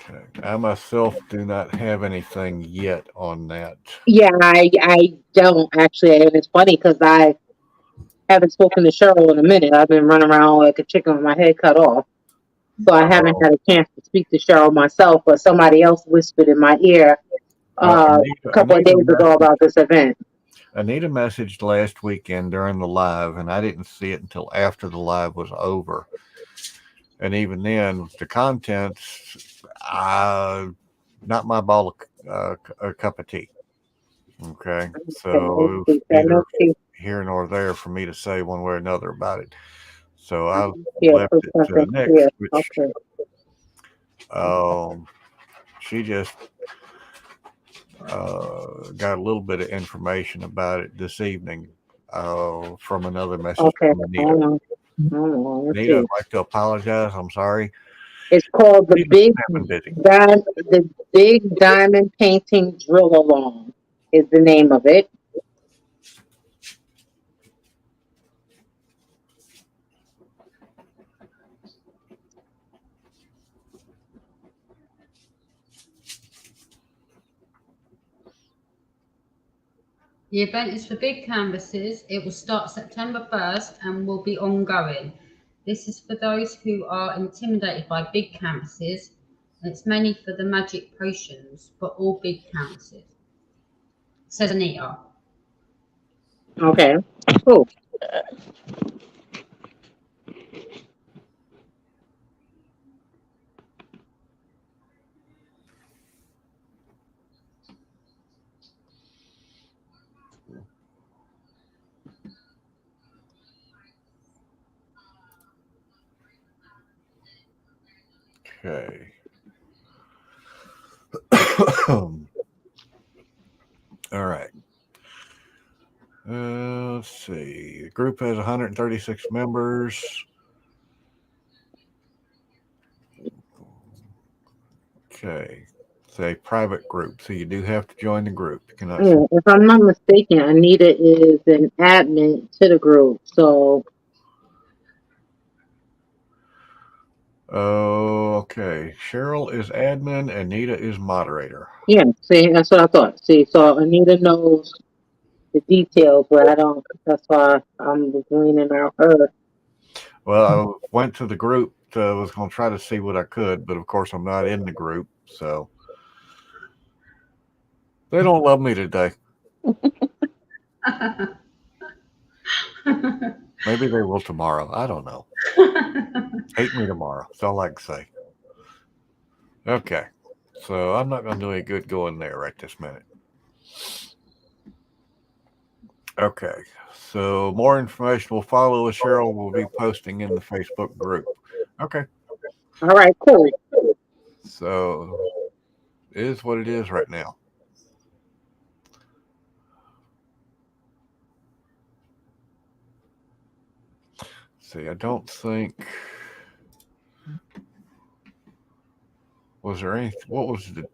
Speaker 1: Okay. I myself do not have anything yet on that.
Speaker 3: Yeah, I don't actually, and it's funny because I haven't spoken to Cheryl in a minute. I've been running around like a chicken with my head cut off, so I haven't had a chance to speak to Cheryl myself. But somebody else whispered in my ear a couple of days ago about this event.
Speaker 1: Anita messaged last weekend during the live, and I didn't see it until after the live was over. And even then, the contents, not my ball of a cup of tea. Okay, so neither here nor there for me to say one way or another about it. So I left it to the next, which she just got a little bit of information about it this evening from another message from Anita. Anita, I'd like to apologize. I'm sorry.
Speaker 3: It's called the Big Diamond Painting Drill Along is the name of it.
Speaker 5: The event is for big canvases. It will start September 1st and will be ongoing. This is for those who are intimidated by big canvases. It's mainly for the magic potions, but all big canvases. Says Anita.
Speaker 3: Okay, cool.
Speaker 1: Okay. All right. Let's see. The group has 136 members. Okay. It's a private group, so you do have to join the group. You cannot.
Speaker 3: If I'm not mistaken, Anita is an admin to the group, so.
Speaker 1: Oh, okay. Cheryl is admin. Anita is moderator.
Speaker 3: Yeah, see, that's what I thought. See, so Anita knows the details, but I don't. That's why I'm leaning on her.
Speaker 1: Well, I went to the group. Was going to try to see what I could, but of course I'm not in the group, so they don't love me today. Maybe they will tomorrow. I don't know. Hate me tomorrow. That's all I can say. Okay. So I'm not going to do any good going there right this minute. Okay. So more information will follow as Cheryl will be posting in the Facebook group. Okay.
Speaker 3: All right, cool.
Speaker 1: So it is what it is right now. See, I don't think. Was there any? What was the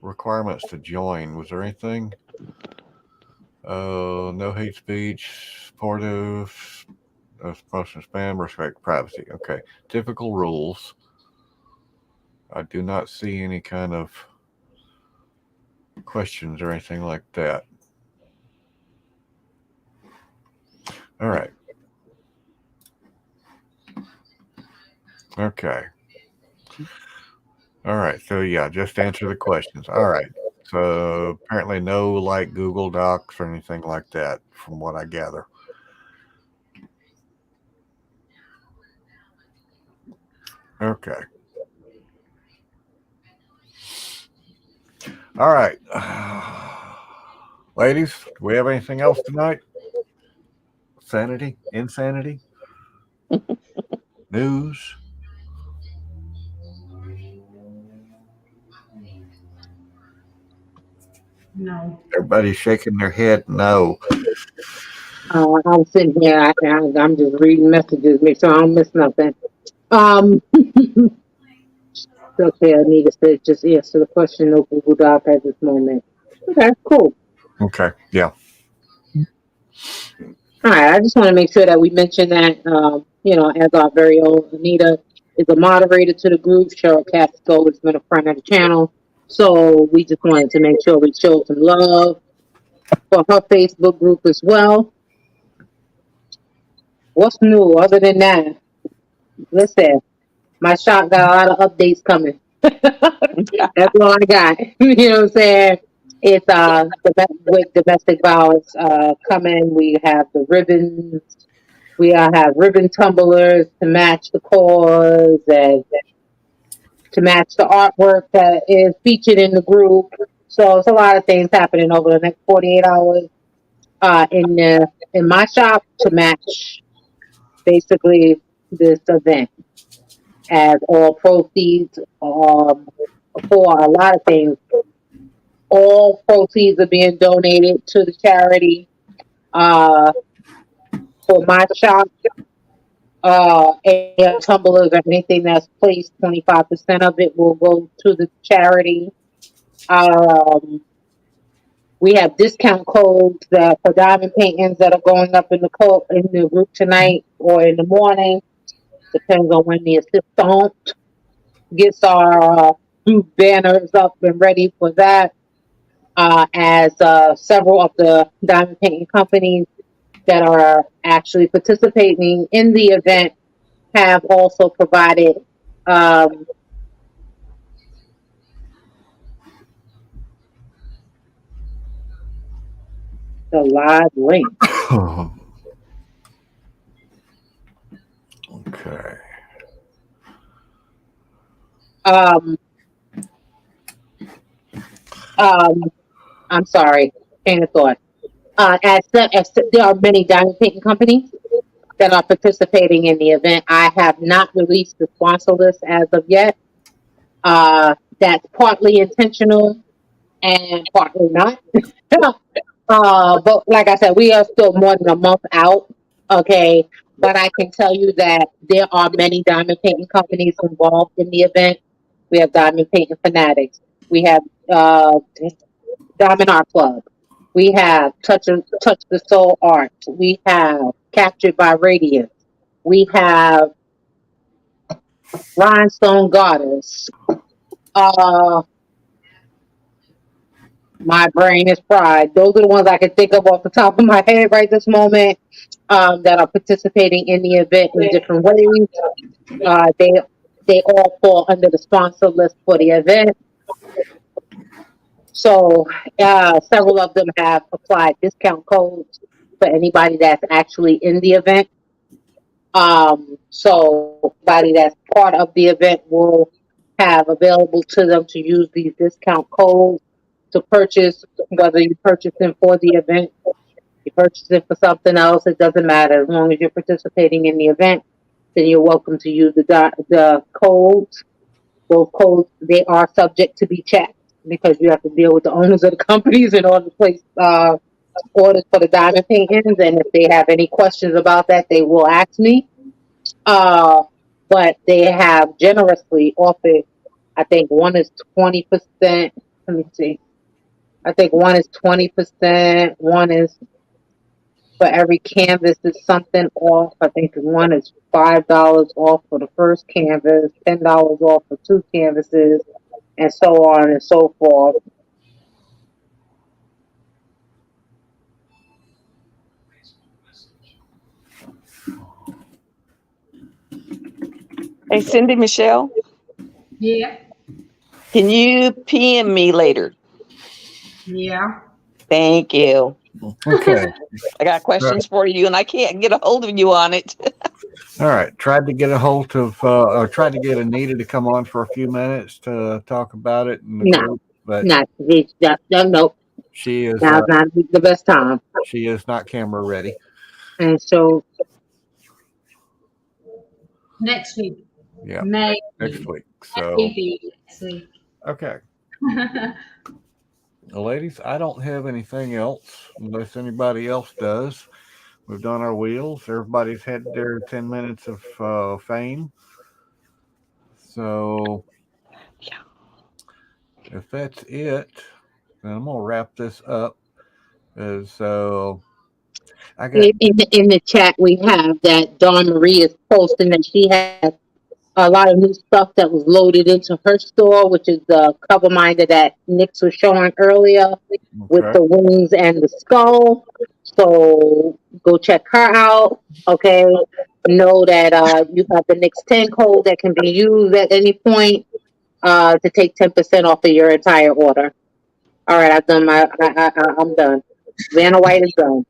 Speaker 1: requirements to join? Was there anything? No hate speech, supportive, promotion spam, respect privacy. Okay, typical rules. I do not see any kind of questions or anything like that. All right. Okay. All right. So yeah, just answer the questions. All right. So apparently no like Google Docs or anything like that, from what I gather. Okay. All right. Ladies, do we have anything else tonight? Sanity? Insanity? News?
Speaker 5: No.
Speaker 1: Everybody's shaking their head no.
Speaker 3: I'm sitting here. I'm just reading messages, make sure I don't miss nothing. Okay, Anita said just answer the question. No Google Doc at this moment. Okay, cool.
Speaker 1: Okay. Yeah.
Speaker 3: All right, I just want to make sure that we mention that, as our very own Anita is a moderator to the group. Cheryl Casco has been a friend of the channel. So we just wanted to make sure we showed some love for her Facebook group as well. What's new other than that? Listen, my shop got a lot of updates coming. That's all I got. You know what I'm saying? It's with domestic violence coming. We have the ribbons. We have ribbon tumblers to match the cause and to match the artwork that is featured in the group. So it's a lot of things happening over the next 48 hours in my shop to match basically this event, as all proceeds for a lot of things. All proceeds are being donated to the charity for my shop. Any tumblers or anything that's placed, 25% of it will go to the charity. We have discount codes that for diamond paintings that are going up in the group tonight or in the morning. Depends on when the assistant gets our group banners up and ready for that. As several of the diamond painting companies that are actually participating in the event have also provided the live link.
Speaker 1: Okay.
Speaker 3: I'm sorry, chain of thought. As there are many diamond painting companies that are participating in the event. I have not released the sponsor list as of yet. That's partly intentional and partly not. But like I said, we are still more than a month out. Okay. But I can tell you that there are many diamond painting companies involved in the event. We have Diamond Painting Fanatics. We have Diamond Art Club. We have Touch the Soul Art. We have Captured by Radiance. We have Rhinestone Goddess. My brain is fried. Those are the ones I can think of off the top of my head right this moment that are participating in the event in different ways. They all fall under the sponsor list for the event. So several of them have applied discount codes for anybody that's actually in the event. So anybody that's part of the event will have available to them to use these discount codes to purchase, whether you purchase them for the event, you purchase it for something else, it doesn't matter. As long as you're participating in the event, then you're welcome to use the codes. Those codes, they are subject to be checked because you have to deal with the owners of the companies in order to place orders for the diamond paintings. And if they have any questions about that, they will ask me. But they have generously offered, I think one is 20%. Let me see. I think one is 20%. One is for every canvas is something off. I think one is $5 off for the first canvas, $10 off for 2 canvases, and so on and so forth.
Speaker 2: Hey, Cindy Michelle,
Speaker 5: Yeah.
Speaker 2: can you PM me later?
Speaker 5: Yeah.
Speaker 2: Thank you.
Speaker 1: Okay.
Speaker 2: I got questions for you, and I can't get a hold of you on it.
Speaker 1: All right. Tried to get a hold of, or tried to get Anita to come on for a few minutes to talk about it in the
Speaker 3: No,
Speaker 1: group, but
Speaker 3: no.
Speaker 1: she is
Speaker 3: Now's not the best time.
Speaker 1: she is not camera ready.
Speaker 3: And so,
Speaker 5: Next week.
Speaker 1: Yeah,
Speaker 5: Maybe.
Speaker 1: next week. So,
Speaker 5: Maybe next week.
Speaker 1: okay. Well, ladies, I don't have anything else unless anybody else does. We've done our wheels. Everybody's had their 10 minutes of fame. So, if that's it, then I'm going to wrap this up. So, I got.
Speaker 3: in the chat, we have that Dawnmarie is posting that she has a lot of new stuff that was loaded into her store, which is the cover minder that Nix was showing earlier with
Speaker 1: Okay.
Speaker 3: the wings and the skull. So go check her out. Okay. Know that you have the Nix 10 code that can be used at any point to take 10% off of your entire order. All right, I've done I'm done. Vanna White is done.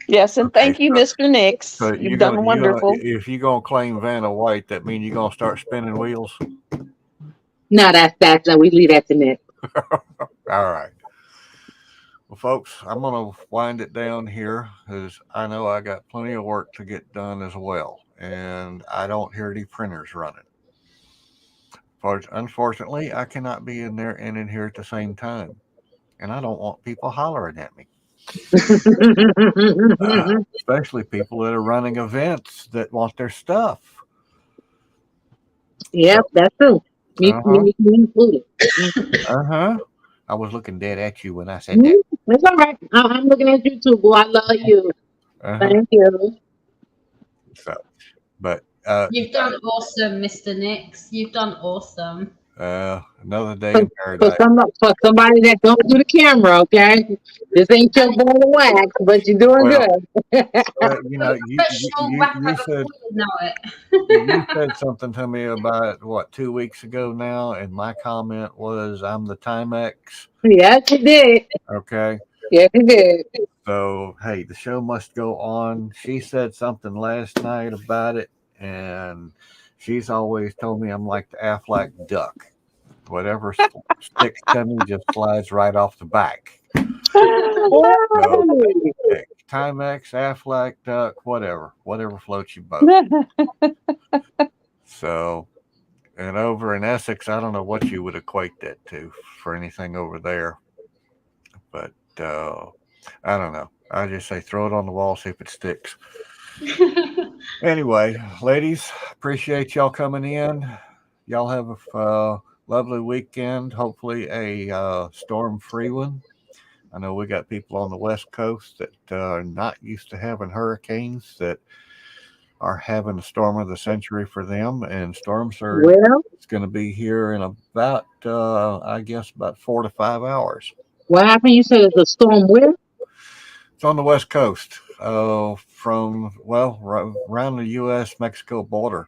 Speaker 2: Yes, and
Speaker 1: Okay,
Speaker 2: thank you, Mr. Nix.
Speaker 1: So
Speaker 2: You've done wonderful.
Speaker 1: If you're gonna claim Vanna White, that means you're gonna start spinning wheels.
Speaker 3: No, that's we leave that to Nick.
Speaker 1: All right. Well, folks, I'm gonna wind it down here because I know I got plenty of work to get done as well, and I don't hear any printers running. Unfortunately, I cannot be in there and in here at the same time, and I don't want people hollering at me. Especially people that are running events that want their stuff.
Speaker 3: Yep, that's true. Me included.
Speaker 1: I was looking dead at you when I said that.
Speaker 3: That's all right. I'm looking at you too, boy. I love you. Thank you.
Speaker 1: So, but
Speaker 5: You've done awesome, Mr. Nix. You've done awesome.
Speaker 1: Another day in paradise.
Speaker 3: For somebody that don't do the camera, okay? This ain't your ball of wax, but you're doing good.
Speaker 1: You know, you said you said something to me about what 2 weeks ago now, and my comment was, "I'm the Timex."
Speaker 3: Yes, you did.
Speaker 1: Okay.
Speaker 3: Yes, you did.
Speaker 1: So hey, the show must go on. She said something last night about it, and she's always told me I'm like the Affleck duck. Whatever sticks to me just slides right off the back. So, Timex, Affleck, duck, whatever floats your boat. So, and over in Essex, I don't know what you would equate that to for anything over there, but I don't know. I just say throw it on the wall, see if it sticks. Anyway, ladies, appreciate y'all coming in. Y'all have a lovely weekend. Hopefully, a storm-free one. I know we got people on the West Coast that are not used to having hurricanes that are having a storm of the century for them, and storm surge is going to be here in about, I guess, about 4 to 5 hours.
Speaker 3: What happened? You said it's a storm where?
Speaker 1: It's on the West Coast, from around the U.S.-Mexico border,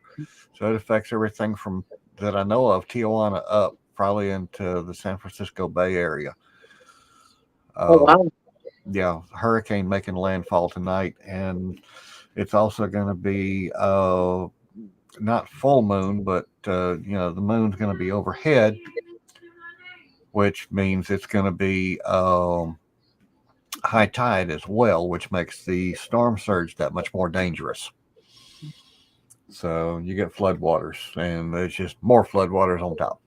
Speaker 1: so it affects everything from that I know of Tijuana up, probably into the San Francisco Bay Area.
Speaker 3: Oh wow!
Speaker 1: Yeah, hurricane making landfall tonight, and it's also going to be not full moon, but the moon's going to be overhead, which means it's going to be high tide as well, which makes the storm surge that much more dangerous. So you get floodwaters, and there's just more floodwaters on top.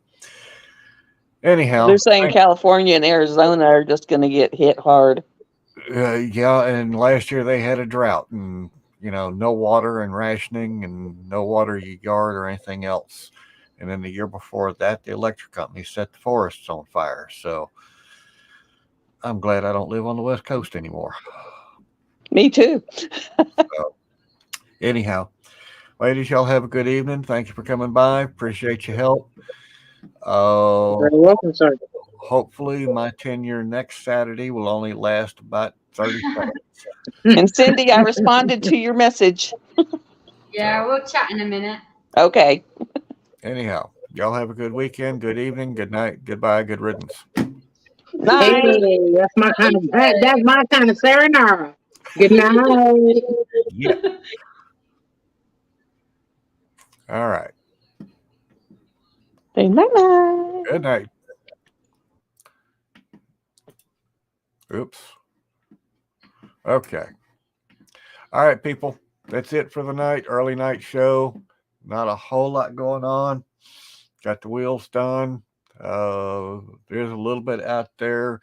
Speaker 1: Anyhow,
Speaker 2: they're saying California and Arizona are just going to get hit hard.
Speaker 1: Yeah, and last year they had a drought, and no water and rationing, and no water in your yard or anything else. And then the year before that, the electric company set the forests on fire. So I'm glad I don't live on the West Coast anymore.
Speaker 2: Me too.
Speaker 1: So, anyhow, ladies, y'all have a good evening. Thank you for coming by. Appreciate your help.
Speaker 3: You're welcome, sir.
Speaker 1: Hopefully, my tenure next Saturday will only last about 30 seconds.
Speaker 2: And Cyndi, I responded to your message.
Speaker 5: Yeah, we'll chat in a minute.
Speaker 2: Okay.
Speaker 1: Anyhow, y'all have a good weekend, good evening, good night, goodbye, good riddance.
Speaker 2: Night.
Speaker 3: Hey, that's my kind of serenade. Good night.
Speaker 1: Yeah. All right.
Speaker 2: Say night-night.
Speaker 1: Good night. Oops. Okay. All right, people. That's it for the night. Early night show. Not a whole lot going on. Got the wheels done. There's a little bit out there.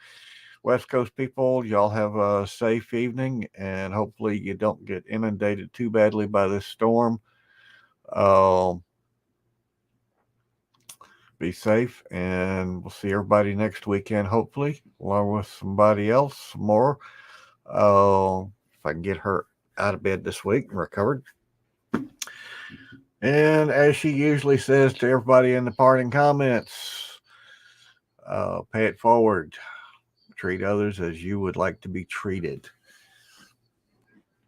Speaker 1: West Coast people, y'all have a safe evening, and hopefully you don't get inundated too badly by this storm. Be safe, and we'll see everybody next weekend, hopefully, along with somebody else more. If I can get her out of bed this week and recovered. And as she usually says to everybody in the parting comments, pay it forward. Treat others as you would like to be treated.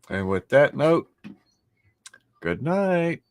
Speaker 1: And with that note, good night.